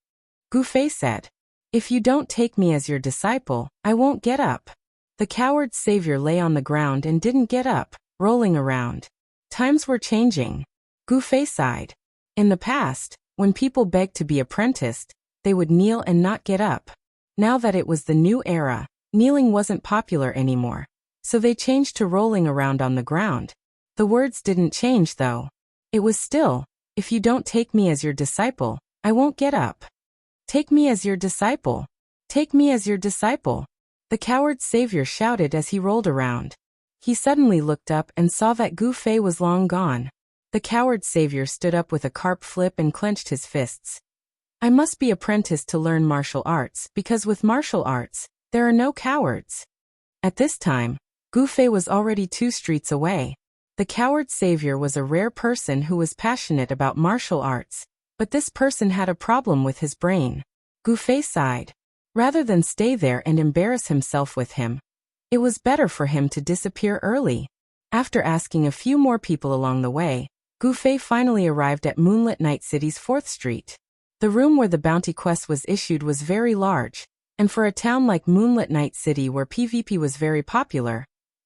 Gu Fei said. "If you don't take me as your disciple, I won't get up." The coward's savior lay on the ground and didn't get up, rolling around. Times were changing. Gu Fei sighed. In the past, when people begged to be apprenticed, they would kneel and not get up. Now that it was the new era, kneeling wasn't popular anymore. So they changed to rolling around on the ground. The words didn't change though. It was still, if you don't take me as your disciple, I won't get up. Take me as your disciple. Take me as your disciple. The coward's savior shouted as he rolled around. He suddenly looked up and saw that Gu Fei was long gone. The coward's savior stood up with a carp flip and clenched his fists. I must be apprenticed to learn martial arts, because with martial arts, there are no cowards. At this time, Gu Fei was already 2 streets away. The coward's savior was a rare person who was passionate about martial arts, but this person had a problem with his brain. Gu Fei sighed. Rather than stay there and embarrass himself with him, it was better for him to disappear early. After asking a few more people along the way, Gu Fei finally arrived at Moonlit Night City's 4th Street. The room where the bounty quest was issued was very large, and for a town like Moonlit Night City where PvP was very popular,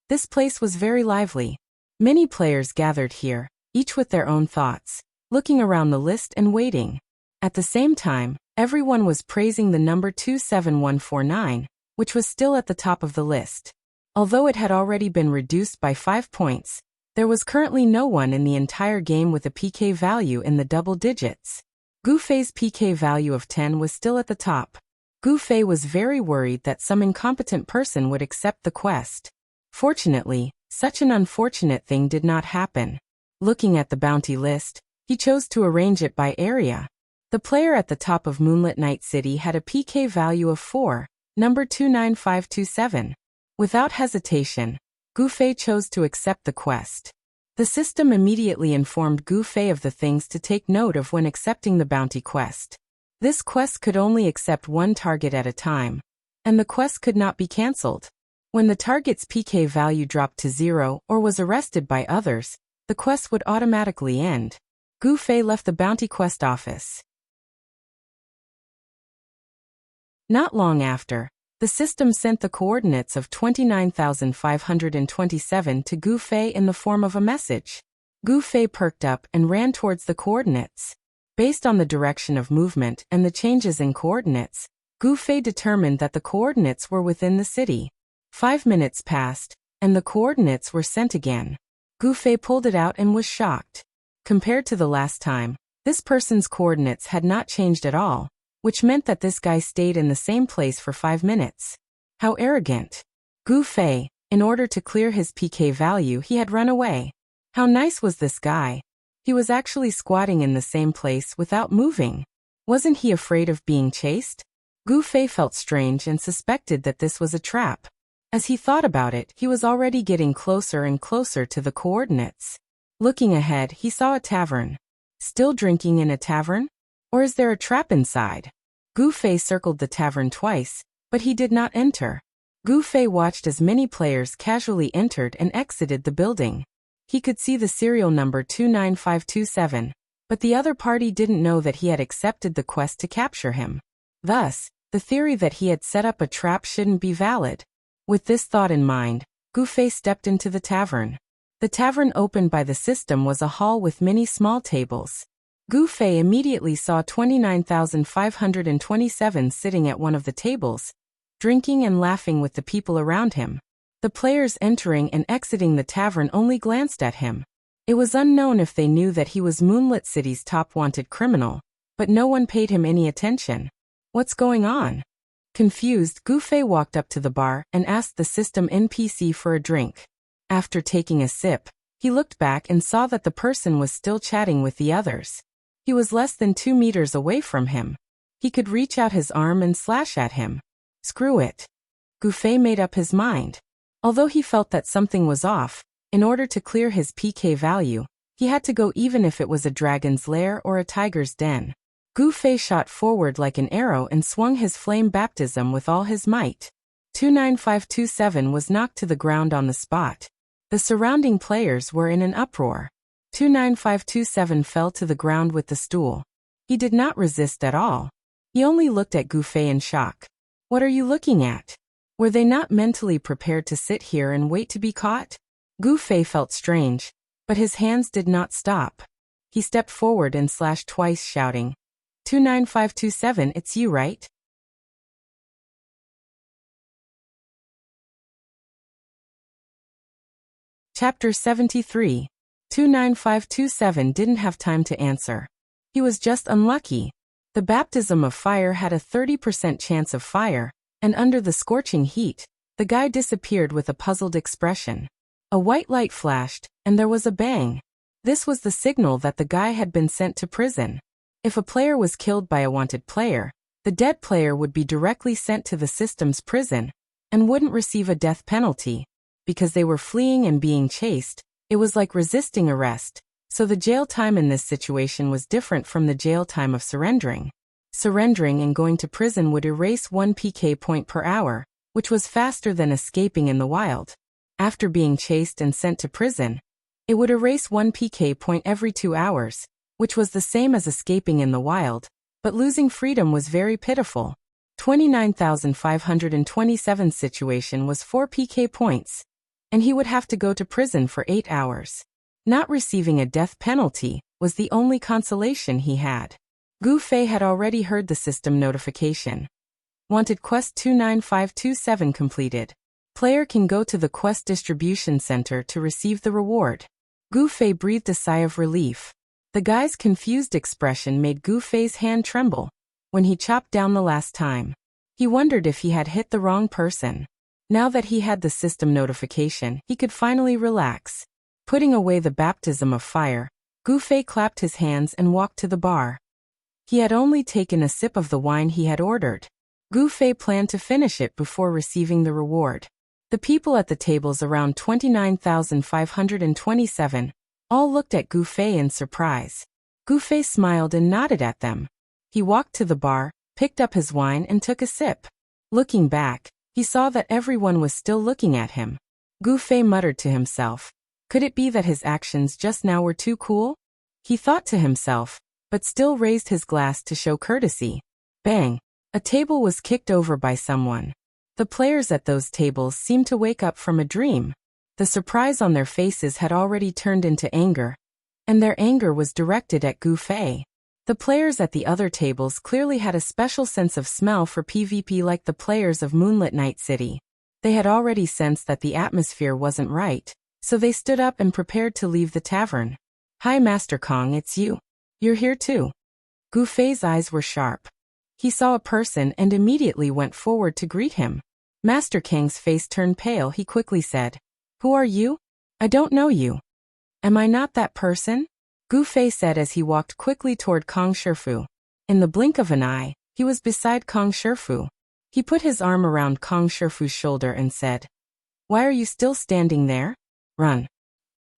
this place was very lively. Many players gathered here, each with their own thoughts, looking around the list and waiting. At the same time, everyone was praising the number 27149, which was still at the top of the list. Although it had already been reduced by 5 points, there was currently no one in the entire game with a PK value in the double digits. Gu Fei's PK value of 10 was still at the top. Gu Fei was very worried that some incompetent person would accept the quest. Fortunately, such an unfortunate thing did not happen. Looking at the bounty list, he chose to arrange it by area. The player at the top of Moonlit Night City had a PK value of 4, number 29527. Without hesitation, Gu Fei chose to accept the quest. The system immediately informed Gu Fei of the things to take note of when accepting the bounty quest. This quest could only accept 1 target at a time, and the quest could not be cancelled. When the target's PK value dropped to 0 or was arrested by others, the quest would automatically end. Gu Fei left the bounty quest office. Not long after, the system sent the coordinates of 29,527 to Gu Fei in the form of a message. Gu Fei perked up and ran towards the coordinates. Based on the direction of movement and the changes in coordinates, Gu Fei determined that the coordinates were within the city. 5 minutes passed, and the coordinates were sent again. Gu Fei pulled it out and was shocked. Compared to the last time, this person's coordinates had not changed at all, which meant that this guy stayed in the same place for 5 minutes. How arrogant. Gu Fei, in order to clear his PK value, he had run away. How nice was this guy? He was actually squatting in the same place without moving. Wasn't he afraid of being chased? Gu Fei felt strange and suspected that this was a trap. As he thought about it, he was already getting closer and closer to the coordinates. Looking ahead, he saw a tavern. Still drinking in a tavern? Or is there a trap inside? Gu Fei circled the tavern twice, but he did not enter. Gu Fei watched as many players casually entered and exited the building. He could see the serial number 29527, but the other party didn't know that he had accepted the quest to capture him. Thus, the theory that he had set up a trap shouldn't be valid. With this thought in mind, Gu Fei stepped into the tavern. The tavern opened by the system was a hall with many small tables. Gu Fei immediately saw 29,527 sitting at one of the tables, drinking and laughing with the people around him. The players entering and exiting the tavern only glanced at him. It was unknown if they knew that he was Moonlit City's top wanted criminal, but no one paid him any attention. What's going on? Confused, Gu Fei walked up to the bar and asked the system NPC for a drink. After taking a sip, he looked back and saw that the person was still chatting with the others. He was less than 2 meters away from him. He could reach out his arm and slash at him. Screw it. Gu Fei made up his mind. Although he felt that something was off, in order to clear his PK value, he had to go even if it was a dragon's lair or a tiger's den. Gu Fei shot forward like an arrow and swung his flame baptism with all his might. 29527 was knocked to the ground on the spot. The surrounding players were in an uproar. 29527 fell to the ground with the stool. He did not resist at all. He only looked at Gu Fei in shock. What are you looking at? Were they not mentally prepared to sit here and wait to be caught? Gu Fei felt strange, but his hands did not stop. He stepped forward and slashed twice, shouting, 29527, it's you, right? Chapter 73. 29527 didn't have time to answer. He was just unlucky. The baptism of fire had a 30% chance of fire, and under the scorching heat, the guy disappeared with a puzzled expression. A white light flashed, and there was a bang. This was the signal that the guy had been sent to prison. If a player was killed by a wanted player, the dead player would be directly sent to the system's prison, and wouldn't receive a death penalty. Because they were fleeing and being chased, it was like resisting arrest, so the jail time in this situation was different from the jail time of surrendering. Surrendering and going to prison would erase 1 PK point per hour, which was faster than escaping in the wild. After being chased and sent to prison, it would erase 1 PK point every 2 hours, which was the same as escaping in the wild, but losing freedom was very pitiful. 29,527's situation was 4 PK points, and he would have to go to prison for 8 hours. Not receiving a death penalty was the only consolation he had. Gu Fei had already heard the system notification. Wanted quest 29527 completed. Player can go to the quest distribution center to receive the reward. Gu Fei breathed a sigh of relief. The guy's confused expression made Gu Fei's hand tremble. When he chopped down the last time, he wondered if he had hit the wrong person. Now that he had the system notification, he could finally relax. Putting away the baptism of fire, Gu Fei clapped his hands and walked to the bar. He had only taken a sip of the wine he had ordered. Gu Fei planned to finish it before receiving the reward. The people at the tables around 29,527 all looked at Gu Fei in surprise. Gu Fei smiled and nodded at them. He walked to the bar, picked up his wine and took a sip. Looking back, he saw that everyone was still looking at him. Gu Fei muttered to himself. Could it be that his actions just now were too cool? He thought to himself, but still raised his glass to show courtesy. Bang! A table was kicked over by someone. The players at those tables seemed to wake up from a dream. The surprise on their faces had already turned into anger, and their anger was directed at Gu Fei. The players at the other tables clearly had a special sense of smell for PvP like the players of Moonlit Night City. They had already sensed that the atmosphere wasn't right, so they stood up and prepared to leave the tavern. Hi Master Kong, it's you. You're here too. Gu Fei's eyes were sharp. He saw a person and immediately went forward to greet him. Master Kang's face turned pale. He quickly said, "Who are you? I don't know you." "Am I not that person?" Gu Fei said as he walked quickly toward Kong Shifu. In the blink of an eye, he was beside Kong Shifu. He put his arm around Kong Shifu's shoulder and said, "Why are you still standing there? Run."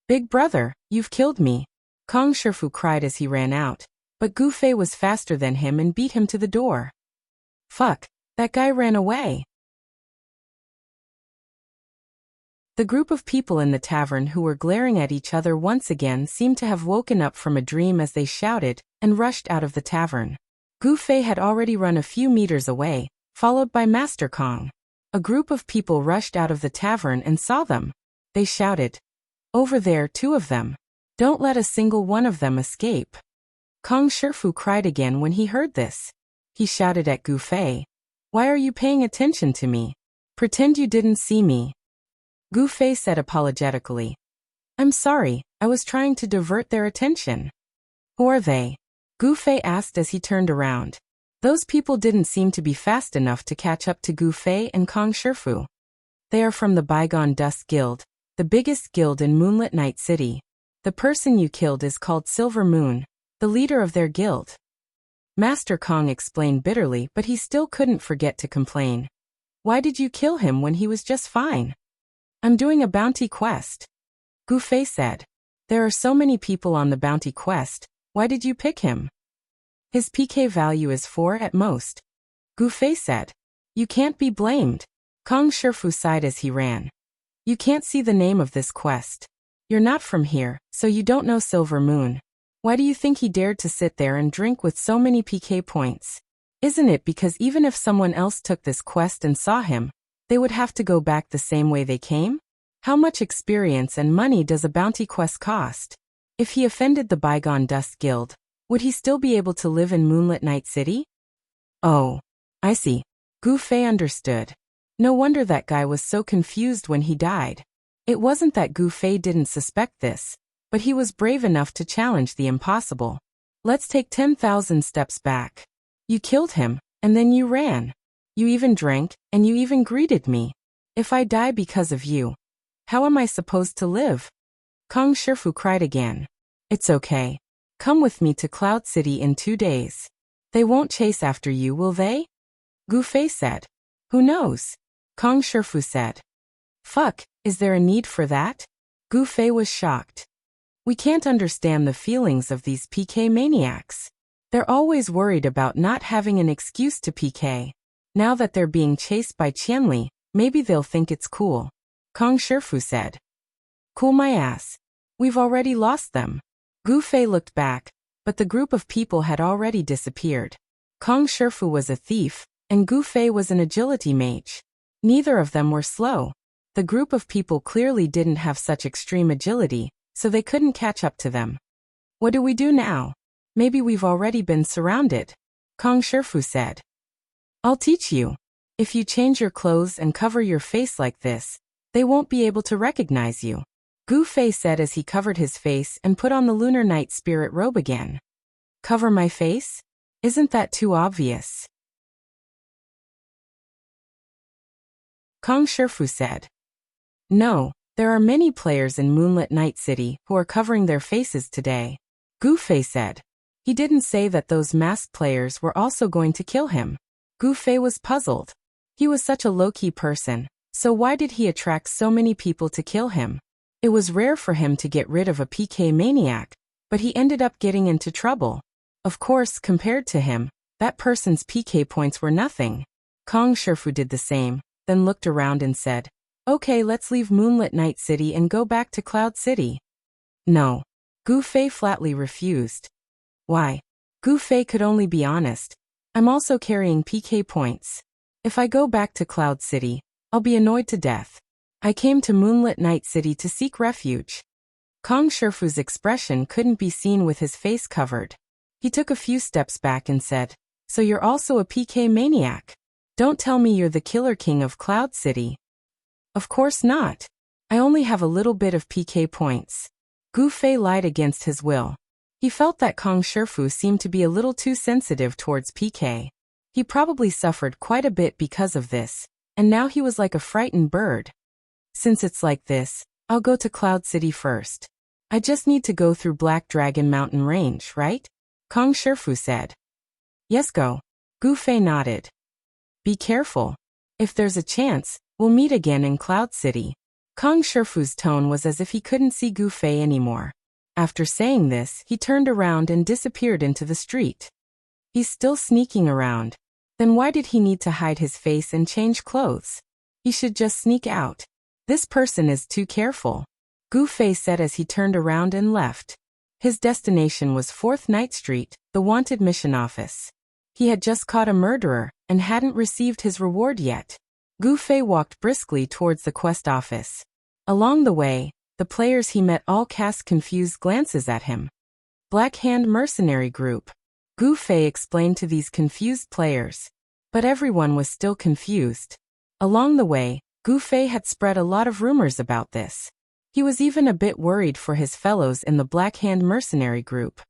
"Big brother, you've killed me," Kong Shifu cried as he ran out, but Gu Fei was faster than him and beat him to the door. "Fuck, that guy ran away." The group of people in the tavern who were glaring at each other once again seemed to have woken up from a dream as they shouted and rushed out of the tavern. Gu Fei had already run a few meters away, followed by Master Kong. A group of people rushed out of the tavern and saw them. They shouted, "Over there, 2 of them. Don't let a single one of them escape." Kong Shifu cried again when he heard this. He shouted at Gu Fei, "Why are you paying attention to me? Pretend you didn't see me." Gu Fei said apologetically, "I'm sorry, I was trying to divert their attention." "Who are they?" Gu Fei asked as he turned around. Those people didn't seem to be fast enough to catch up to Gu Fei and Kong Shifu. "They are from the Bygone Dust Guild, the biggest guild in Moonlit Night City. The person you killed is called Silver Moon, the leader of their guild." Master Kong explained bitterly, but he still couldn't forget to complain. "Why did you kill him when he was just fine?" "I'm doing a bounty quest," Gu Fei said. "There are so many people on the bounty quest, why did you pick him?" "His PK value is 4 at most," Gu Fei said. "You can't be blamed." Kong Shifu sighed as he ran. "You can't see the name of this quest. You're not from here, so you don't know Silver Moon. Why do you think he dared to sit there and drink with so many PK points? Isn't it because even if someone else took this quest and saw him, they would have to go back the same way they came? How much experience and money does a bounty quest cost? If he offended the Bygone Dust Guild, would he still be able to live in Moonlit Night City?" "Oh, I see." Gu Fei understood. No wonder that guy was so confused when he died. It wasn't that Gu Fei didn't suspect this, but he was brave enough to challenge the impossible. Let's take 10,000 steps back. You killed him, and then you ran. You even drank, and you even greeted me. If I die because of you, how am I supposed to live? Kong Shifu cried again. It's okay. Come with me to Cloud City in 2 days. They won't chase after you, will they? Gu Fei said. Who knows? Kong Shifu said. Fuck, is there a need for that? Gu Fei was shocked. We can't understand the feelings of these PK maniacs. They're always worried about not having an excuse to PK. Now that they're being chased by Qianli, maybe they'll think it's cool. Kong Shifu said. Cool my ass. We've already lost them. Gu Fei looked back, but the group of people had already disappeared. Kong Shifu was a thief, and Gu Fei was an agility mage. Neither of them were slow. The group of people clearly didn't have such extreme agility, so they couldn't catch up to them. What do we do now? Maybe we've already been surrounded. Kong Shifu said. I'll teach you. If you change your clothes and cover your face like this, they won't be able to recognize you. Gu Fei said as he covered his face and put on the Lunar Night Spirit robe again. Cover my face? Isn't that too obvious? Kong Shifu said. No, there are many players in Moonlit Night City who are covering their faces today. Gu Fei said. He didn't say that those masked players were also going to kill him. Gu Fei was puzzled. He was such a low-key person, so why did he attract so many people to kill him? It was rare for him to get rid of a PK maniac, but he ended up getting into trouble. Of course, compared to him, that person's PK points were nothing. Kong Shifu did the same, then looked around and said, Okay, let's leave Moonlit Night City and go back to Cloud City. No. Gu Fei flatly refused. Why? Gu Fei could only be honest. I'm also carrying PK points. If I go back to Cloud City, I'll be annoyed to death. I came to Moonlit Night City to seek refuge. Kong Shifu's expression couldn't be seen with his face covered. He took a few steps back and said, So you're also a PK maniac? Don't tell me you're the Killer King of Cloud City. Of course not. I only have a little bit of PK points. Gu Fei lied against his will. He felt that Kong Shifu seemed to be a little too sensitive towards PK. He probably suffered quite a bit because of this, and now he was like a frightened bird. Since it's like this, I'll go to Cloud City first. I just need to go through Black Dragon Mountain Range, right? Kong Shifu said. Yes, go. Gu Fei nodded. Be careful. If there's a chance, we'll meet again in Cloud City. Kong Shifu's tone was as if he couldn't see Gu Fei anymore. After saying this, he turned around and disappeared into the street. He's still sneaking around. Then why did he need to hide his face and change clothes? He should just sneak out. This person is too careful. Gu Fei said as he turned around and left. His destination was 4th Night Street, the wanted mission office. He had just caught a murderer and hadn't received his reward yet. Gu Fei walked briskly towards the quest office. Along the way, the players he met all cast confused glances at him. Black Hand Mercenary Group. Gu Fei explained to these confused players. But everyone was still confused. Along the way, Gu Fei had spread a lot of rumors about this. He was even a bit worried for his fellows in the Black Hand Mercenary Group.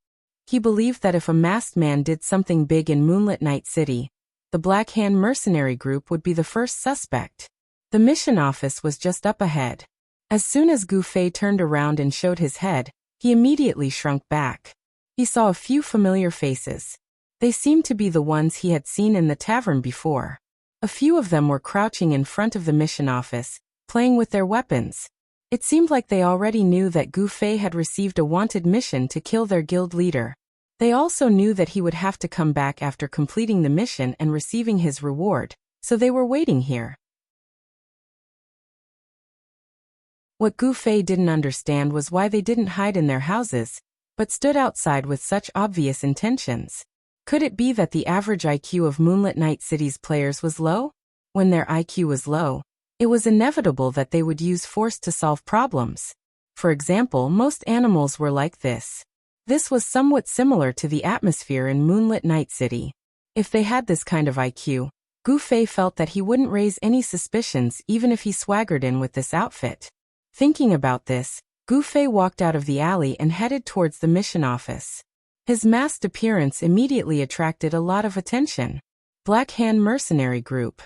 He believed that if a masked man did something big in Moonlit Night City, the Black Hand Mercenary Group would be the first suspect. The mission office was just up ahead. As soon as Gu Fei turned around and showed his head, he immediately shrunk back. He saw a few familiar faces. They seemed to be the ones he had seen in the tavern before. A few of them were crouching in front of the mission office, playing with their weapons. It seemed like they already knew that Gu Fei had received a wanted mission to kill their guild leader. They also knew that he would have to come back after completing the mission and receiving his reward, so they were waiting here. What Gu Fei didn't understand was why they didn't hide in their houses, but stood outside with such obvious intentions. Could it be that the average IQ of Moonlit Night City's players was low? When their IQ was low, it was inevitable that they would use force to solve problems. For example, most animals were like this. This was somewhat similar to the atmosphere in Moonlit Night City. If they had this kind of IQ, Gu Fei felt that he wouldn't raise any suspicions even if he swaggered in with this outfit. Thinking about this, Gu Fei walked out of the alley and headed towards the mission office. His masked appearance immediately attracted a lot of attention. Black Hand Mercenary Group.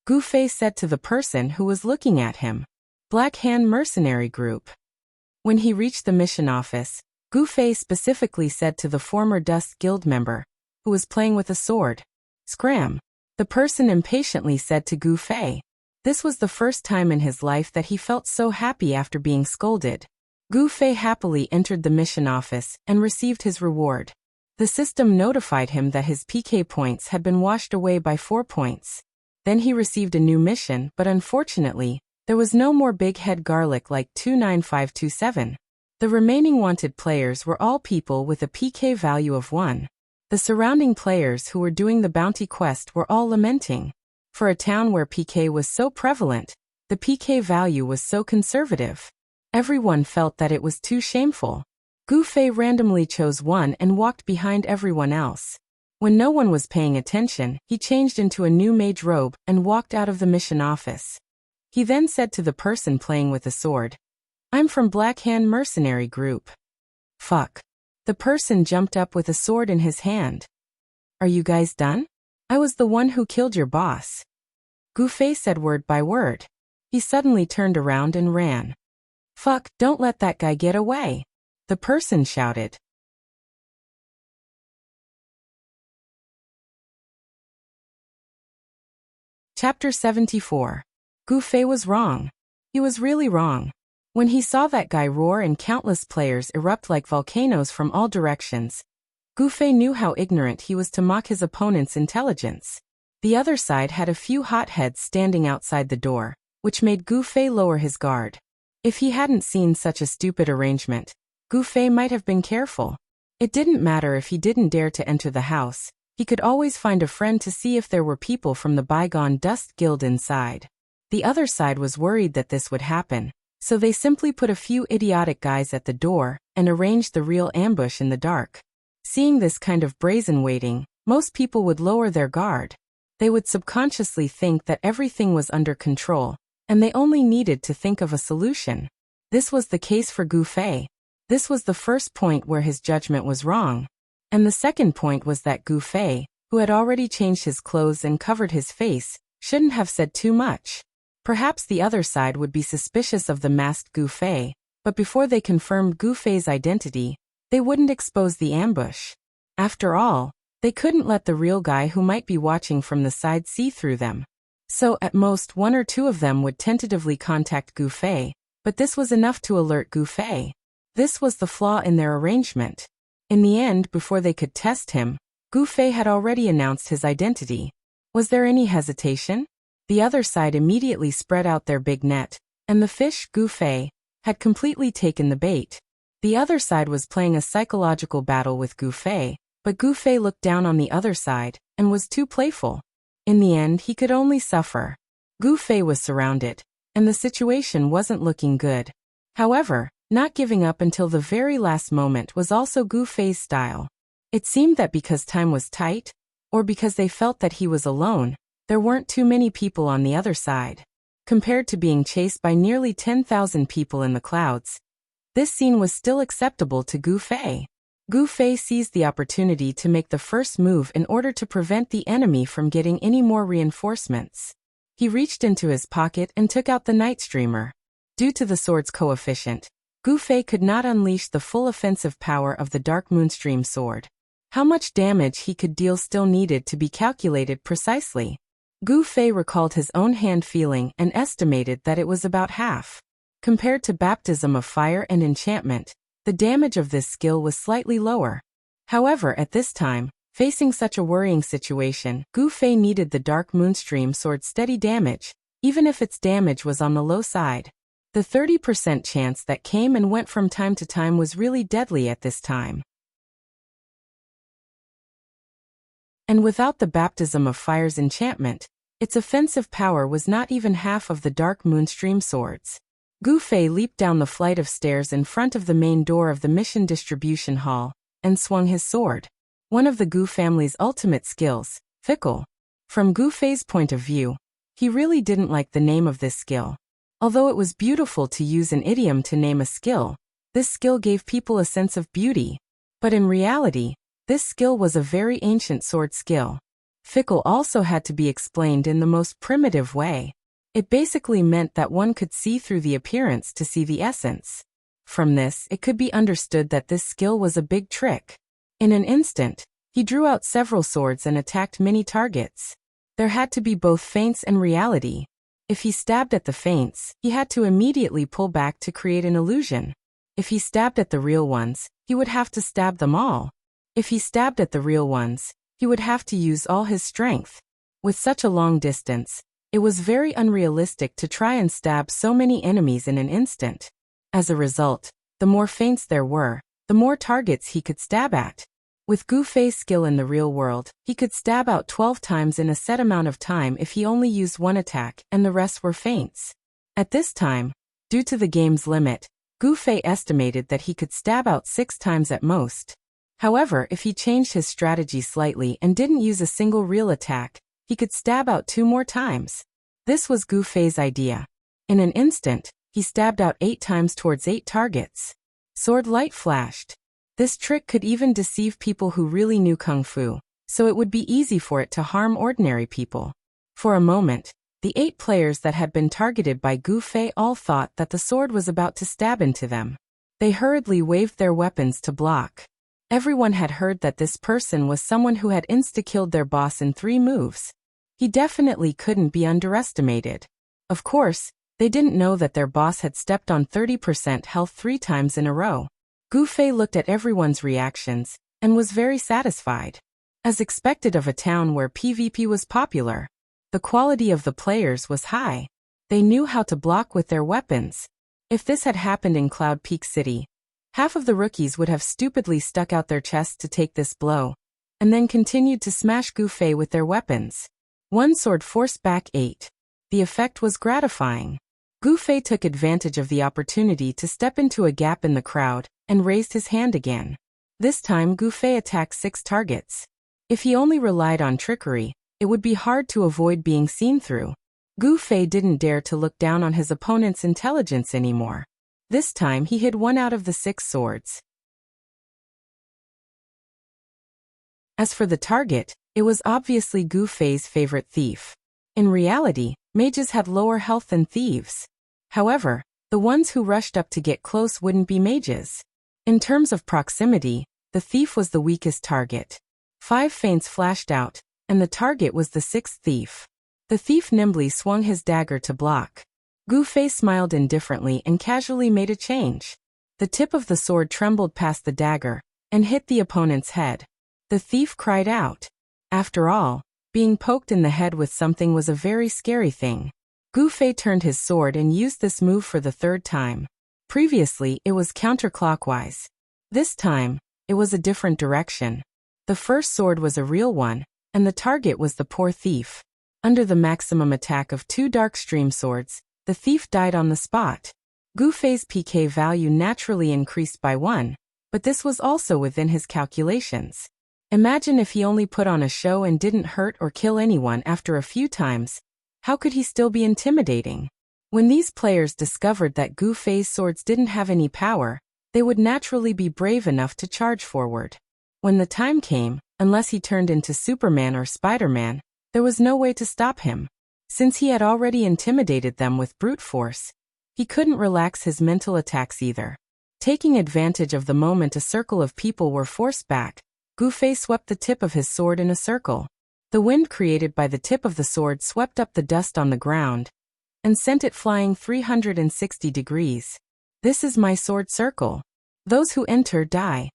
Gu Fei said to the person who was looking at him. Black Hand Mercenary Group. When he reached the mission office, Gu Fei specifically said to the former Dust Guild member, who was playing with a sword, "Scram." The person impatiently said to Gu Fei. This was the first time in his life that he felt so happy after being scolded. Gu Fei happily entered the mission office and received his reward. The system notified him that his PK points had been washed away by 4 points. Then he received a new mission, but unfortunately, there was no more Big Head Garlic like 29527. The remaining wanted players were all people with a PK value of 1. The surrounding players who were doing the bounty quest were all lamenting. For a town where PK was so prevalent, the PK value was so conservative. Everyone felt that it was too shameful. Gu Fei randomly chose 1 and walked behind everyone else. When no one was paying attention, he changed into a new mage robe and walked out of the mission office. He then said to the person playing with a sword, "I'm from Black Hand Mercenary Group." Fuck. The person jumped up with a sword in his hand. "Are you guys done? I was the one who killed your boss." Gu Fei said word by word. He suddenly turned around and ran. "Fuck, don't let that guy get away," the person shouted. Chapter 74. Gu Fei was wrong. He was really wrong. When he saw that guy roar and countless players erupt like volcanoes from all directions, Gu Fei knew how ignorant he was to mock his opponent's intelligence. The other side had a few hotheads standing outside the door, which made Gu Fei lower his guard. If he hadn't seen such a stupid arrangement, Gu Fei might have been careful. It didn't matter if he didn't dare to enter the house, he could always find a friend to see if there were people from the bygone Dust Guild inside. The other side was worried that this would happen, so they simply put a few idiotic guys at the door and arranged the real ambush in the dark. Seeing this kind of brazen waiting, most people would lower their guard. They would subconsciously think that everything was under control, and they only needed to think of a solution. This was the case for Gu Fei. This was the first point where his judgment was wrong. And the second point was that Gu Fei, who had already changed his clothes and covered his face, shouldn't have said too much. Perhaps the other side would be suspicious of the masked Gu Fei, but before they confirmed Gu Fei's identity, they wouldn't expose the ambush. After all, they couldn't let the real guy who might be watching from the side see through them. So at most 1 or 2 of them would tentatively contact Gu Fei, but this was enough to alert Gu Fei. This was the flaw in their arrangement. In the end, before they could test him, Gu Fei had already announced his identity. Was there any hesitation? The other side immediately spread out their big net, and the fish, Gu Fei, had completely taken the bait. The other side was playing a psychological battle with Gu Fei, but Gu Fei looked down on the other side, and was too playful. In the end, he could only suffer. Gu Fei was surrounded, and the situation wasn't looking good. However, not giving up until the very last moment was also Gu Fei's style. It seemed that because time was tight, or because they felt that he was alone, there weren't too many people on the other side. Compared to being chased by nearly 10,000 people in the clouds, this scene was still acceptable to Gu Fei. Gu Fei seized the opportunity to make the first move in order to prevent the enemy from getting any more reinforcements. He reached into his pocket and took out the Night Streamer. Due to the sword's coefficient, Gu Fei could not unleash the full offensive power of the Dark Moonstream sword. How much damage he could deal still needed to be calculated precisely. Gu Fei recalled his own hand feeling and estimated that it was about half. Compared to Baptism of Fire and Enchantment, the damage of this skill was slightly lower. However, at this time, facing such a worrying situation, Gu Fei needed the Dark Moonstream sword's steady damage, even if its damage was on the low side. The 30% chance that came and went from time to time was really deadly at this time. And without the Baptism of Fire's enchantment, its offensive power was not even half of the Dark Moonstream sword's. Gu Fei leaped down the flight of stairs in front of the main door of the mission distribution hall, and swung his sword. One of the Gu family's ultimate skills, Fickle. From Gu Fei's point of view, he really didn't like the name of this skill. Although it was beautiful to use an idiom to name a skill, this skill gave people a sense of beauty. But in reality, this skill was a very ancient sword skill. Fickle also had to be explained in the most primitive way. It basically meant that one could see through the appearance to see the essence. From this, it could be understood that this skill was a big trick. In an instant, he drew out several swords and attacked many targets. There had to be both feints and reality. If he stabbed at the feints, he had to immediately pull back to create an illusion. If he stabbed at the real ones, he would have to stab them all. If he stabbed at the real ones, he would have to use all his strength. With such a long distance, it was very unrealistic to try and stab so many enemies in an instant. As a result, the more feints there were, the more targets he could stab at. With Gu Fei's skill in the real world, he could stab out 12 times in a set amount of time if he only used one attack and the rest were feints. At this time, due to the game's limit, Gu Fei estimated that he could stab out 6 times at most. However, if he changed his strategy slightly and didn't use a single real attack, he could stab out 2 more times. This was Gu Fei's idea. In an instant, he stabbed out 8 times towards 8 targets. Sword light flashed. This trick could even deceive people who really knew Kung Fu, so it would be easy for it to harm ordinary people. For a moment, the 8 players that had been targeted by Gu Fei all thought that the sword was about to stab into them. They hurriedly waved their weapons to block. Everyone had heard that this person was someone who had insta-killed their boss in 3 moves. He definitely couldn't be underestimated. Of course, they didn't know that their boss had stepped on 30% health 3 times in a row. Gu Fei looked at everyone's reactions and was very satisfied. As expected of a town where PvP was popular, the quality of the players was high. They knew how to block with their weapons. If this had happened in Cloud Peak City, half of the rookies would have stupidly stuck out their chests to take this blow, and then continued to smash Gu Fei with their weapons. One sword forced back 8. The effect was gratifying. Gu Fei took advantage of the opportunity to step into a gap in the crowd and raised his hand again. This time Gu Fei attacked 6 targets. If he only relied on trickery, it would be hard to avoid being seen through. Gu Fei didn't dare to look down on his opponent's intelligence anymore. This time he hid 1 out of the 6 swords. As for the target, it was obviously Gu Fei's favorite thief. In reality, mages had lower health than thieves. However, the ones who rushed up to get close wouldn't be mages. In terms of proximity, the thief was the weakest target. 5 feints flashed out, and the target was the 6th thief. The thief nimbly swung his dagger to block. Gu Fei smiled indifferently and casually made a change. The tip of the sword trembled past the dagger and hit the opponent's head. The thief cried out. After all, being poked in the head with something was a very scary thing. Gu Fei turned his sword and used this move for the 3rd time. Previously, it was counterclockwise. This time, it was a different direction. The first sword was a real one, and the target was the poor thief. Under the maximum attack of 2 dark stream swords, the thief died on the spot. Gu Fei's PK value naturally increased by 1, but this was also within his calculations. Imagine if he only put on a show and didn't hurt or kill anyone after a few times. How could he still be intimidating? When these players discovered that Gu Fei's swords didn't have any power, they would naturally be brave enough to charge forward. When the time came, unless he turned into Superman or Spider-Man, there was no way to stop him. Since he had already intimidated them with brute force, he couldn't relax his mental attacks either. Taking advantage of the moment a circle of people were forced back, Gu Fei swept the tip of his sword in a circle. The wind created by the tip of the sword swept up the dust on the ground and sent it flying 360 degrees. This is my sword circle. Those who enter die.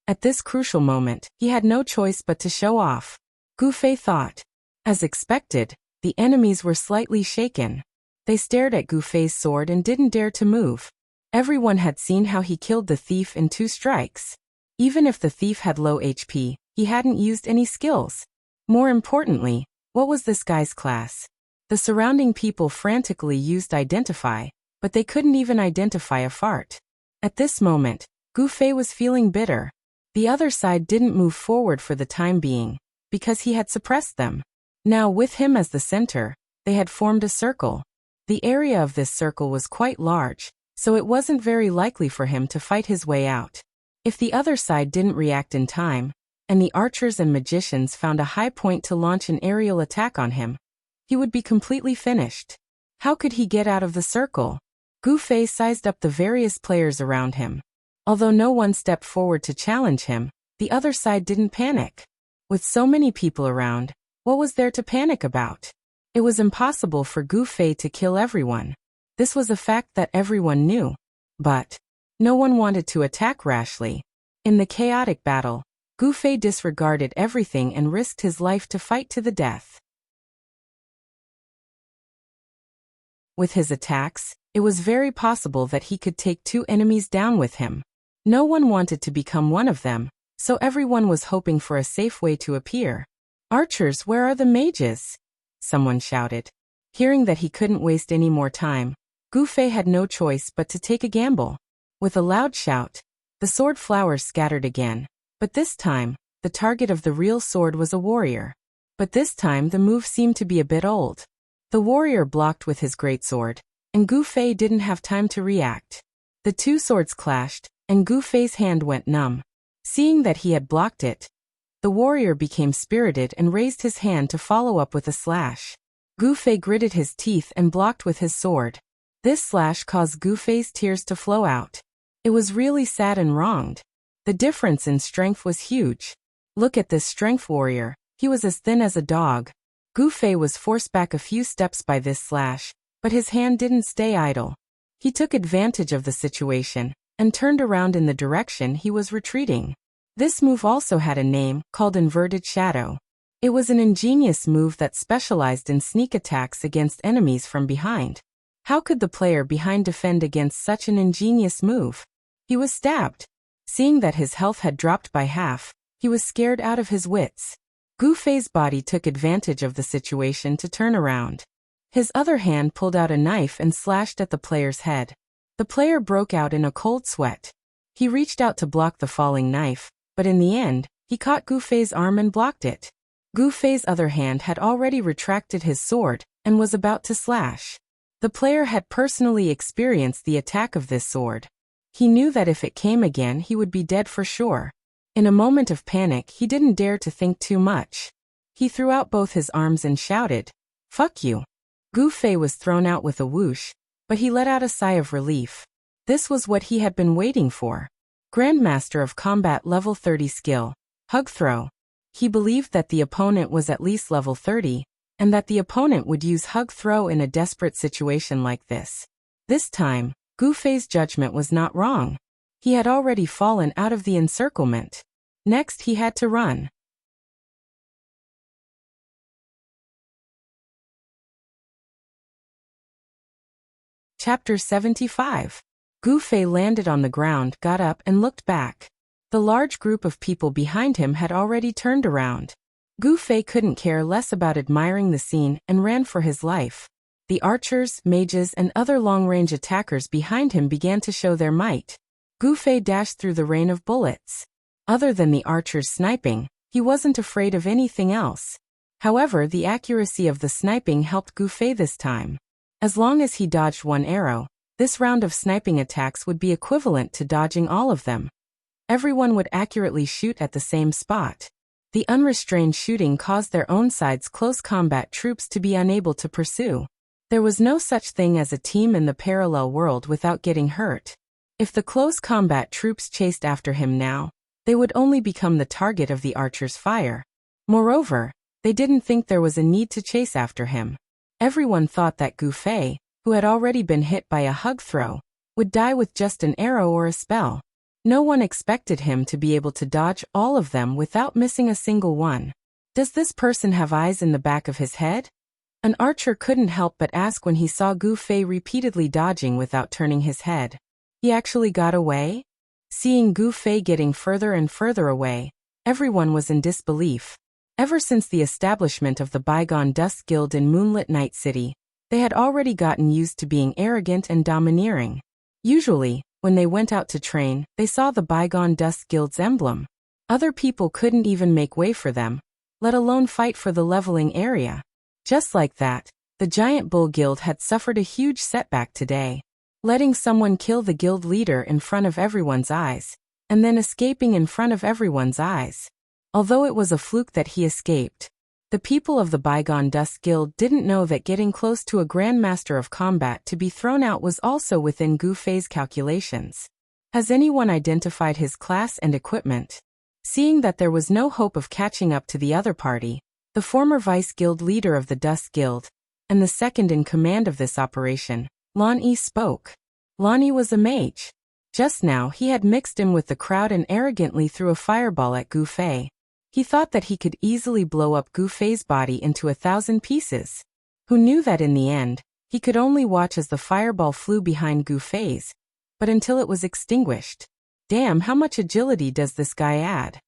At this crucial moment, he had no choice but to show off. Gu Fei thought. As expected, the enemies were slightly shaken. They stared at Gu Fei's sword and didn't dare to move. Everyone had seen how he killed the thief in 2 strikes. Even if the thief had low HP, he hadn't used any skills. More importantly, what was this guy's class? The surrounding people frantically used identify, but they couldn't even identify a fart. At this moment, Gu Fei was feeling bitter. The other side didn't move forward for the time being, because he had suppressed them. Now with him as the center, they had formed a circle. The area of this circle was quite large, so it wasn't very likely for him to fight his way out. If the other side didn't react in time, and the archers and magicians found a high point to launch an aerial attack on him, he would be completely finished. How could he get out of the circle? Gu Fei sized up the various players around him. Although no one stepped forward to challenge him, the other side didn't panic. With so many people around, what was there to panic about? It was impossible for Gu Fei to kill everyone. This was a fact that everyone knew. But no one wanted to attack rashly. In the chaotic battle, Gu Fei disregarded everything and risked his life to fight to the death. With his attacks, it was very possible that he could take 2 enemies down with him. No one wanted to become one of them, so everyone was hoping for a safe way to appear. "Archers, where are the mages?" someone shouted. Hearing that he couldn't waste any more time, Gu Fei had no choice but to take a gamble. With a loud shout, the sword flowers scattered again, but this time, the target of the real sword was a warrior. But this time the move seemed to be a bit old. The warrior blocked with his greatsword, and Gu Fei didn't have time to react. The 2 swords clashed, and Gu Fei's hand went numb. Seeing that he had blocked it, the warrior became spirited and raised his hand to follow up with a slash. Gu Fei gritted his teeth and blocked with his sword. This slash caused Gu Fei's tears to flow out. It was really sad and wronged. The difference in strength was huge. Look at this strength warrior, he was as thin as a dog. Gu Fei was forced back a few steps by this slash, but his hand didn't stay idle. He took advantage of the situation, and turned around in the direction he was retreating. This move also had a name, called Inverted Shadow. It was an ingenious move that specialized in sneak attacks against enemies from behind. How could the player behind defend against such an ingenious move? He was stabbed. Seeing that his health had dropped by half, he was scared out of his wits. Gu Fei's body took advantage of the situation to turn around. His other hand pulled out a knife and slashed at the player's head. The player broke out in a cold sweat. He reached out to block the falling knife, but in the end, he caught Gu Fei's arm and blocked it. Gu Fei's other hand had already retracted his sword and was about to slash. The player had personally experienced the attack of this sword. He knew that if it came again he would be dead for sure. In a moment of panic he didn't dare to think too much. He threw out both his arms and shouted, "Fuck you." Gu Fei was thrown out with a whoosh, but he let out a sigh of relief. This was what he had been waiting for. Grandmaster of Combat level 30 skill, Hug Throw. He believed that the opponent was at least level 30, and that the opponent would use Hug Throw in a desperate situation like this. This time, Gu Fei's judgment was not wrong. He had already fallen out of the encirclement. Next he had to run. Chapter 75. Gu Fei landed on the ground, got up and looked back. The large group of people behind him had already turned around. Gu Fei couldn't care less about admiring the scene and ran for his life. The archers, mages and other long-range attackers behind him began to show their might. Gu Fei dashed through the rain of bullets. Other than the archers sniping, he wasn't afraid of anything else. However, the accuracy of the sniping helped Gu Fei this time. As long as he dodged one arrow, this round of sniping attacks would be equivalent to dodging all of them. Everyone would accurately shoot at the same spot. The unrestrained shooting caused their own side's close combat troops to be unable to pursue. There was no such thing as a team in the parallel world without getting hurt. If the close combat troops chased after him now, they would only become the target of the archer's fire. Moreover, they didn't think there was a need to chase after him. Everyone thought that Gu Fei, who had already been hit by a hug throw, would die with just an arrow or a spell. No one expected him to be able to dodge all of them without missing a single one. Does this person have eyes in the back of his head? An archer couldn't help but ask when he saw Gu Fei repeatedly dodging without turning his head. He actually got away? Seeing Gu Fei getting further and further away, everyone was in disbelief. Ever since the establishment of the Bygone Dust Guild in Moonlit Night City, they had already gotten used to being arrogant and domineering. Usually, when they went out to train, they saw the Bygone Dust Guild's emblem. Other people couldn't even make way for them, let alone fight for the leveling area. Just like that, The Giant Bull Guild had suffered a huge setback today. Letting someone kill the guild leader in front of everyone's eyes, and then escaping in front of everyone's eyes. Although it was a fluke that he escaped, the people of the Bygone Dust Guild didn't know that getting close to a Grandmaster of Combat to be thrown out was also within Gu Fei's calculations. Has anyone identified his class and equipment? Seeing that there was no hope of catching up to the other party, the former vice-guild leader of the Dust Guild, and the second in command of this operation, Lonnie spoke. Lonnie was a mage. Just now he had mixed in with the crowd and arrogantly threw a fireball at Gu Fei. He thought that he could easily blow up Gu Fei's body into 1,000 pieces. Who knew that in the end, he could only watch as the fireball flew behind Gu Fei's, but until it was extinguished. Damn, how much agility does this guy add?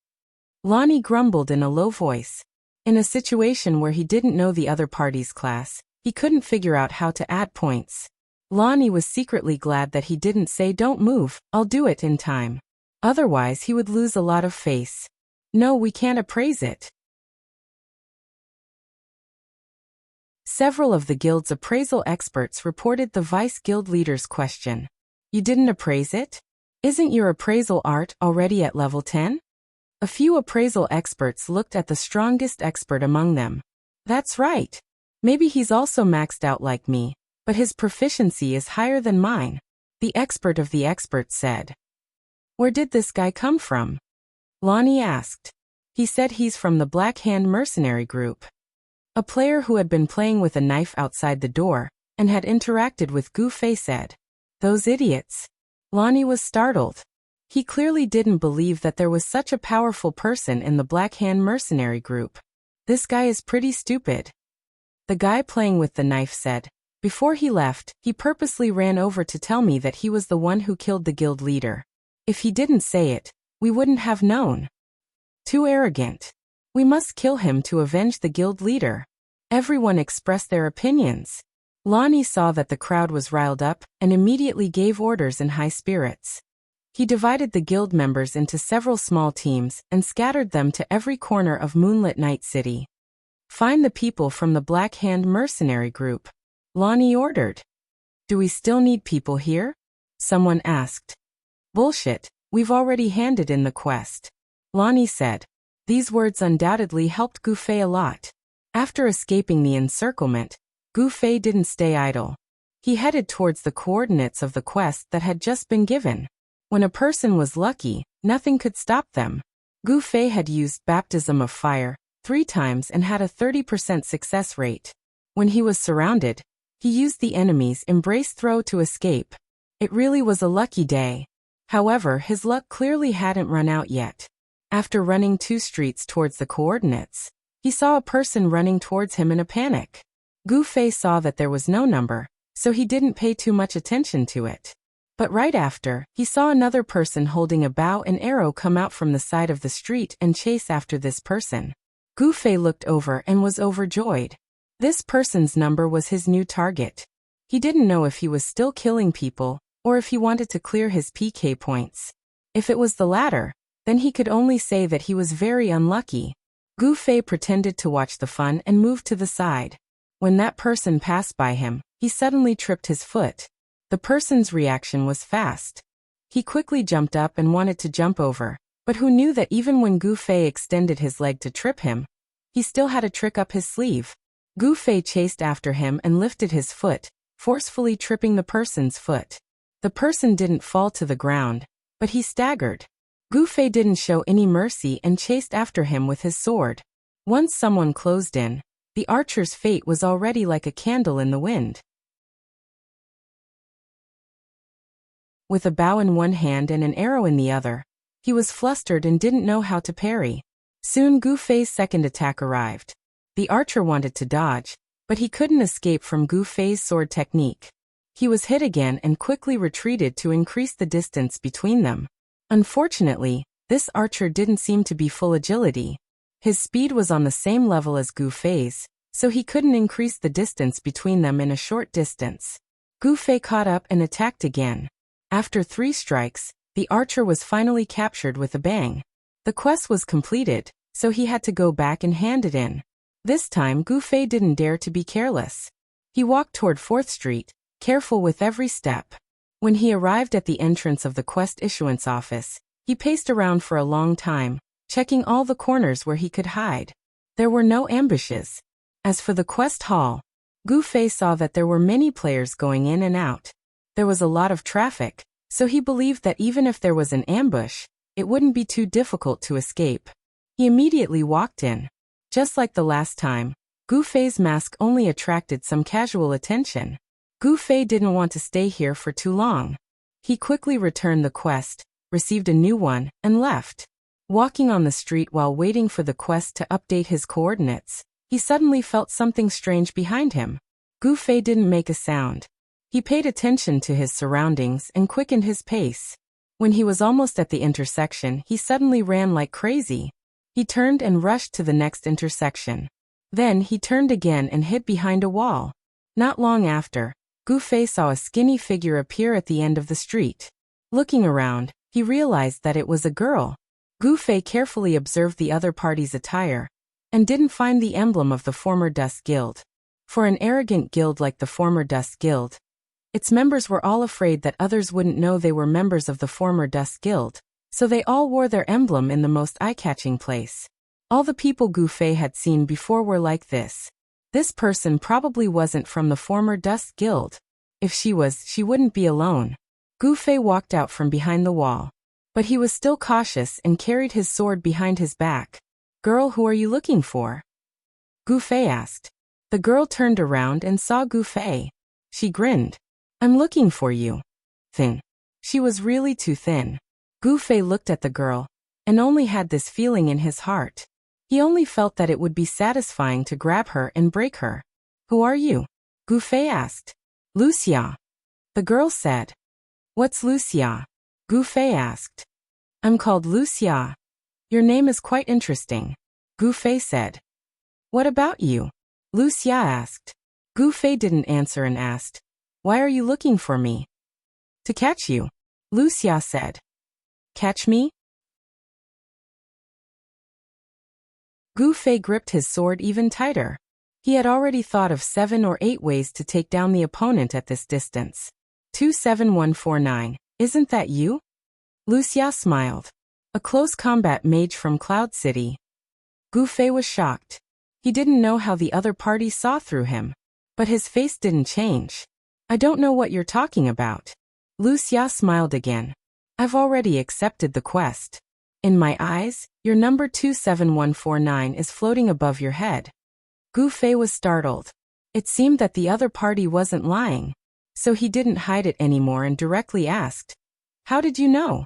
Lonnie grumbled in a low voice. In a situation where he didn't know the other party's class, he couldn't figure out how to add points. Lonnie was secretly glad that he didn't say "Don't move, I'll do it" in time. Otherwise he would lose a lot of face. No, we can't appraise it. Several of the guild's appraisal experts reported the vice-guild leader's question. You didn't appraise it? Isn't your appraisal art already at level 10? A few appraisal experts looked at the strongest expert among them. That's right. Maybe he's also maxed out like me, but his proficiency is higher than mine, the expert of the experts said. Where did this guy come from? Lonnie asked. He said he's from the Black Hand mercenary group. A player who had been playing with a knife outside the door and had interacted with Gu Fei said. Those idiots. Lonnie was startled. He clearly didn't believe that there was such a powerful person in the Black Hand mercenary group. This guy is pretty stupid. The guy playing with the knife said. Before he left, he purposely ran over to tell me that he was the one who killed the guild leader. If he didn't say it, we wouldn't have known. Too arrogant. We must kill him to avenge the guild leader. Everyone expressed their opinions. Lonnie saw that the crowd was riled up and immediately gave orders in high spirits. He divided the guild members into several small teams and scattered them to every corner of Moonlit Night City. Find the people from the Black Hand mercenary group, Lonnie ordered. Do we still need people here? Someone asked. Bullshit, we've already handed in the quest. Lonnie said. These words undoubtedly helped Gu Fei a lot. After escaping the encirclement, Gu Fei didn't stay idle. He headed towards the coordinates of the quest that had just been given. When a person was lucky, nothing could stop them. Gu Fei had used Baptism of Fire 3 times and had a 30% success rate. When he was surrounded, he used the enemy's Embrace Throw to escape. It really was a lucky day. However, his luck clearly hadn't run out yet. After running 2 streets towards the coordinates, he saw a person running towards him in a panic. Gu Fei saw that there was no number, so he didn't pay too much attention to it. But right after, he saw another person holding a bow and arrow come out from the side of the street and chase after this person. Gu Fei looked over and was overjoyed. This person's number was his new target. He didn't know if he was still killing people, or if he wanted to clear his PK points. If it was the latter, then he could only say that he was very unlucky. Gu Fei pretended to watch the fun and moved to the side. When that person passed by him, he suddenly tripped his foot. The person's reaction was fast. He quickly jumped up and wanted to jump over, but who knew that even when Gu Fei extended his leg to trip him, he still had a trick up his sleeve. Gu Fei chased after him and lifted his foot, forcefully tripping the person's foot. The person didn't fall to the ground, but he staggered. Gu Fei didn't show any mercy and chased after him with his sword. Once someone closed in, the archer's fate was already like a candle in the wind. With a bow in one hand and an arrow in the other, he was flustered and didn't know how to parry. Soon Gu Fei's second attack arrived. The archer wanted to dodge, but he couldn't escape from Gu Fei's sword technique. He was hit again and quickly retreated to increase the distance between them. Unfortunately, this archer didn't seem to be full agility. His speed was on the same level as Gu Fei's, so he couldn't increase the distance between them in a short distance. Gu Fei caught up and attacked again. After 3 strikes, the archer was finally captured with a bang. The quest was completed, so he had to go back and hand it in. This time Gu Fei didn't dare to be careless. He walked toward 4th Street, careful with every step. When he arrived at the entrance of the quest issuance office, he paced around for a long time, checking all the corners where he could hide. There were no ambushes. As for the quest hall, Gu Fei saw that there were many players going in and out. There was a lot of traffic, so he believed that even if there was an ambush, it wouldn't be too difficult to escape. He immediately walked in. Just like the last time, Gu Fei's mask only attracted some casual attention. Gu Fei didn't want to stay here for too long. He quickly returned the quest, received a new one, and left. Walking on the street while waiting for the quest to update his coordinates, he suddenly felt something strange behind him. Gu Fei didn't make a sound. He paid attention to his surroundings and quickened his pace. When he was almost at the intersection, he suddenly ran like crazy. He turned and rushed to the next intersection. Then he turned again and hid behind a wall. Not long after, Gu Fei saw a skinny figure appear at the end of the street. Looking around, he realized that it was a girl. Gu Fei carefully observed the other party's attire, and didn't find the emblem of the former Dust Guild. For an arrogant guild like the former Dust Guild, its members were all afraid that others wouldn't know they were members of the former Dust Guild, so they all wore their emblem in the most eye-catching place. All the people Gu Fei had seen before were like this. This person probably wasn't from the former Dust Guild. If she was, she wouldn't be alone. Gu Fei walked out from behind the wall. But he was still cautious and carried his sword behind his back. "Girl, who are you looking for?" Gu Fei asked. The girl turned around and saw Gu Fei. She grinned. "I'm looking for you." Thin. She was really too thin. Gu Fei looked at the girl, and only had this feeling in his heart. He only felt that it would be satisfying to grab her and break her. "Who are you?" Gu Fei asked. "Wuxia." The girl said. "What's Wuxia?" Gu Fei asked. "I'm called Wuxia. Your name is quite interesting." Gu Fei said. "What about you?" Wuxia asked. Gu Fei didn't answer and asked, "Why are you looking for me?" "To catch you," Wuxia said. "Catch me?" Gu Fei gripped his sword even tighter. He had already thought of 7 or 8 ways to take down the opponent at this distance. 27149, isn't that you? Wuxia smiled. A close combat mage from Cloud City. Gu Fei was shocked. He didn't know how the other party saw through him. But his face didn't change. "I don't know what you're talking about." Wuxia smiled again. "I've already accepted the quest. In my eyes, your number 27149 is floating above your head." Gu Fei was startled. It seemed that the other party wasn't lying. So he didn't hide it anymore and directly asked, "How did you know?"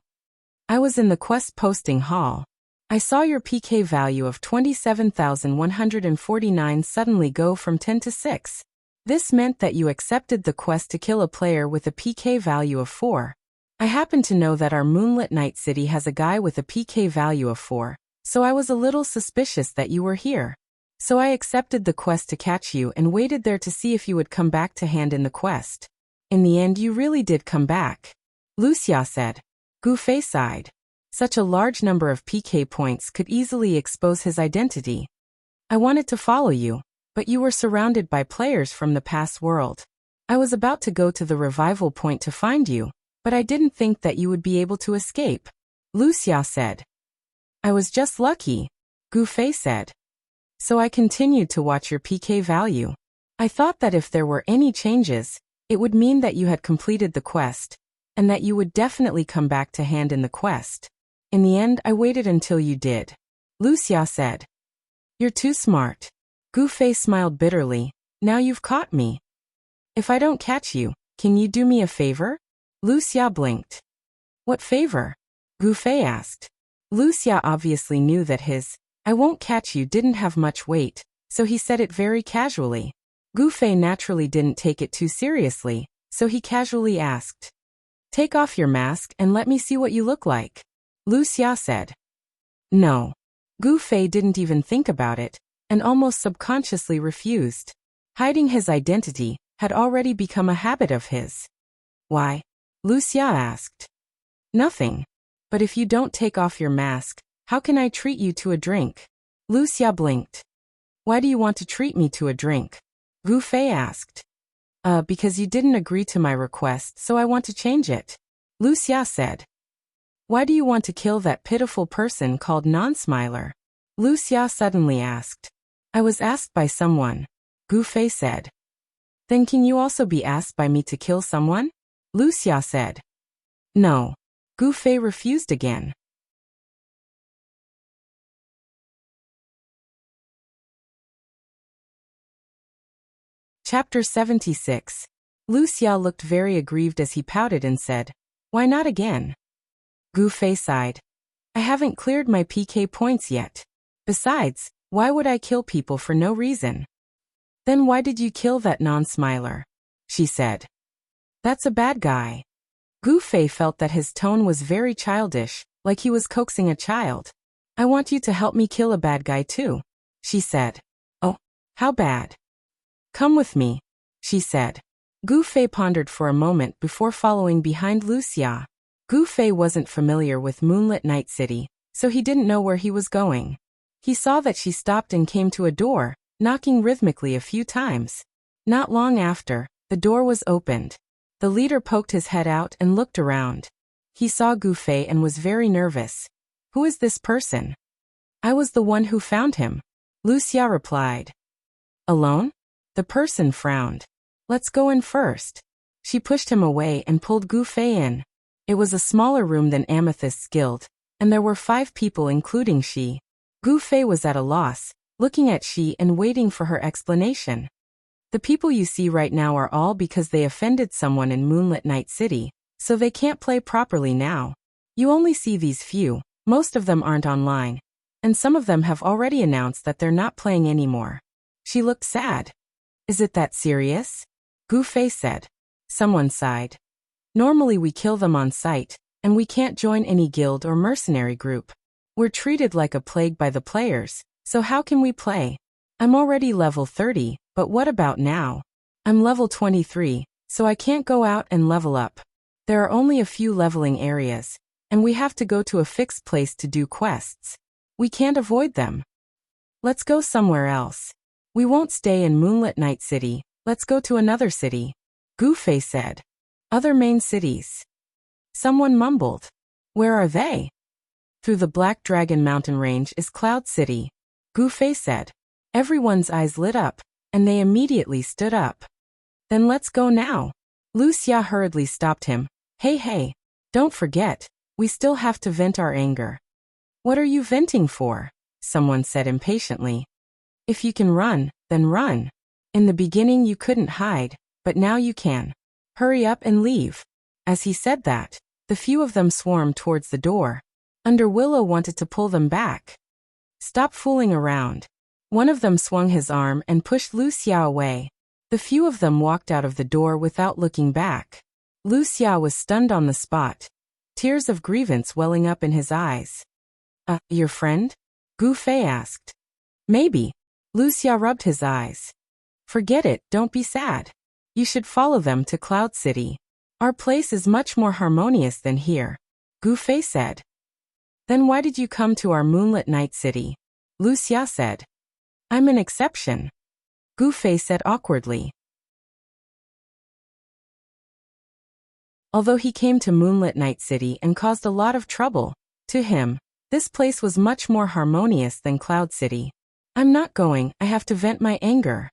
"I was in the quest posting hall. I saw your PK value of 27,149 suddenly go from 10 to 6. This meant that you accepted the quest to kill a player with a PK value of 4. I happen to know that our Moonlit Night City has a guy with a PK value of 4, so I was a little suspicious that you were here. So I accepted the quest to catch you and waited there to see if you would come back to hand in the quest. In the end, you really did come back," Wuxia said. Gu Fei sighed. Such a large number of PK points could easily expose his identity. "I wanted to follow you, but you were surrounded by players from the past world. I was about to go to the revival point to find you, but I didn't think that you would be able to escape," Wuxia said. "I was just lucky," Gu Fei said. "So I continued to watch your PK value. I thought that if there were any changes, it would mean that you had completed the quest, and that you would definitely come back to hand in the quest. In the end, I waited until you did," Wuxia said. "You're too smart." Gu Fei smiled bitterly. "Now you've caught me. If I don't catch you, can you do me a favor?" Wuxia blinked. "What favor?" Gu Fei asked. Wuxia obviously knew that his "I won't catch you" didn't have much weight, so he said it very casually. Gu Fei naturally didn't take it too seriously, so he casually asked, "Take off your mask and let me see what you look like," Wuxia said. No. Gu Fei didn't even think about it, and almost subconsciously refused. Hiding his identity had already become a habit of his. "Why?" Wuxia asked. "Nothing. But if you don't take off your mask, how can I treat you to a drink?" Wuxia blinked. "Why do you want to treat me to a drink?" Gu Fei asked. Because you didn't agree to my request, so I want to change it. Wuxia said. Why do you want to kill that pitiful person called Non-Smiler? Wuxia suddenly asked. I was asked by someone. Gu Fei said. Then can you also be asked by me to kill someone? Wuxia said. No. Gu Fei refused again. Chapter 76. Wuxia looked very aggrieved as he pouted and said, Why not again? Gu Fei sighed. I haven't cleared my PK points yet. Besides, why would I kill people for no reason? Then why did you kill that Non-Smiler? She said. That's a bad guy. Gu Fei felt that his tone was very childish, like he was coaxing a child. I want you to help me kill a bad guy too, she said. Oh, how bad? Come with me, she said. Gu Fei pondered for a moment before following behind Wuxia. Gu Fei wasn't familiar with Moonlit Night City, so he didn't know where he was going. He saw that she stopped and came to a door, knocking rhythmically a few times. Not long after, the door was opened. The leader poked his head out and looked around. He saw Gu Fei and was very nervous. Who is this person? I was the one who found him, Wuxia replied. Alone? The person frowned. Let's go in first. She pushed him away and pulled Gu Fei in. It was a smaller room than Amethyst's guild, and there were 5 people including she. Gu Fei was at a loss, looking at she and waiting for her explanation. The people you see right now are all because they offended someone in Moonlit Night City, so they can't play properly now. You only see these few, most of them aren't online, and some of them have already announced that they're not playing anymore. She looked sad. Is it that serious? Gu Fei said. Someone sighed. Normally we kill them on sight, and we can't join any guild or mercenary group. We're treated like a plague by the players, so how can we play? I'm already level 30, but what about now? I'm level 23, so I can't go out and level up. There are only a few leveling areas, and we have to go to a fixed place to do quests. We can't avoid them. Let's go somewhere else. We won't stay in Moonlit Night City, let's go to another city, Gu Fei said. Other main cities. Someone mumbled. Where are they? Through the Black Dragon mountain range is Cloud City, Gu Fei said. Everyone's eyes lit up, and they immediately stood up. Then let's go now. Wuxia hurriedly stopped him. Hey, don't forget, we still have to vent our anger. What are you venting for? Someone said impatiently. If you can run, then run. In the beginning you couldn't hide, but now you can. Hurry up and leave. As he said that, the few of them swarmed towards the door. Willow wanted to pull them back. Stop fooling around. One of them swung his arm and pushed Wuxia away. The few of them walked out of the door without looking back. Wuxia was stunned on the spot, tears of grievance welling up in his eyes. Your friend? Gu Fei asked. Maybe. Wuxia rubbed his eyes. Forget it, don't be sad. You should follow them to Cloud City. Our place is much more harmonious than here, Gu Fei said. Then why did you come to our Moonlit Night City? Wuxia said. I'm an exception, Gu Fei said awkwardly. Although he came to Moonlit Night City and caused a lot of trouble, to him, this place was much more harmonious than Cloud City. I'm not going, I have to vent my anger.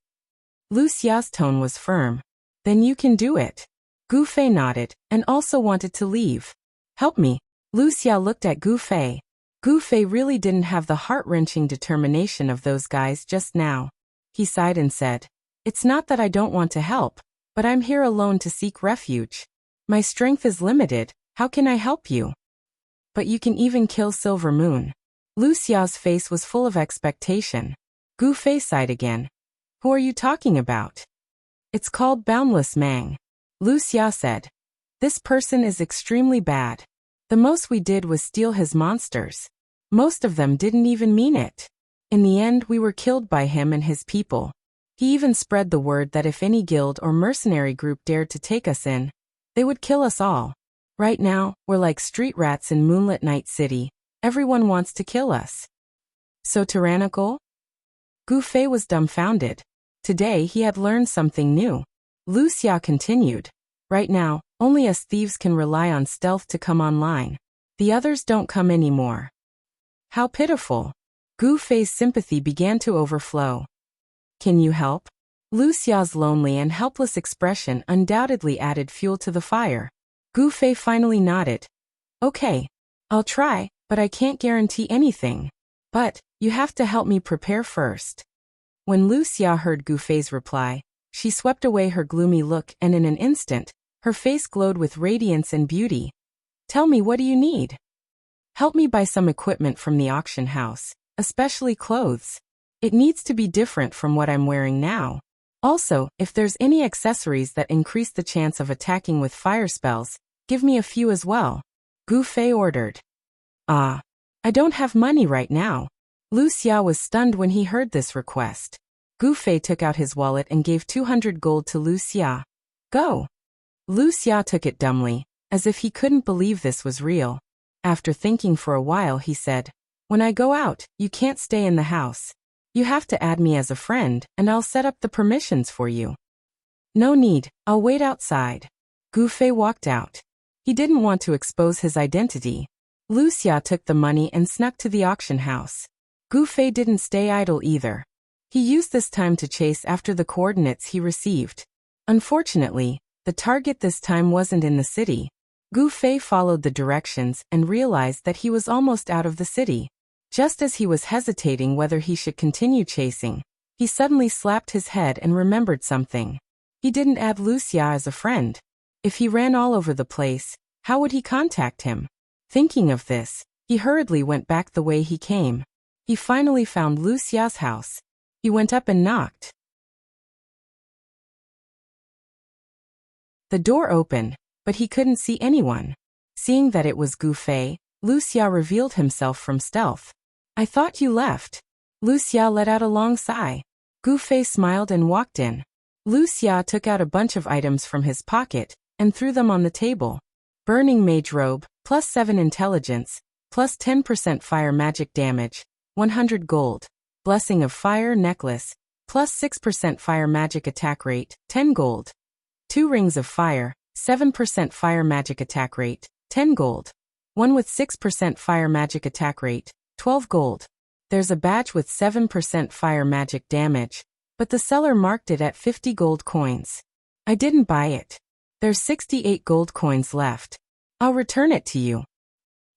Wuxia's tone was firm. Then you can do it. Gu Fei nodded, and also wanted to leave. Help me. Wuxia looked at Gu Fei. Gu Fei really didn't have the heart-wrenching determination of those guys just now. He sighed and said, It's not that I don't want to help, but I'm here alone to seek refuge. My strength is limited, how can I help you? But you can even kill Silver Moon. Wuxia's face was full of expectation. Gu Fei sighed again. Who are you talking about? It's called Boundless Mang. Wuxia said. This person is extremely bad. The most we did was steal his monsters. Most of them didn't even mean it. In the end we were killed by him and his people. He even spread the word that if any guild or mercenary group dared to take us in, they would kill us all. Right now, we're like street rats in Moonlit Night City. Everyone wants to kill us. So tyrannical? Gu Fei was dumbfounded. Today he had learned something new. Wuxia continued. Right now, only us thieves can rely on stealth to come online. The others don't come anymore. How pitiful. Gu Fei's sympathy began to overflow. Can you help? Wuxia's lonely and helpless expression undoubtedly added fuel to the fire. Gu Fei finally nodded. Okay. I'll try, but I can't guarantee anything. But, you have to help me prepare first. When Wuxia heard Gu Fei's reply, she swept away her gloomy look and in an instant, her face glowed with radiance and beauty. Tell me, what do you need? Help me buy some equipment from the auction house, especially clothes. It needs to be different from what I'm wearing now. Also, if there's any accessories that increase the chance of attacking with fire spells, give me a few as well. Gu Fei ordered. I don't have money right now. Wuxia was stunned when he heard this request. Gu Fei took out his wallet and gave 200 gold to Wuxia. Go. Wuxia took it dumbly, as if he couldn't believe this was real. After thinking for a while, he said, When I go out, you can't stay in the house. You have to add me as a friend, and I'll set up the permissions for you. No need, I'll wait outside. Gu Fei walked out. He didn't want to expose his identity. Wuxia took the money and snuck to the auction house. Gu Fei didn't stay idle either. He used this time to chase after the coordinates he received. Unfortunately, the target this time wasn't in the city. Gu Fei followed the directions and realized that he was almost out of the city. Just as he was hesitating whether he should continue chasing, he suddenly slapped his head and remembered something. He didn't add Wuxia as a friend. If he ran all over the place, how would he contact him? Thinking of this, he hurriedly went back the way he came. He finally found Wuxia's house. He went up and knocked. The door opened, but he couldn't see anyone. Seeing that it was Gu Fei, Wuxia revealed himself from stealth. I thought you left. Wuxia let out a long sigh. Gu Fei smiled and walked in. Wuxia took out a bunch of items from his pocket and threw them on the table. Burning Mage Robe, plus 7 intelligence, plus 10% fire magic damage, 100 gold. Blessing of Fire Necklace, plus 6% fire magic attack rate, 10 gold. 2 Rings of Fire, 7% fire magic attack rate, 10 gold. 1 with 6% fire magic attack rate, 12 gold. There's a badge with 7% fire magic damage, but the seller marked it at 50 gold coins. I didn't buy it. There's 68 gold coins left. I'll return it to you.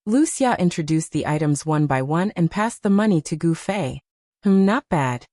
Wuxia introduced the items one by one and passed the money to Gu Fei. Not bad.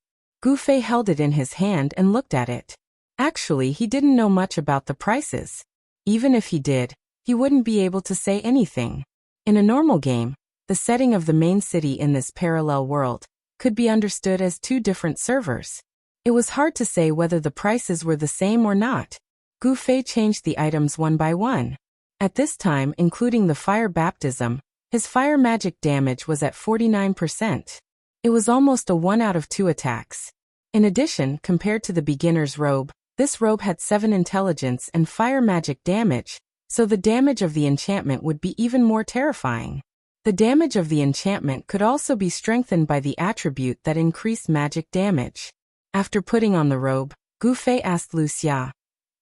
Gu Fei held it in his hand and looked at it. Actually, he didn't know much about the prices. Even if he did, he wouldn't be able to say anything. In a normal game, the setting of the main city in this parallel world could be understood as 2 different servers. It was hard to say whether the prices were the same or not. Gu Fei changed the items one by one. At this time, including the fire baptism, his fire magic damage was at 49%. It was almost a 1 out of 2 attacks. In addition, compared to the beginner's robe, this robe had 7 intelligence and fire magic damage, so the damage of the enchantment would be even more terrifying. The damage of the enchantment could also be strengthened by the attribute that increased magic damage. After putting on the robe, Gu Fei asked Wuxia,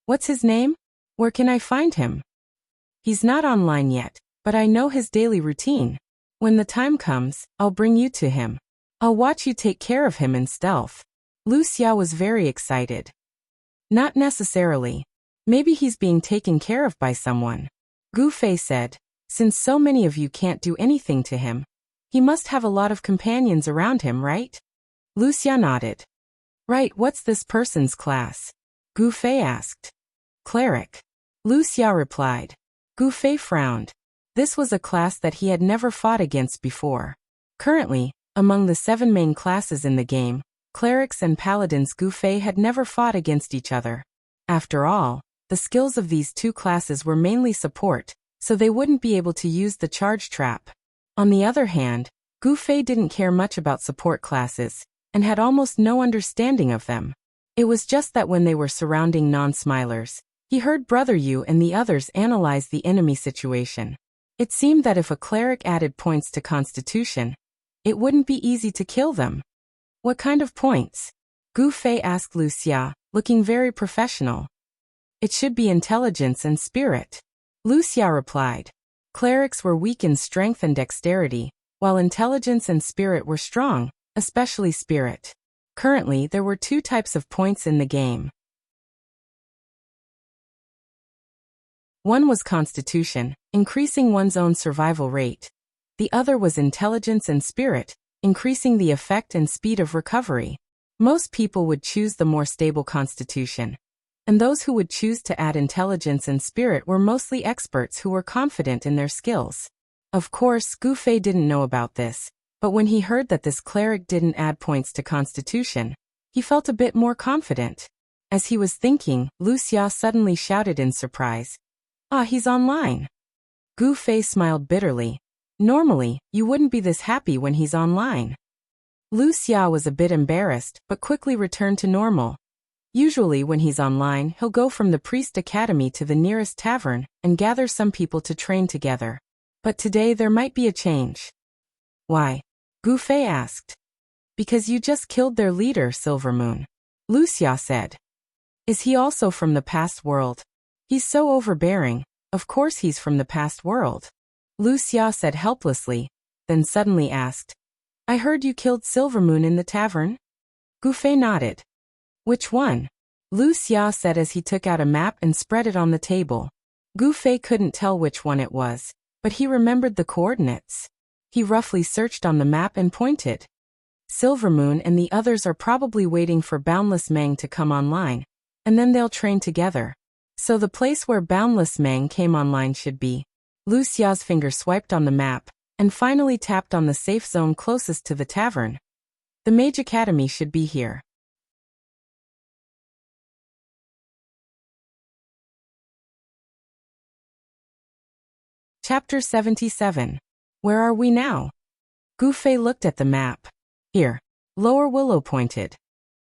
What's his name? Where can I find him? He's not online yet, but I know his daily routine. When the time comes, I'll bring you to him. I'll watch you take care of him in stealth. Wuxia was very excited. Not necessarily. Maybe he's being taken care of by someone. Gu Fei said, Since so many of you can't do anything to him, he must have a lot of companions around him, right? Wuxia nodded. Right, what's this person's class? Gu Fei asked. Cleric. Wuxia replied. Gu Fei frowned. This was a class that he had never fought against before. Currently, among the 7 main classes in the game, clerics and paladins Gu Fei had never fought against each other. After all, the skills of these 2 classes were mainly support, so they wouldn't be able to use the charge trap. On the other hand, Gu Fei didn't care much about support classes, and had almost no understanding of them. It was just that when they were surrounding non-smilers, he heard Brother Yu and the others analyze the enemy situation. It seemed that if a cleric added points to Constitution, it wouldn't be easy to kill them. What kind of points? Gu Fei asked Wuxia, looking very professional. It should be intelligence and spirit. Wuxia replied. Clerics were weak in strength and dexterity, while intelligence and spirit were strong, especially spirit. Currently, there were two types of points in the game. One was Constitution, increasing one's own survival rate. The other was Intelligence and Spirit, increasing the effect and speed of recovery. Most people would choose the more stable Constitution. And those who would choose to add Intelligence and Spirit were mostly experts who were confident in their skills. Of course, Gu Fei didn't know about this, but when he heard that this cleric didn't add points to Constitution, he felt a bit more confident. As he was thinking, Wuxia suddenly shouted in surprise. Ah, he's online. Gu Fei smiled bitterly. Normally, you wouldn't be this happy when he's online. Wuxia was a bit embarrassed, but quickly returned to normal. Usually when he's online, he'll go from the priest academy to the nearest tavern and gather some people to train together. But today there might be a change. Why? Gu Fei asked. Because you just killed their leader, Silvermoon. Wuxia said. Is he also from the past world? He's so overbearing. Of course he's from the past world. Wuxia said helplessly, then suddenly asked. I heard you killed Silvermoon in the tavern? Gu Fei nodded. Which one? Wuxia said as he took out a map and spread it on the table. Gu Fei couldn't tell which one it was, but he remembered the coordinates. He roughly searched on the map and pointed. Silvermoon and the others are probably waiting for Boundless Mang to come online, and then they'll train together. So the place where Boundless Mang came online should be. Wuxia's finger swiped on the map, and finally tapped on the safe zone closest to the tavern. The Mage Academy should be here. Chapter 77. Where are we now? Gu Fei looked at the map. Here. Lower Willow pointed.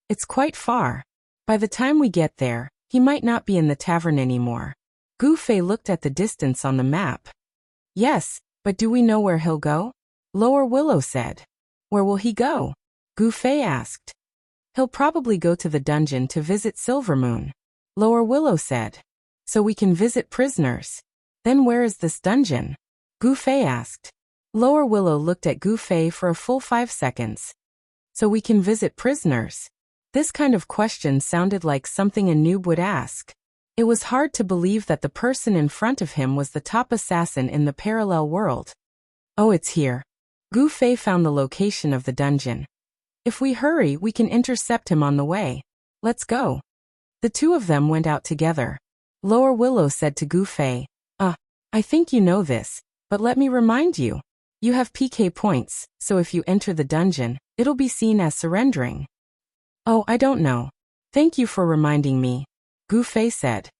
It's quite far. By the time we get there, he might not be in the tavern anymore. Gu Fei looked at the distance on the map. Yes, but do we know where he'll go? Lower Willow said. Where will he go? Gu Fei asked. He'll probably go to the dungeon to visit Silvermoon. Lower Willow said. So we can visit prisoners. Then where is this dungeon? Gu Fei asked. Lower Willow looked at Gu Fei for a full 5 seconds. So we can visit prisoners? This kind of question sounded like something a noob would ask. It was hard to believe that the person in front of him was the top assassin in the parallel world. Oh, it's here. Gu Fei found the location of the dungeon. If we hurry, we can intercept him on the way. Let's go. The two of them went out together. Lower Willow said to Gu Fei, I think you know this, but let me remind you. You have PK points, so if you enter the dungeon, it'll be seen as surrendering. Oh, I don't know. Thank you for reminding me, Gu Fei said.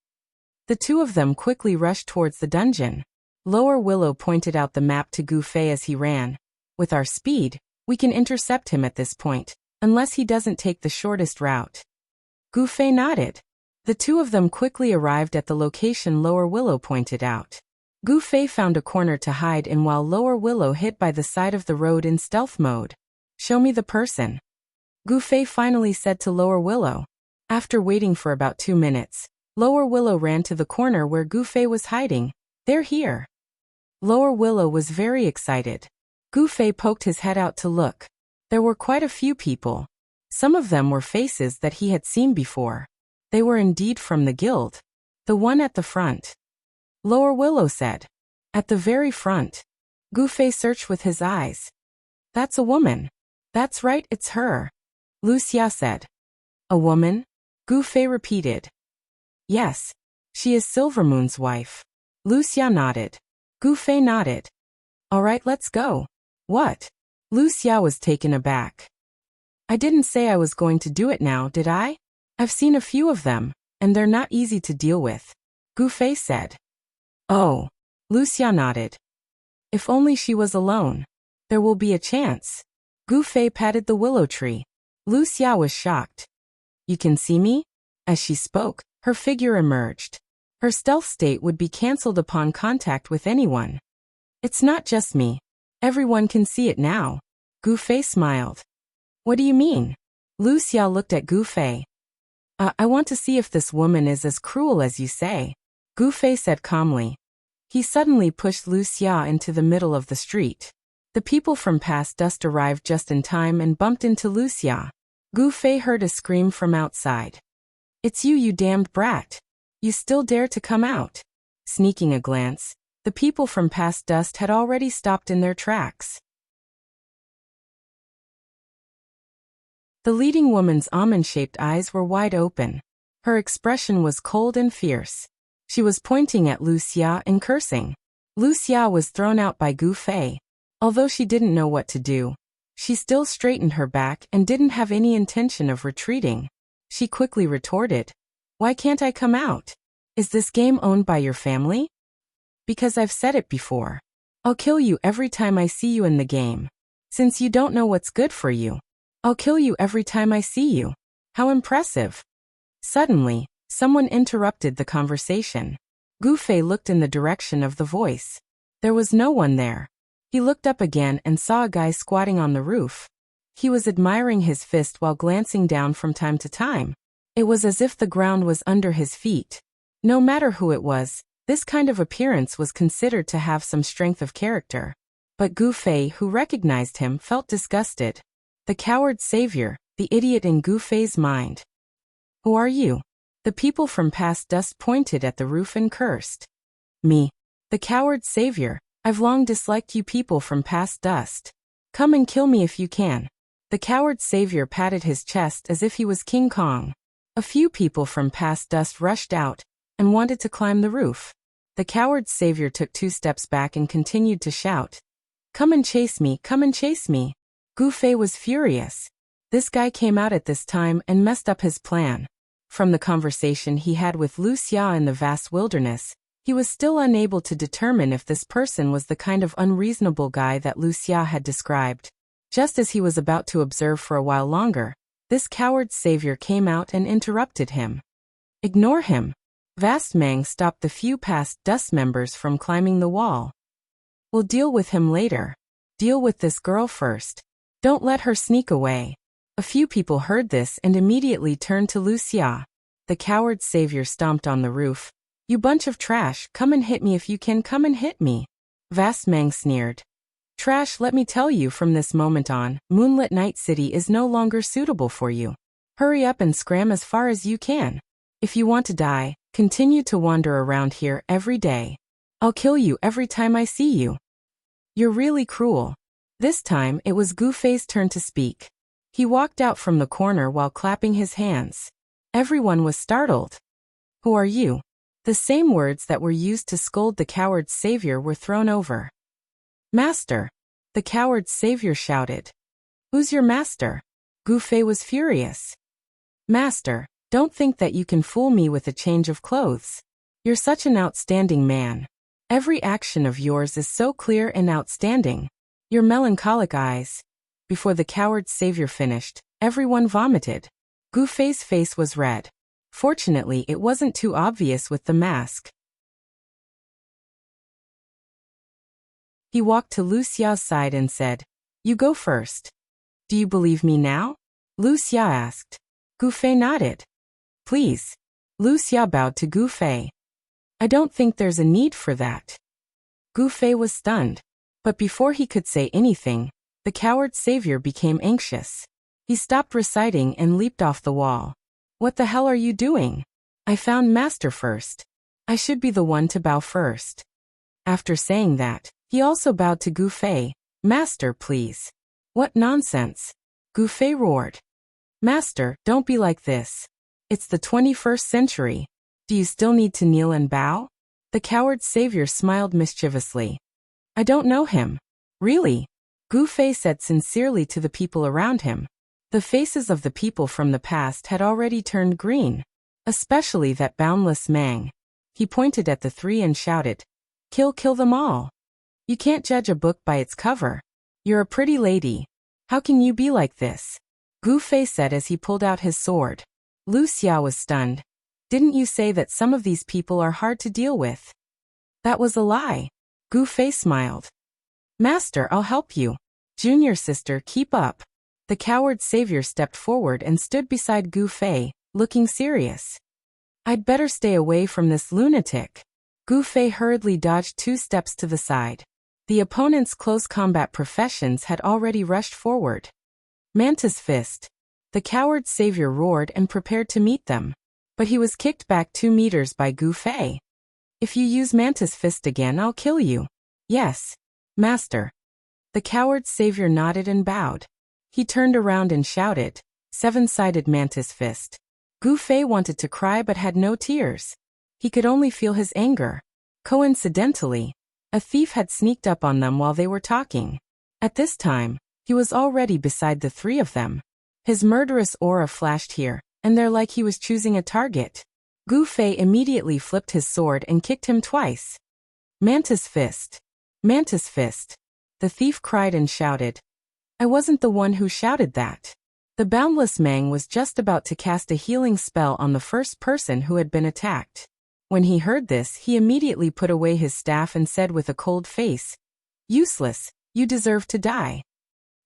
The two of them quickly rushed towards the dungeon. Lower Willow pointed out the map to Gu Fei as he ran. With our speed, we can intercept him at this point, unless he doesn't take the shortest route. Gu Fei nodded. The two of them quickly arrived at the location Lower Willow pointed out. Gu Fei found a corner to hide in while Lower Willow hid by the side of the road in stealth mode. Show me the person. Gu Fei finally said to Lower Willow. After waiting for about 2 minutes, Lower Willow ran to the corner where Gu Fei was hiding. They're here. Lower Willow was very excited. Gu Fei poked his head out to look. There were quite a few people. Some of them were faces that he had seen before. They were indeed from the guild. The one at the front. Lower Willow said. At the very front. Gu Fei searched with his eyes. That's a woman. That's right, it's her. Wuxia said. A woman? Gu Fei repeated. Yes. She is Silvermoon's wife. Wuxia nodded. Gu Fei nodded. All right, let's go. What? Wuxia was taken aback. I didn't say I was going to do it now, did I? I've seen a few of them, and they're not easy to deal with. Gu Fei said. Oh. Wuxia nodded. If only she was alone. There will be a chance. Gu Fei patted the willow tree. Wuxia was shocked. You can see me? As she spoke, her figure emerged. Her stealth state would be cancelled upon contact with anyone. It's not just me. Everyone can see it now. Gu Fei smiled. What do you mean? Wuxia looked at Gu Fei. I want to see if this woman is as cruel as you say, Gu Fei said calmly. He suddenly pushed Wuxia into the middle of the street. The people from past dust arrived just in time and bumped into Wuxia. Gu Fei heard a scream from outside. It's you damned brat. You still dare to come out? Sneaking a glance, the people from past dust had already stopped in their tracks. The leading woman's almond-shaped eyes were wide open. Her expression was cold and fierce. She was pointing at Wuxia and cursing. Wuxia was thrown out by Gu Fei. Although she didn't know what to do, she still straightened her back and didn't have any intention of retreating. She quickly retorted, "Why can't I come out? Is this game owned by your family? Because I've said it before. I'll kill you every time I see you in the game. Since you don't know what's good for you, I'll kill you every time I see you. How impressive." Suddenly, someone interrupted the conversation. Gu Fei looked in the direction of the voice. There was no one there. He looked up again and saw a guy squatting on the roof. He was admiring his fist while glancing down from time to time. It was as if the ground was under his feet. No matter who it was, this kind of appearance was considered to have some strength of character. But Gu Fei, who recognized him, felt disgusted. The coward savior, the idiot in Gu Fei's mind. "Who are you?" The people from past dust pointed at the roof and cursed. "Me. The coward savior. I've long disliked you people from past dust. Come and kill me if you can." The coward savior patted his chest as if he was King Kong. A few people from past dust rushed out and wanted to climb the roof. The coward savior took 2 steps back and continued to shout, "Come and chase me, come and chase me." Gu Fei was furious. This guy came out at this time and messed up his plan. From the conversation he had with Wuxia in the vast wilderness, he was still unable to determine if this person was the kind of unreasonable guy that Wuxia had described. Just as he was about to observe for a while longer, this coward savior came out and interrupted him. "Ignore him." Vast Mang stopped the few past dust members from climbing the wall. "We'll deal with him later. Deal with this girl first. Don't let her sneak away." A few people heard this and immediately turned to Wuxia. The coward savior stomped on the roof. "You bunch of trash, come and hit me if you can, come and hit me." Vast Mang sneered. "Trash, let me tell you from this moment on, Moonlit Night City is no longer suitable for you. Hurry up and scram as far as you can. If you want to die, continue to wander around here every day. I'll kill you every time I see you. You're really cruel." This time it was Gu Fei's turn to speak. He walked out from the corner while clapping his hands. Everyone was startled. "Who are you?" The same words that were used to scold the coward's savior were thrown over. "Master!" the coward's savior shouted. "Who's your master?" Gu Fei was furious. "Master, don't think that you can fool me with a change of clothes. You're such an outstanding man. Every action of yours is so clear and outstanding. Your melancholic eyes." Before the coward's savior finished, everyone vomited. Gu Fei's face was red. Fortunately, it wasn't too obvious with the mask. He walked to Wuxia's side and said, "You go first." "Do you believe me now?" Wuxia asked. Gu Fei nodded. "Please." Wuxia bowed to Gu Fei. "I don't think there's a need for that." Gu Fei was stunned. But before he could say anything, the coward savior became anxious. He stopped reciting and leaped off the wall. "What the hell are you doing? I found master first. I should be the one to bow first." After saying that, he also bowed to Gu Fei. "Master, please." "What nonsense!" Gu Fei roared. "Master, don't be like this. It's the 21st century. Do you still need to kneel and bow?" The coward savior smiled mischievously. "I don't know him." "Really?" Gu Fei said sincerely to the people around him. The faces of the people from the past had already turned green, especially that boundless Mang. He pointed at the 3 and shouted, kill them all. You can't judge a book by its cover. You're a pretty lady. How can you be like this?" Gu Fei said as he pulled out his sword. Wuxia was stunned. "Didn't you say that some of these people are hard to deal with?" "That was a lie." Gu Fei smiled. "Master, I'll help you. Junior sister, keep up." The coward savior stepped forward and stood beside Gu Fei, looking serious. I'd better stay away from this lunatic. Gu Fei hurriedly dodged 2 steps to the side. The opponent's close combat professions had already rushed forward. Mantis Fist. The coward's savior roared and prepared to meet them. But he was kicked back 2 meters by Gu Fei. If you use Mantis Fist again, I'll kill you. Yes, Master. The coward's savior nodded and bowed. He turned around and shouted, 7-sided Mantis Fist. Gu Fei wanted to cry but had no tears. He could only feel his anger. Coincidentally, a thief had sneaked up on them while they were talking. At this time, he was already beside the 3 of them. His murderous aura flashed here, and there like he was choosing a target. Gu Fei immediately flipped his sword and kicked him twice. Mantis Fist. Mantis Fist. The thief cried and shouted. I wasn't the one who shouted that. The boundless Mang was just about to cast a healing spell on the first person who had been attacked. When he heard this, he immediately put away his staff and said with a cold face, Useless, you deserve to die.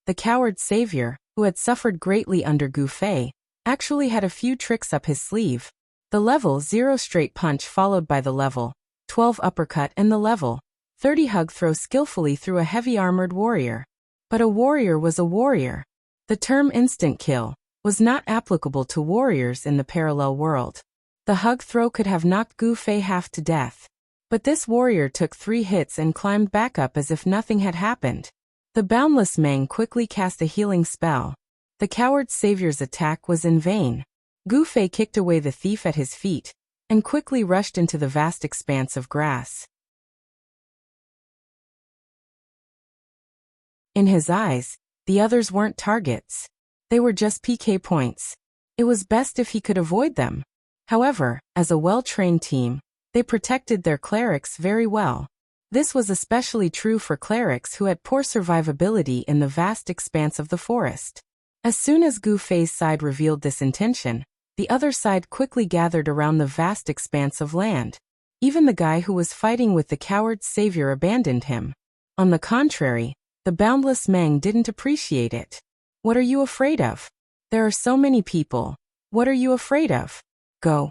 The coward savior, who had suffered greatly under Gu Fei, actually had a few tricks up his sleeve. The level 0 straight punch followed by the level 12 uppercut and the level 30 hug throw skillfully through a heavy armored warrior. But a warrior was a warrior. The term instant kill was not applicable to warriors in the parallel world. The hug throw could have knocked Gu Fei half to death. But this warrior took 3 hits and climbed back up as if nothing had happened. The boundless Mang quickly cast a healing spell. The coward's savior's attack was in vain. Gu Fei kicked away the thief at his feet and quickly rushed into the vast expanse of grass. In his eyes, the others weren't targets. They were just PK points. It was best if he could avoid them. However, as a well-trained team, they protected their clerics very well. This was especially true for clerics who had poor survivability in the vast expanse of the forest. As soon as Gu Fei's side revealed this intention, the other side quickly gathered around the vast expanse of land. Even the guy who was fighting with the coward's savior abandoned him. On the contrary, the boundless Mang didn't appreciate it. What are you afraid of? There are so many people. What are you afraid of? Go.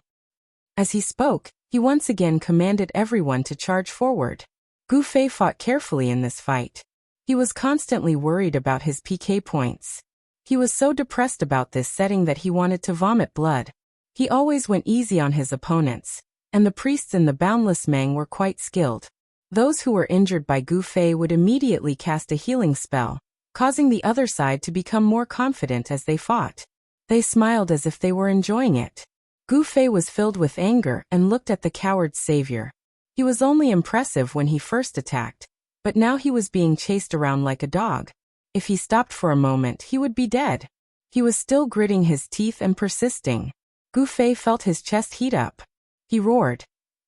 As he spoke, he once again commanded everyone to charge forward. Gu Fei fought carefully in this fight. He was constantly worried about his PK points. He was so depressed about this setting that he wanted to vomit blood. He always went easy on his opponents, and the priests in the boundless Mang were quite skilled. Those who were injured by Gu Fei would immediately cast a healing spell, causing the other side to become more confident as they fought. They smiled as if they were enjoying it. Gu Fei was filled with anger and looked at the coward's savior. He was only impressive when he first attacked, but now he was being chased around like a dog. If he stopped for a moment, he would be dead. He was still gritting his teeth and persisting. Gu Fei felt his chest heat up. He roared,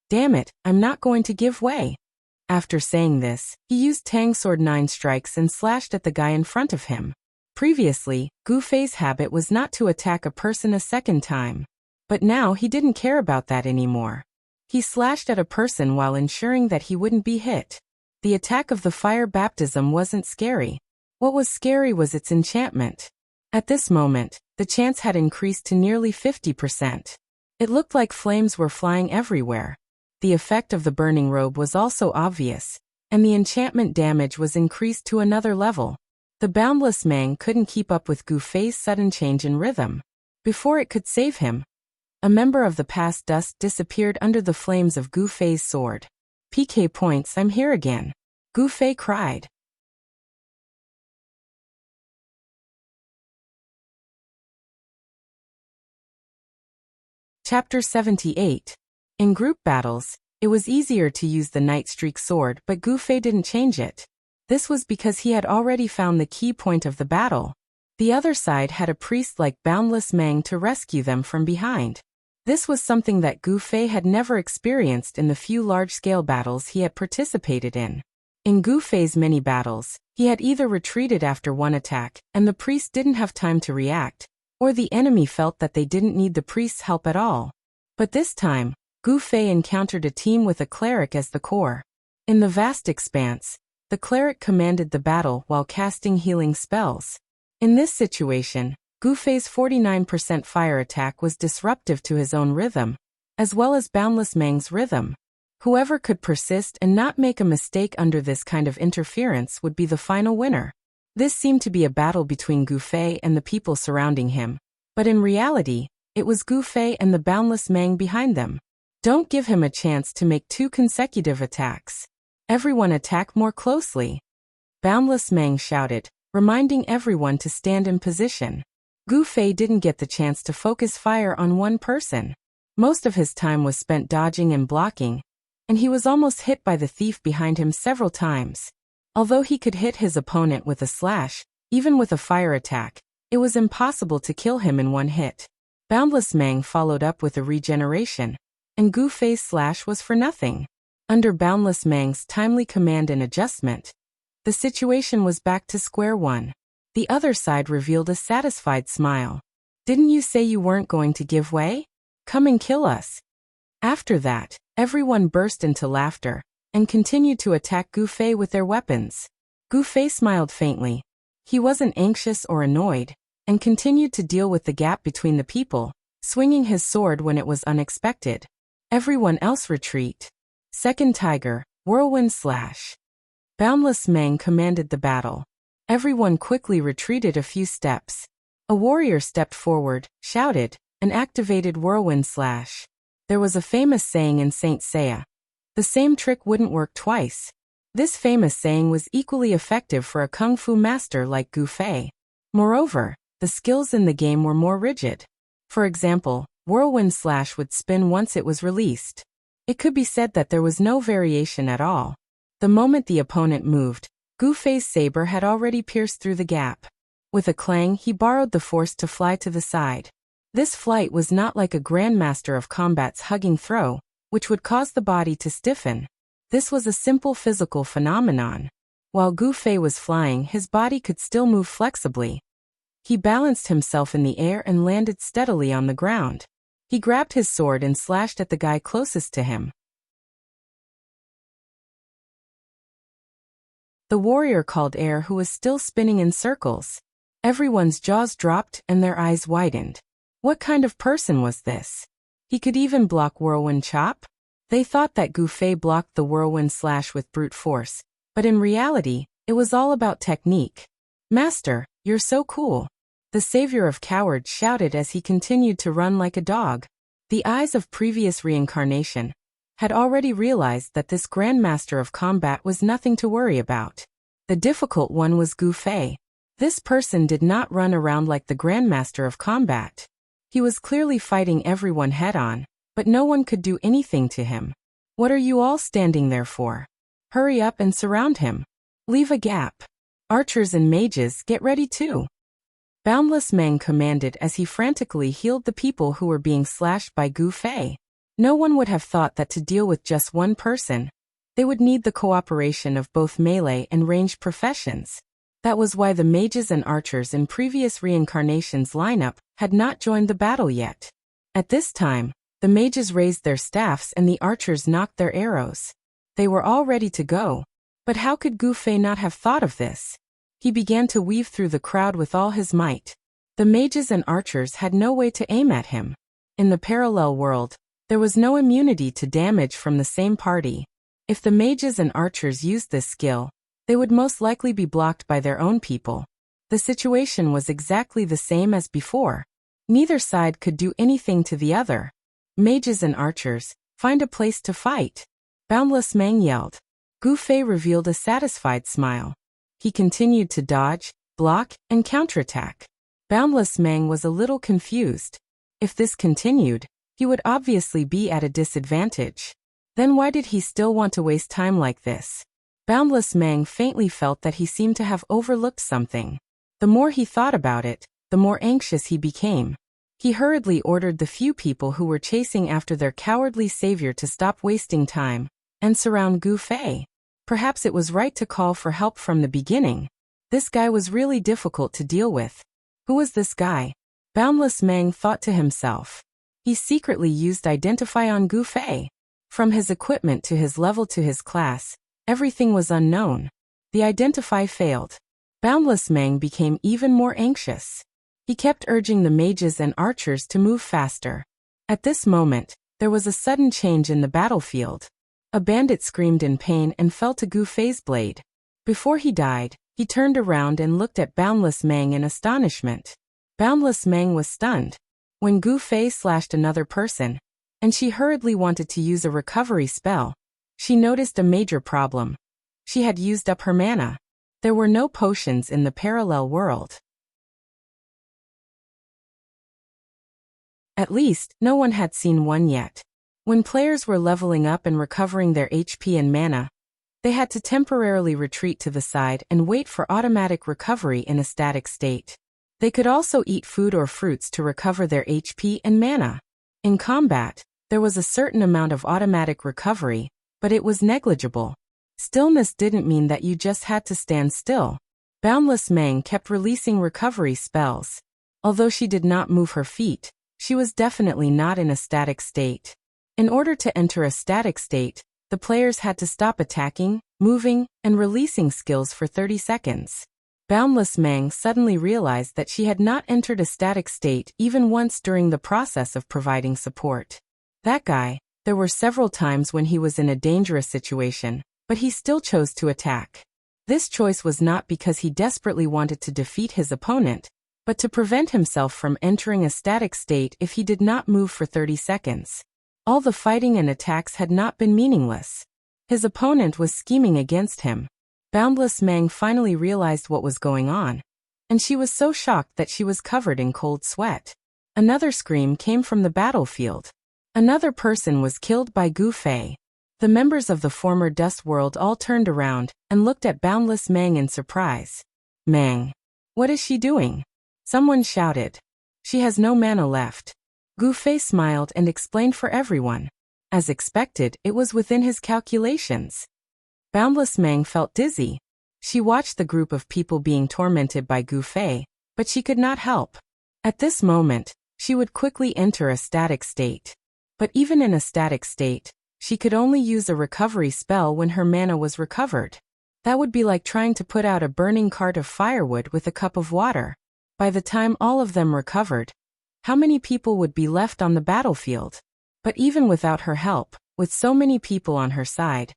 Damn it, I'm not going to give way. After saying this, he used Tang Sword 9 strikes and slashed at the guy in front of him. Previously, Gu Fei's habit was not to attack a person a second time. But now he didn't care about that anymore. He slashed at a person while ensuring that he wouldn't be hit. The attack of the fire baptism wasn't scary. What was scary was its enchantment. At this moment, the chance had increased to nearly 50%. It looked like flames were flying everywhere. The effect of the burning robe was also obvious, and the enchantment damage was increased to another level. The boundless Mang couldn't keep up with Gu Fei's sudden change in rhythm. Before it could save him, a member of the past dust disappeared under the flames of Gu Fei's sword. PK points, I'm here again. Gu Fei cried. Chapter 78. In group battles, it was easier to use the Night Streak sword, but Gu Fei didn't change it. This was because he had already found the key point of the battle. The other side had a priest like Boundless Mang to rescue them from behind. This was something that Gu Fei had never experienced in the few large-scale battles he had participated in. In Gu Fei's many battles, he had either retreated after one attack, and the priest didn't have time to react, or the enemy felt that they didn't need the priest's help at all. But this time, Gu Fei encountered a team with a cleric as the core. In the vast expanse, the cleric commanded the battle while casting healing spells. In this situation, Gu Fei's 49% fire attack was disruptive to his own rhythm, as well as Boundless Mang's rhythm. Whoever could persist and not make a mistake under this kind of interference would be the final winner. This seemed to be a battle between Gu Fei and the people surrounding him, but in reality, it was Gu Fei and the Boundless Mang behind them. Don't give him a chance to make 2 consecutive attacks. Everyone attack more closely. Boundless Mang shouted, reminding everyone to stand in position. Gu Fei didn't get the chance to focus fire on one person. Most of his time was spent dodging and blocking, and he was almost hit by the thief behind him several times. Although he could hit his opponent with a slash, even with a fire attack, it was impossible to kill him in one hit. Boundless Mang followed up with a regeneration, and Gu Fei's slash was for nothing. Under Boundless Mang's timely command and adjustment, the situation was back to square one. The other side revealed a satisfied smile. Didn't you say you weren't going to give way? Come and kill us. After that, everyone burst into laughter, and continued to attack Gu Fei with their weapons. Gu Fei smiled faintly. He wasn't anxious or annoyed, and continued to deal with the gap between the people, swinging his sword when it was unexpected. Everyone else retreat. Second Tiger, Whirlwind Slash. Boundless Mang commanded the battle. Everyone quickly retreated a few steps. A warrior stepped forward, shouted, and activated Whirlwind Slash. There was a famous saying in Saint Seiya. The same trick wouldn't work twice. This famous saying was equally effective for a kung fu master like Gu Fei. Moreover, the skills in the game were more rigid. For example, Whirlwind Slash would spin once it was released. It could be said that there was no variation at all. The moment the opponent moved, Gu Fei's saber had already pierced through the gap. With a clang, he borrowed the force to fly to the side. This flight was not like a grandmaster of combat's hugging throw, which would cause the body to stiffen. This was a simple physical phenomenon. While Gu Fei was flying, his body could still move flexibly. He balanced himself in the air and landed steadily on the ground. He grabbed his sword and slashed at the guy closest to him. The warrior called air who was still spinning in circles. Everyone's jaws dropped and their eyes widened. What kind of person was this? He could even block Whirlwind Chop? They thought that Gu Fei blocked the Whirlwind Slash with brute force, but in reality, it was all about technique. Master, you're so cool. The savior of cowards shouted as he continued to run like a dog. The eyes of previous reincarnation had already realized that this grandmaster of combat was nothing to worry about. The difficult one was Gu Fei. This person did not run around like the grandmaster of combat. He was clearly fighting everyone head-on, but no one could do anything to him. What are you all standing there for? Hurry up and surround him. Leave a gap. Archers and mages, get ready too. Boundless Mang commanded as he frantically healed the people who were being slashed by Gu Fei. No one would have thought that to deal with just one person, they would need the cooperation of both melee and ranged professions. That was why the mages and archers in previous reincarnations lineup had not joined the battle yet. At this time, the mages raised their staffs and the archers knocked their arrows. They were all ready to go. But how could Gu Fei not have thought of this? He began to weave through the crowd with all his might. The mages and archers had no way to aim at him. In the parallel world, there was no immunity to damage from the same party. If the mages and archers used this skill, they would most likely be blocked by their own people. The situation was exactly the same as before. Neither side could do anything to the other. Mages and archers, find a place to fight. Boundless Mang yelled. Gu Fei revealed a satisfied smile. He continued to dodge, block, and counterattack. Boundless Mang was a little confused. If this continued, he would obviously be at a disadvantage. Then why did he still want to waste time like this? Boundless Mang faintly felt that he seemed to have overlooked something. The more he thought about it, the more anxious he became. He hurriedly ordered the few people who were chasing after their cowardly savior to stop wasting time and surround Gu Fei. Perhaps it was right to call for help from the beginning. This guy was really difficult to deal with. Who was this guy? Boundless Mang thought to himself. He secretly used Identify on Gu Fei. From his equipment to his level to his class, everything was unknown. The Identify failed. Boundless Mang became even more anxious. He kept urging the mages and archers to move faster. At this moment, there was a sudden change in the battlefield. A bandit screamed in pain and fell to Gu Fei's blade. Before he died, he turned around and looked at Boundless Mang in astonishment. Boundless Mang was stunned. When Gu Fei slashed another person, and she hurriedly wanted to use a recovery spell, she noticed a major problem. She had used up her mana. There were no potions in the parallel world. At least, no one had seen one yet. When players were leveling up and recovering their HP and mana, they had to temporarily retreat to the side and wait for automatic recovery in a static state. They could also eat food or fruits to recover their HP and mana. In combat, there was a certain amount of automatic recovery, but it was negligible. Stillness didn't mean that you just had to stand still. Boundless Mang kept releasing recovery spells. Although she did not move her feet, she was definitely not in a static state. In order to enter a static state, the players had to stop attacking, moving, and releasing skills for 30 seconds. Boundless Mang suddenly realized that she had not entered a static state even once during the process of providing support. That guy, there were several times when he was in a dangerous situation, but he still chose to attack. This choice was not because he desperately wanted to defeat his opponent, but to prevent himself from entering a static state if he did not move for 30 seconds. All the fighting and attacks had not been meaningless. His opponent was scheming against him. Boundless Mang finally realized what was going on, and she was so shocked that she was covered in cold sweat. Another scream came from the battlefield. Another person was killed by Gu Fei. The members of the former Dust World all turned around and looked at Boundless Mang in surprise. Mang, what is she doing? Someone shouted. She has no mana left. Gu Fei smiled and explained for everyone. As expected, it was within his calculations. Boundless Mang felt dizzy. She watched the group of people being tormented by Gu Fei, but she could not help. At this moment, she would quickly enter a static state. But even in a static state, she could only use a recovery spell when her mana was recovered. That would be like trying to put out a burning cart of firewood with a cup of water. By the time all of them recovered, how many people would be left on the battlefield? But even without her help, with so many people on her side,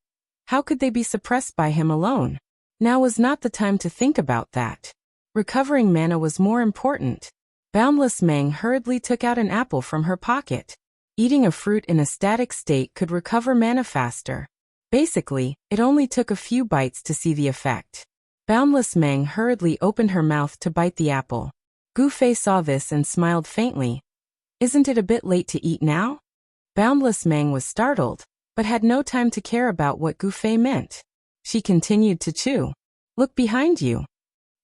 how could they be suppressed by him alone? Now was not the time to think about that. Recovering mana was more important. Boundless Mang hurriedly took out an apple from her pocket. Eating a fruit in a static state could recover mana faster. Basically, it only took a few bites to see the effect. Boundless Mang hurriedly opened her mouth to bite the apple. Gu Fei saw this and smiled faintly. Isn't it a bit late to eat now? Boundless Mang was startled, but had no time to care about what Gu Fei meant. She continued to chew. Look behind you,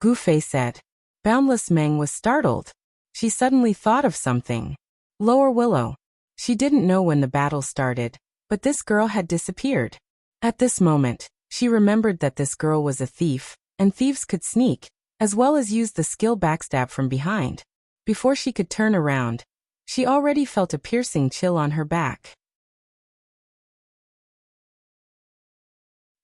Gu Fei said. Boundless Mang was startled. She suddenly thought of something. Lower Willow. She didn't know when the battle started, but this girl had disappeared. At this moment, she remembered that this girl was a thief, and thieves could sneak, as well as use the skill backstab from behind. Before she could turn around, she already felt a piercing chill on her back.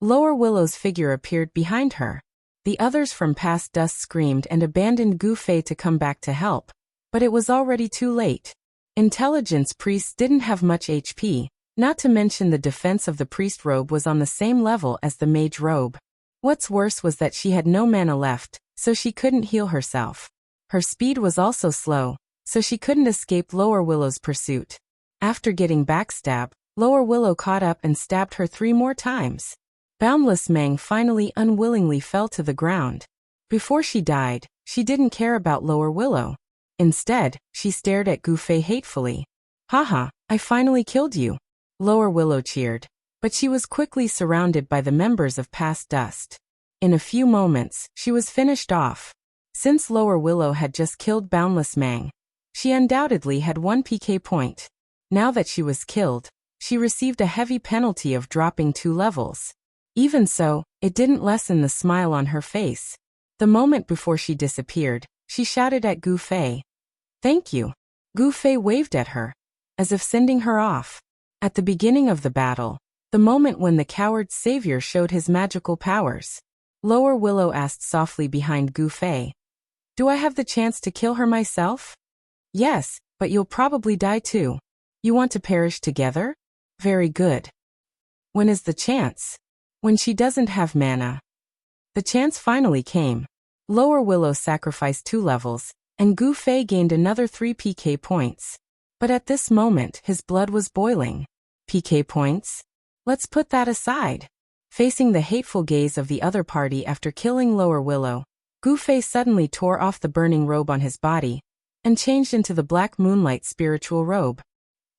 Lower Willow's figure appeared behind her. The others from Past Dust screamed and abandoned Gu Fei to come back to help, but it was already too late. Intelligence priests didn't have much HP, not to mention the defense of the priest robe was on the same level as the mage robe. What's worse was that she had no mana left, so she couldn't heal herself. Her speed was also slow, so she couldn't escape Lower Willow's pursuit. After getting backstab, Lower Willow caught up and stabbed her 3 more times. Boundless Mang finally unwillingly fell to the ground. Before she died, she didn't care about Lower Willow. Instead, she stared at Gu Fei hatefully. Haha, I finally killed you. Lower Willow cheered, but she was quickly surrounded by the members of Past Dust. In a few moments, she was finished off. Since Lower Willow had just killed Boundless Mang, she undoubtedly had 1 PK point. Now that she was killed, she received a heavy penalty of dropping 2 levels. Even so, it didn't lessen the smile on her face. The moment before she disappeared, she shouted at Gu Fei. Thank you. Gu Fei waved at her, as if sending her off. At the beginning of the battle, the moment when the coward savior showed his magical powers, Lower Willow asked softly behind Gu Fei. Do I have the chance to kill her myself? Yes, but you'll probably die too. You want to perish together? Very good. When is the chance? When she doesn't have mana. The chance finally came. Lower Willow sacrificed 2 levels, and Gu Fei gained another 3 PK points. But at this moment, his blood was boiling. PK points? Let's put that aside. Facing the hateful gaze of the other party after killing Lower Willow, Gu Fei suddenly tore off the burning robe on his body and changed into the Black Moonlight spiritual robe.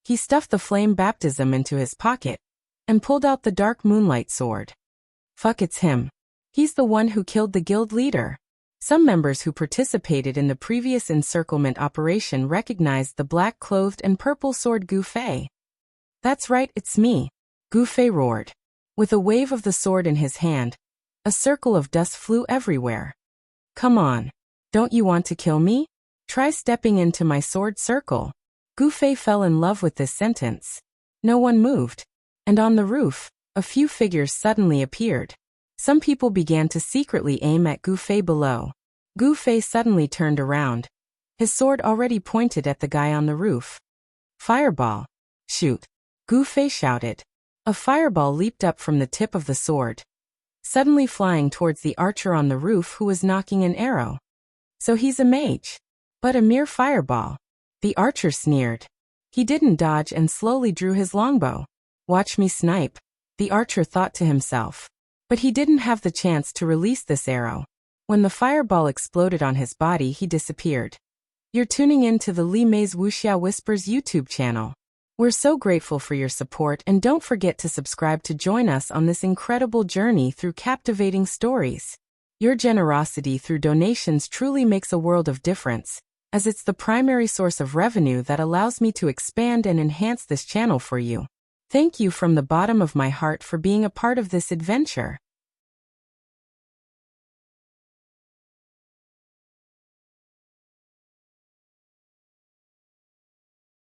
He stuffed the flame baptism into his pocket and pulled out the Dark Moonlight sword. Fuck, it's him. He's the one who killed the guild leader. Some members who participated in the previous encirclement operation recognized the black-clothed and purple sword Gu Fei. That's right, it's me, Gu Fei roared. With a wave of the sword in his hand, a circle of dust flew everywhere. Come on. Don't you want to kill me? Try stepping into my sword circle. Gu Fei fell in love with this sentence. No one moved. And on the roof, a few figures suddenly appeared. Some people began to secretly aim at Gu Fei below. Gu Fei suddenly turned around. His sword already pointed at the guy on the roof. Fireball. Shoot. Gu Fei shouted. A fireball leaped up from the tip of the sword, suddenly flying towards the archer on the roof who was knocking an arrow. So he's a mage. But a mere fireball. The archer sneered. He didn't dodge and slowly drew his longbow. Watch me snipe, the archer thought to himself. But he didn't have the chance to release this arrow. When the fireball exploded on his body, he disappeared. You're tuning in to the Li Mei's Wuxia Whispers YouTube channel. We're so grateful for your support, and don't forget to subscribe to join us on this incredible journey through captivating stories. Your generosity through donations truly makes a world of difference, as it's the primary source of revenue that allows me to expand and enhance this channel for you. Thank you from the bottom of my heart for being a part of this adventure.